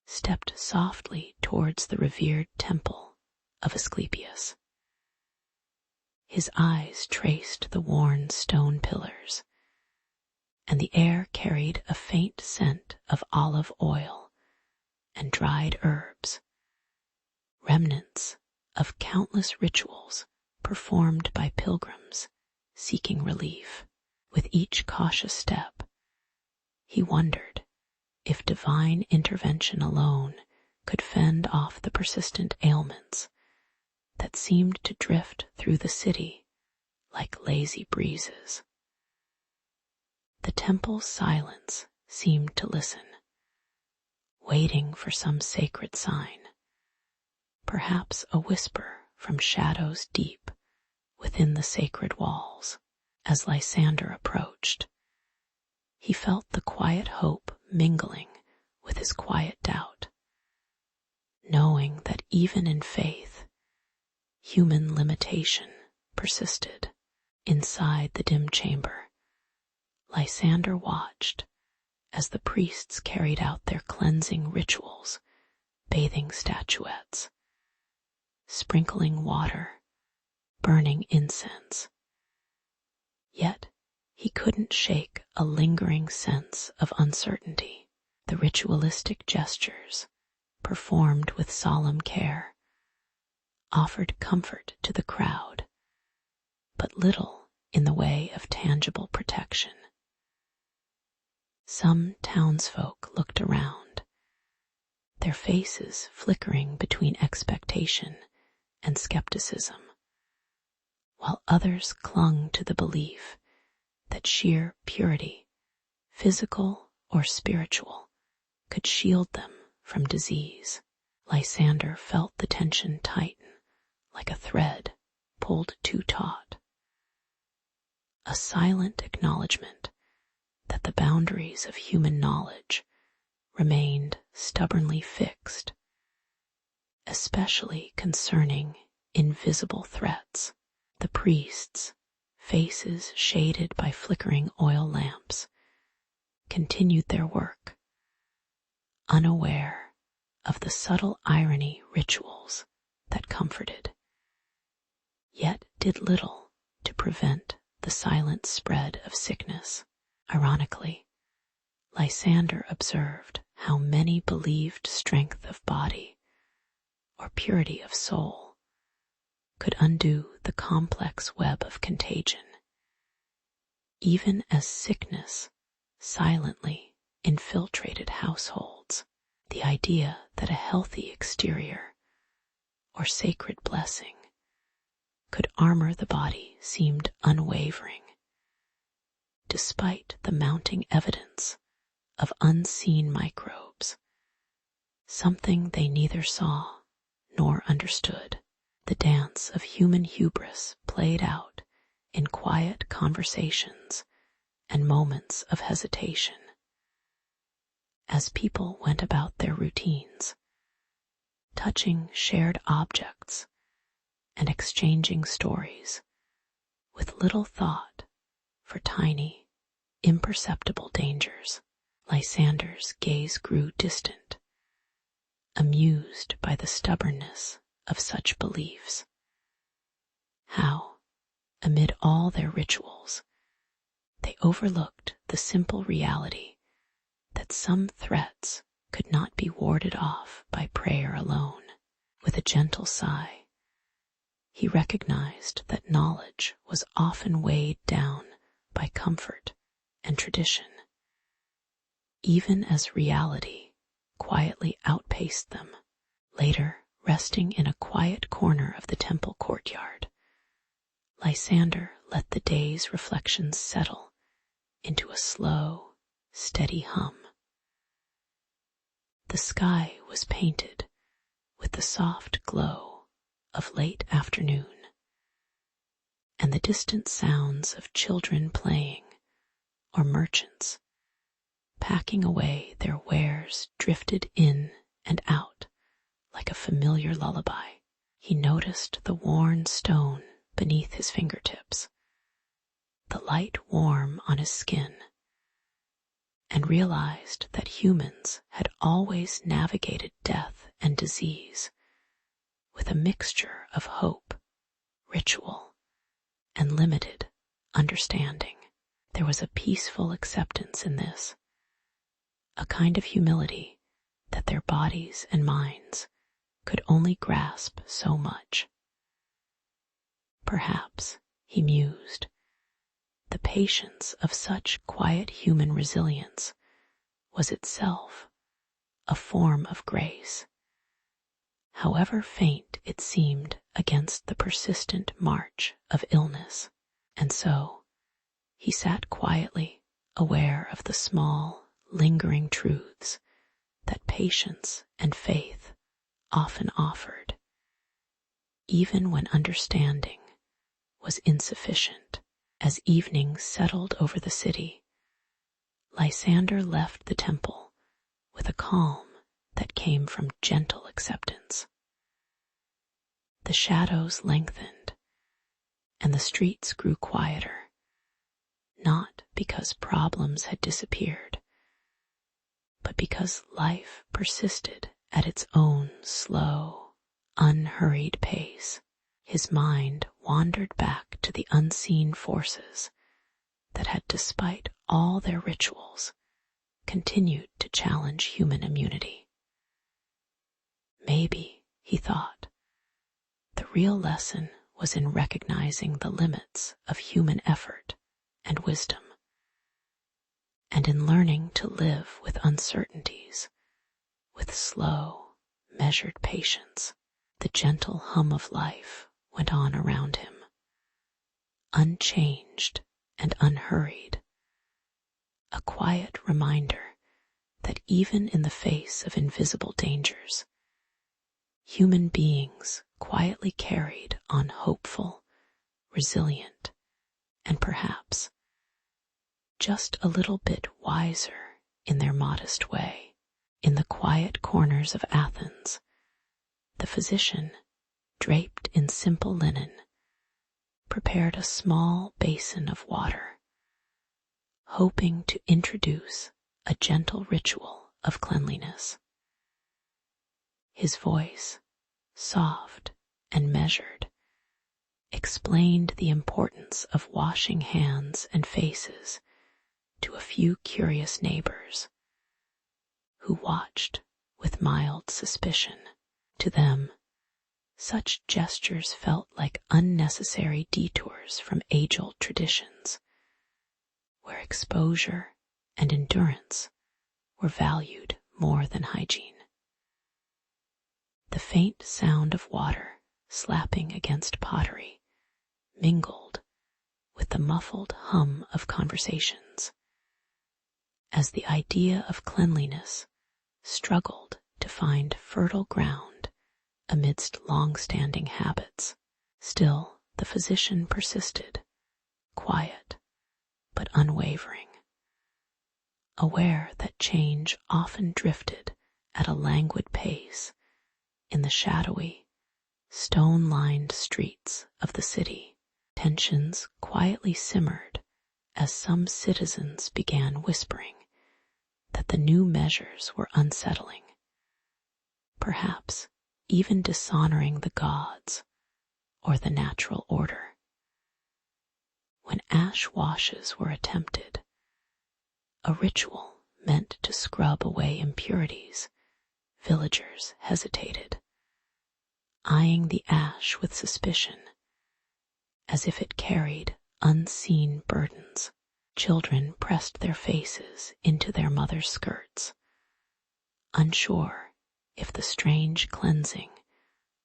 stepped softly towards the revered temple of Asclepius. His eyes traced the worn stone pillars, and the air carried a faint scent of olive oil and dried herbs, remnants of countless rituals performed by pilgrims seeking relief. With each cautious step, he wondered if divine intervention alone could fend off the persistent ailments that seemed to drift through the city like lazy breezes. The temple's silence seemed to listen, waiting for some sacred sign, perhaps a whisper from shadows deep within the sacred walls. As Lysander approached, he felt the quiet hope mingling with his quiet doubt, knowing that even in faith, human limitation persisted. Inside the dim chamber, Lysander watched as the priests carried out their cleansing rituals, bathing statuettes, sprinkling water, burning incense. Yet he couldn't shake a lingering sense of uncertainty. The ritualistic gestures, performed with solemn care, offered comfort to the crowd, but little in the way of tangible protection. Some townsfolk looked around, their faces flickering between expectation and skepticism, while others clung to the belief that sheer purity, physical or spiritual, could shield them from disease. Lysander felt the tension tighten like a thread pulled too taut, a silent acknowledgement that the boundaries of human knowledge remained stubbornly fixed, especially concerning invisible threats. The priests, faces shaded by flickering oil lamps, continued their work, unaware of the subtle irony rituals that comforted, yet did little to prevent the silent spread of sickness. Ironically, Lysander observed how many believed strength of body or purity of soul could undo the complex web of contagion, even as sickness silently infiltrated households. The idea that a healthy exterior or sacred blessing could armor the body seemed unwavering, despite the mounting evidence of unseen microbes, something they neither saw nor understood. The dance of human hubris played out in quiet conversations and moments of hesitation. As people went about their routines, touching shared objects and exchanging stories with little thought for tiny, imperceptible dangers, Lysander's gaze grew distant, amused by the stubbornness of such beliefs. How, amid all their rituals, they overlooked the simple reality that some threats could not be warded off by prayer alone. With a gentle sigh, he recognized that knowledge was often weighed down by comfort and tradition, even as reality quietly outpaced them. Later, resting in a quiet corner of the temple courtyard, Lysander let the day's reflections settle into a slow, steady hum. The sky was painted with the soft glow of late afternoon, and the distant sounds of children playing or merchants packing away their wares drifted in and out like a familiar lullaby. He noticed the worn stone beneath his fingertips, the light warm on his skin, and realized that humans had always navigated death and disease with a mixture of hope, ritual, and limited understanding. There was a peaceful acceptance in this, a kind of humility that their bodies and minds could only grasp so much. Perhaps, he mused, the patience of such quiet human resilience was itself a form of grace, however faint it seemed against the persistent march of illness. And so, he sat quietly, aware of the small, lingering truths that patience and faith often offered, even when understanding was insufficient. As evening settled over the city, Lysander left the temple with a calm that came from gentle acceptance. The shadows lengthened, and the streets grew quieter, not because problems had disappeared, but because life persisted at its own slow, unhurried pace. His mind wandered back to the unseen forces that had, despite all their rituals, continued to challenge human immunity. Maybe, he thought, the real lesson was in recognizing the limits of human effort and wisdom, and in learning to live with uncertainties, with slow, measured patience. The gentle hum of life went on around him, unchanged and unhurried, a quiet reminder that even in the face of invisible dangers, human beings quietly carried on, hopeful, resilient, and perhaps just a little bit wiser in their modest way. In the quiet corners of Athens, the physician, draped in simple linen, prepared a small basin of water, hoping to introduce a gentle ritual of cleanliness. His voice, soft and measured, explained the importance of washing hands and faces to a few curious neighbors who watched with mild suspicion. To them, such gestures felt like unnecessary detours from age-old traditions, where exposure and endurance were valued more than hygiene. The faint sound of water slapping against pottery mingled with the muffled hum of conversations, as the idea of cleanliness struggled to find fertile ground amidst long-standing habits. Still, the physician persisted, quiet but unwavering, aware that change often drifted at a languid pace in the shadowy, stone-lined streets of the city. Tensions quietly simmered as some citizens began whispering that the new measures were unsettling, perhaps even dishonoring the gods or the natural order. When ash washes were attempted, a ritual meant to scrub away impurities, villagers hesitated, eyeing the ash with suspicion, as if it carried unseen burdens. Children pressed their faces into their mothers' skirts, unsure if the strange cleansing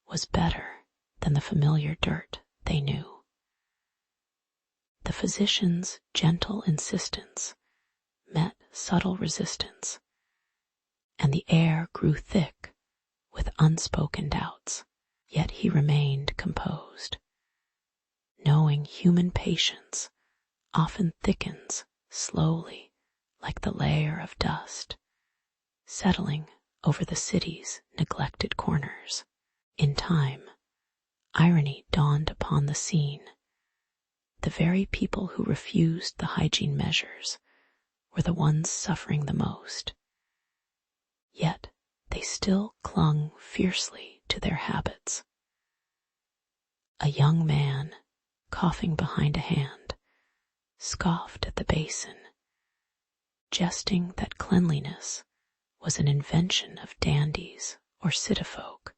was better than the familiar dirt they knew. The physician's gentle insistence met subtle resistance, and the air grew thick with unspoken doubts. Yet he remained composed, knowing human patience often thickens slowly like the layer of dust settling over the city's neglected corners. In time, irony dawned upon the scene. The very people who refused the hygiene measures were the ones suffering the most. Yet they still clung fiercely to their habits. A young man, coughing behind a hand, scoffed at the basin, jesting that cleanliness was an invention of dandies or city folk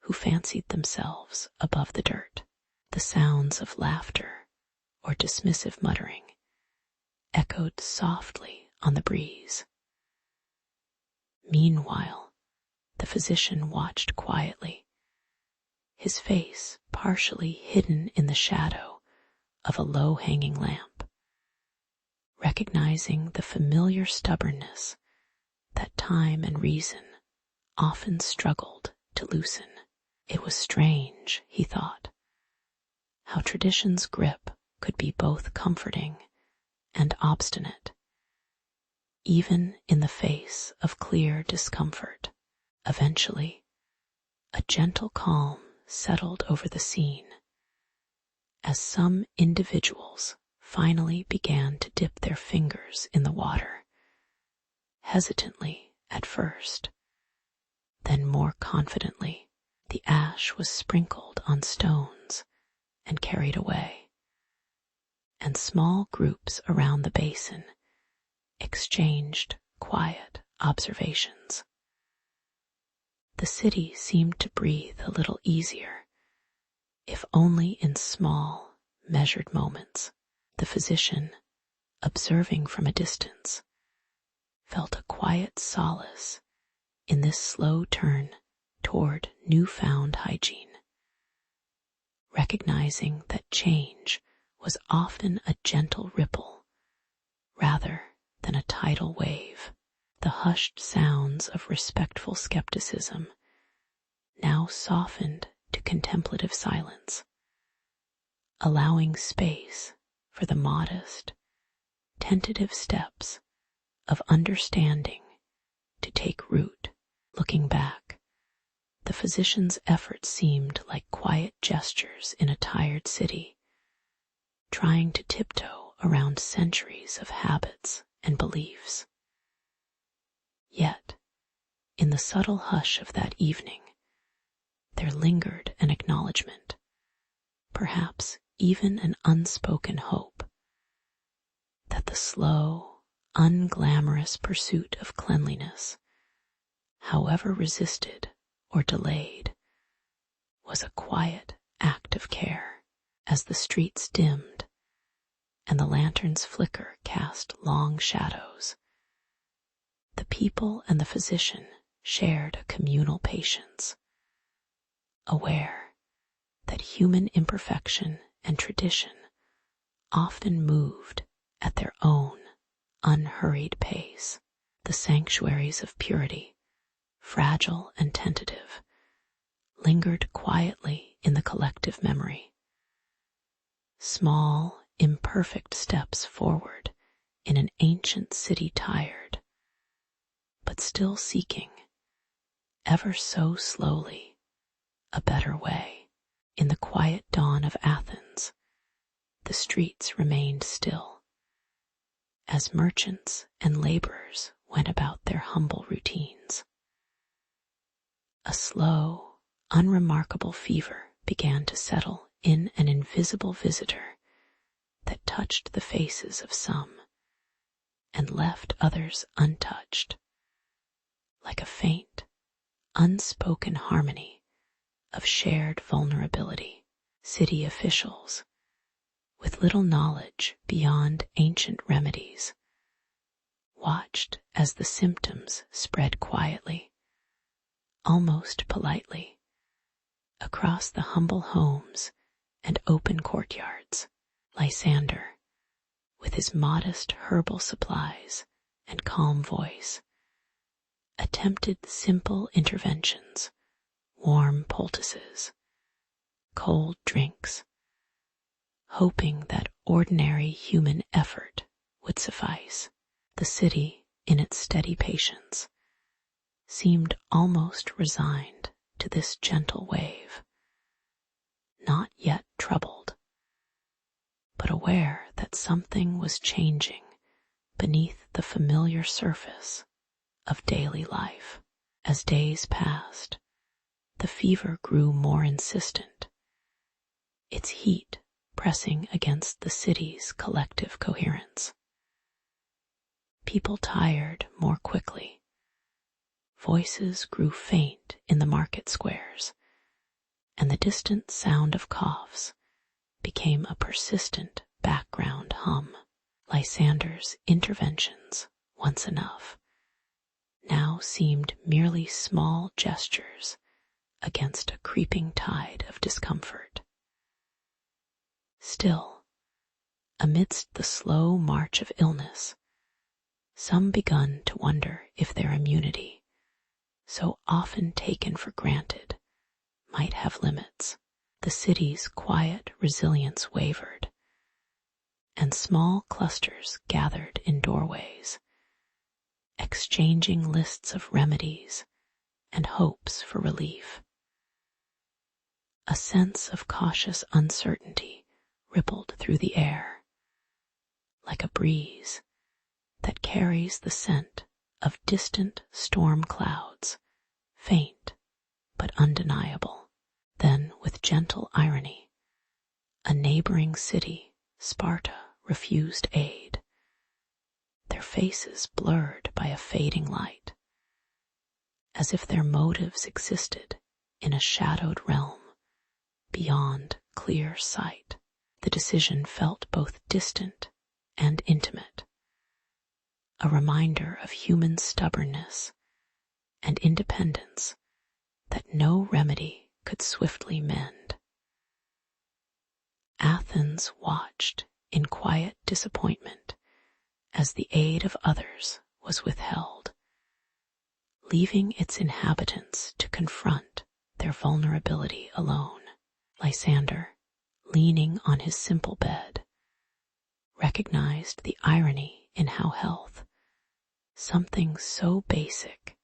who fancied themselves above the dirt. The sounds of laughter or dismissive muttering echoed softly on the breeze. Meanwhile, the physician watched quietly, his face partially hidden in the shadow of a low-hanging lamp, recognizing the familiar stubbornness that time and reason often struggled to loosen. It was strange, he thought, how tradition's grip could be both comforting and obstinate, even in the face of clear discomfort. Eventually, a gentle calm settled over the scene as some individuals finally began to dip their fingers in the water, hesitantly at first, then more confidently. The ash was sprinkled on stones and carried away, and small groups around the basin exchanged quiet observations. The city seemed to breathe a little easier, if only in small, measured moments. The physician, observing from a distance, felt a quiet solace in this slow turn toward newfound hygiene, recognizing that change was often a gentle ripple rather than a tidal wave. The hushed sounds of respectful skepticism now softened to contemplative silence, allowing space for the modest, tentative steps of understanding to take root. Looking back, the physician's efforts seemed like quiet gestures in a tired city, trying to tiptoe around centuries of habits and beliefs. Yet, in the subtle hush of that evening, there lingered an acknowledgement, perhaps even an unspoken hope, that the slow, unglamorous pursuit of cleanliness, however resisted or delayed, was a quiet act of care. As the streets dimmed and the lantern's flicker cast long shadows, the people and the physician shared a communal patience, aware that human imperfection and tradition often moved at their own unhurried pace. The sanctuaries of purity, fragile and tentative, lingered quietly in the collective memory. Small, imperfect steps forward in an ancient city tired, but still seeking, ever so slowly, a better way. In the quiet dawn of Athens, the streets remained still, as merchants and laborers went about their humble routines. A slow, unremarkable fever began to settle in an invisible visitor that touched the faces of some and left others untouched, like a faint, unspoken harmony of shared vulnerability. City officials, with little knowledge beyond ancient remedies, watched as the symptoms spread quietly, almost politely, across the humble homes and open courtyards. Lysander, with his modest herbal supplies and calm voice, attempted simple interventions, warm poultices, cold drinks, hoping that ordinary human effort would suffice. The city, in its steady patience, seemed almost resigned to this gentle wave, not yet troubled, but aware that something was changing beneath the familiar surface of daily life. As days passed, the fever grew more insistent, its heat pressing against the city's collective coherence. People tired more quickly. Voices grew faint in the market squares, and the distant sound of coughs became a persistent background hum. Lysander's interventions, once enough, now seemed merely small gestures against a creeping tide of discomfort. Still, amidst the slow march of illness, some begun to wonder if their immunity, so often taken for granted, might have limits. The city's quiet resilience wavered, and small clusters gathered in doorways, exchanging lists of remedies and hopes for relief. A sense of cautious uncertainty rippled through the air, like a breeze that carries the scent of distant storm clouds, faint but undeniable. Then, with gentle irony, a neighboring city, Sparta, refused aid, their faces blurred by a fading light, as if their motives existed in a shadowed realm beyond clear sight. The decision felt both distant and intimate, a reminder of human stubbornness and independence that no remedy could swiftly mend. Athens watched in quiet disappointment as the aid of others was withheld, leaving its inhabitants to confront their vulnerability alone. Lysander, leaning on his simple bed, recognized the irony in how health, something so basic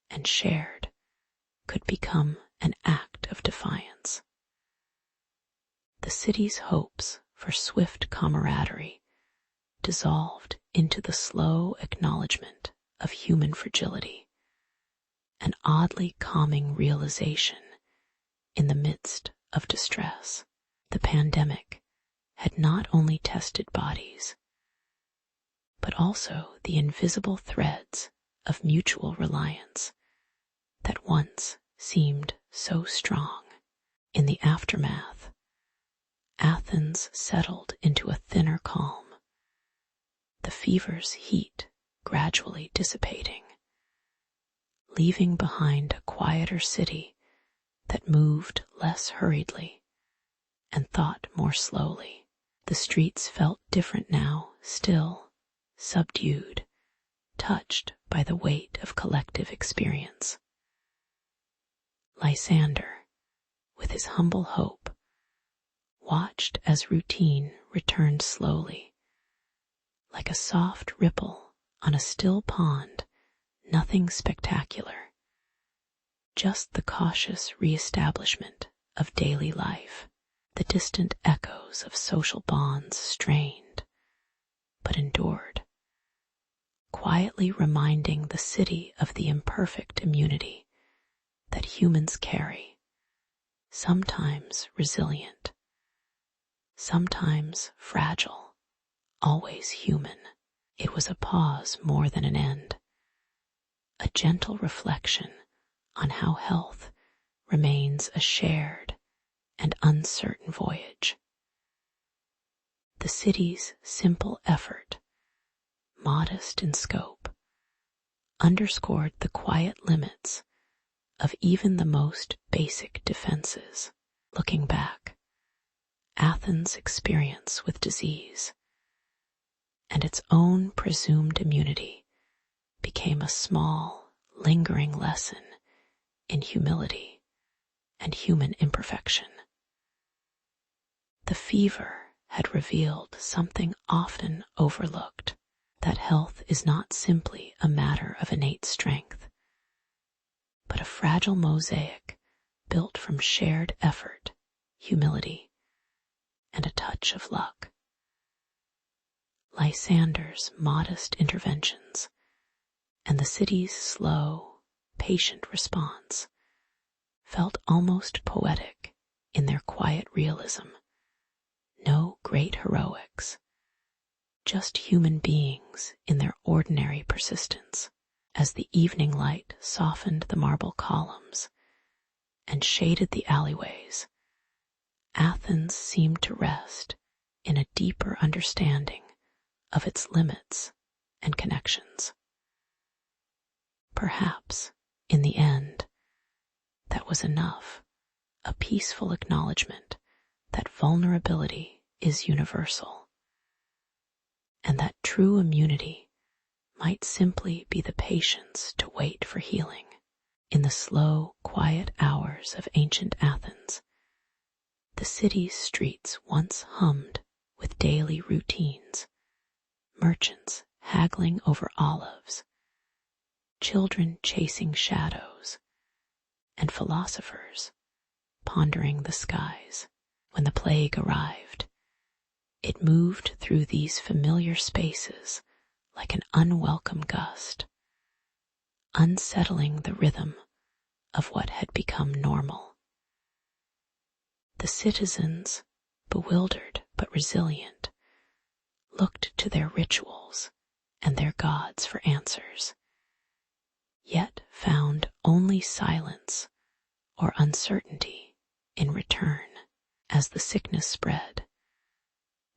and shared, could become an act of defiance. The city's hopes for swift camaraderie dissolved into the slow acknowledgement of human fragility, an oddly calming realization in the midst of distress. The pandemic had not only tested bodies, but also the invisible threads of mutual reliance that once seemed so strong. In the aftermath, Athens settled into a thinner calm, the fever's heat gradually dissipating, leaving behind a quieter city that moved less hurriedly and thought more slowly. The streets felt different now, still, subdued, touched by the weight of collective experience. Lysander, with his humble hope, watched as routine returned slowly, like a soft ripple on a still pond, nothing spectacular, just the cautious reestablishment of daily life. The distant echoes of social bonds strained, but endured, quietly reminding the city of the imperfect immunity that humans carry, sometimes resilient, sometimes fragile, always human. It was a pause more than an end, a gentle reflection on how health remains a shared and uncertain voyage. The city's simple effort, modest in scope, underscored the quiet limits of even the most basic defenses. Looking back, Athens' experience with disease and its own presumed immunity became a small, lingering lesson in humility and human imperfection. The fever had revealed something often overlooked, that health is not simply a matter of innate strength, but a fragile mosaic built from shared effort, humility, and a touch of luck. Lysander's modest interventions and the city's slow, patient response felt almost poetic in their quiet realism. No great heroics, just human beings in their ordinary persistence. As the evening light softened the marble columns and shaded the alleyways, Athens seemed to rest in a deeper understanding of its limits and connections. Perhaps, in the end, that was enough, a peaceful acknowledgement that vulnerability is universal, and that true immunity might simply be the patience to wait for healing. In the slow, quiet hours of ancient Athens, the city's streets once hummed with daily routines, merchants haggling over olives, children chasing shadows, and philosophers pondering the skies. When the plague arrived, it moved through these familiar spaces like an unwelcome gust, unsettling the rhythm of what had become normal. The citizens, bewildered but resilient, looked to their rituals and their gods for answers, yet found only silence or uncertainty in return. As the sickness spread,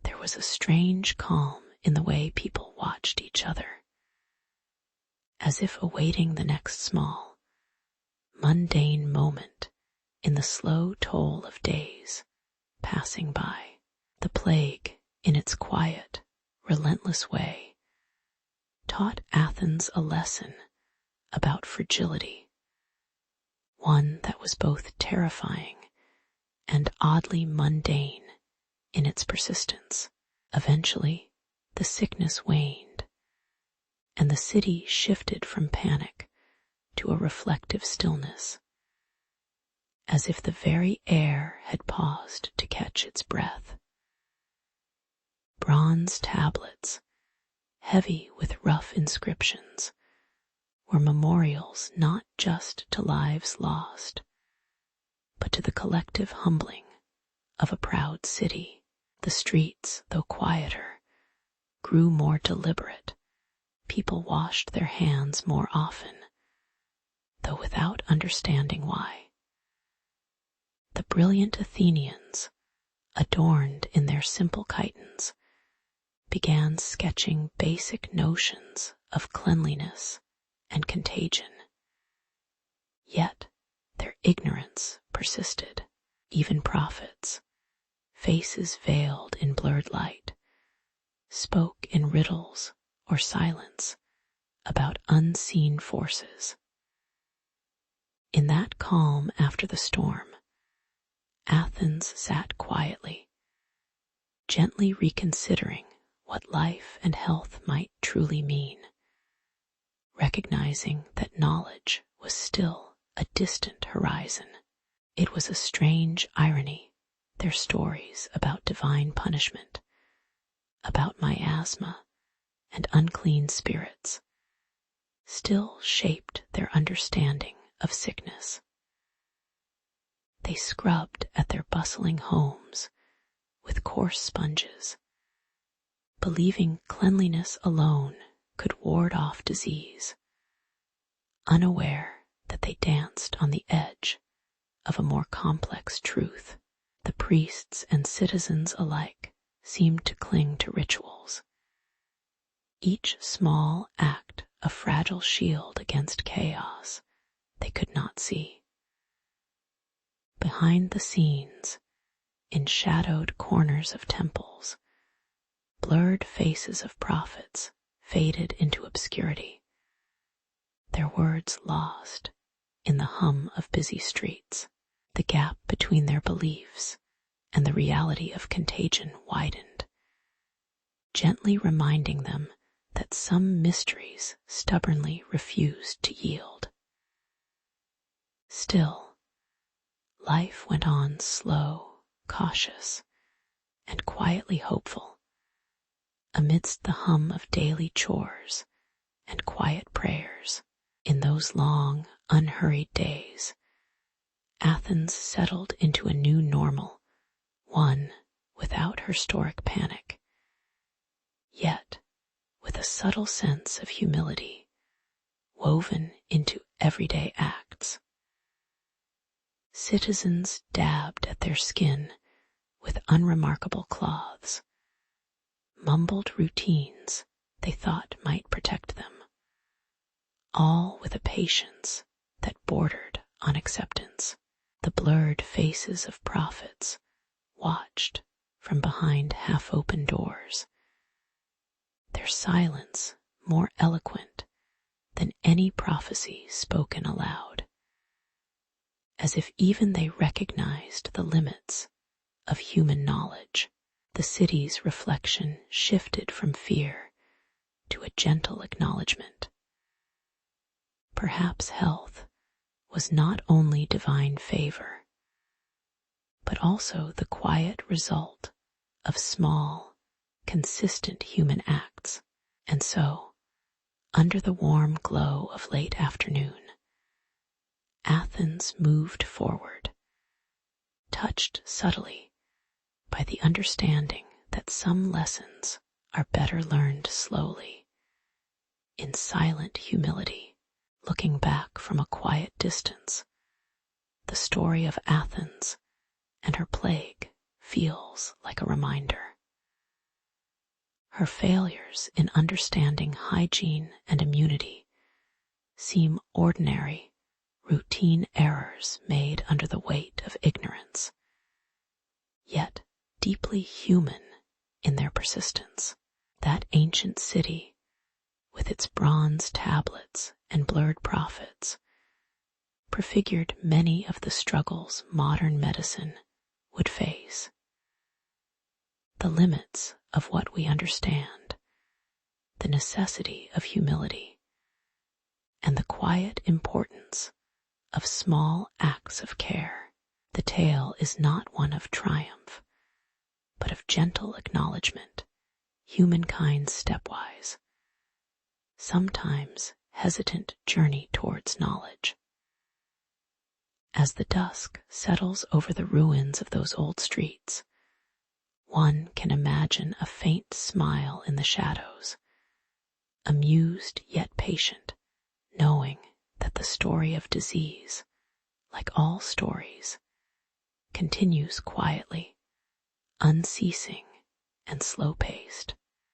there was a strange calm in the way people watched each other, as if awaiting the next small, mundane moment in the slow toll of days passing by. The plague, in its quiet, relentless way, taught Athens a lesson about fragility, one that was both terrifying and oddly mundane in its persistence. Eventually, the sickness waned, and the city shifted from panic to a reflective stillness, as if the very air had paused to catch its breath. Bronze tablets, heavy with rough inscriptions, were memorials not just to lives lost, but to the collective humbling of a proud city. The streets, though quieter, grew more deliberate. People washed their hands more often, though without understanding why. The brilliant Athenians, adorned in their simple chitons, began sketching basic notions of cleanliness and contagion. Yet their ignorance persisted. Even prophets, faces veiled in blurred light, spoke in riddles or silence about unseen forces. In that calm after the storm, Athens sat quietly, gently reconsidering what life and health might truly mean, recognizing that knowledge was still a distant horizon. It was a strange irony, their stories about divine punishment, about miasma and unclean spirits, still shaped their understanding of sickness. They scrubbed at their bustling homes with coarse sponges, believing cleanliness alone could ward off disease, unaware that they danced on the edge of a more complex truth. The priests and citizens alike seemed to cling to rituals, each small act a fragile shield against chaos they could not see. Behind the scenes, in shadowed corners of temples, blurred faces of prophets faded into obscurity, their words lost in the hum of busy streets. The gap between their beliefs and the reality of contagion widened, gently reminding them that some mysteries stubbornly refused to yield. Still, life went on slow, cautious, and quietly hopeful, amidst the hum of daily chores and quiet prayers. In those long, unhurried days, Athens settled into a new normal, one without historic panic, yet with a subtle sense of humility woven into everyday acts. Citizens dabbed at their skin with unremarkable cloths, mumbled routines they thought might protect them, all with a patience that bordered on acceptance. The blurred faces of prophets watched from behind half-open doors, their silence more eloquent than any prophecy spoken aloud, as if even they recognized the limits of human knowledge. The city's reflection shifted from fear to a gentle acknowledgement. Perhaps health was not only divine favor, but also the quiet result of small, consistent human acts. And so, under the warm glow of late afternoon, Athens moved forward, touched subtly by the understanding that some lessons are better learned slowly, in silent humility. Looking back from a quiet distance, the story of Athens and her plague feels like a reminder. Her failures in understanding hygiene and immunity seem ordinary, routine errors made under the weight of ignorance, yet deeply human in their persistence. That ancient city, with its bronze tablets and blurred prophets, prefigured many of the struggles modern medicine would face. The limits of what we understand, the necessity of humility, and the quiet importance of small acts of care. The tale is not one of triumph, but of gentle acknowledgement, humankind's stepwise, sometimes hesitant journey towards knowledge. As the dusk settles over the ruins of those old streets, one can imagine a faint smile in the shadows, amused yet patient, knowing that the story of disease, like all stories, continues quietly, unceasing and slow-paced.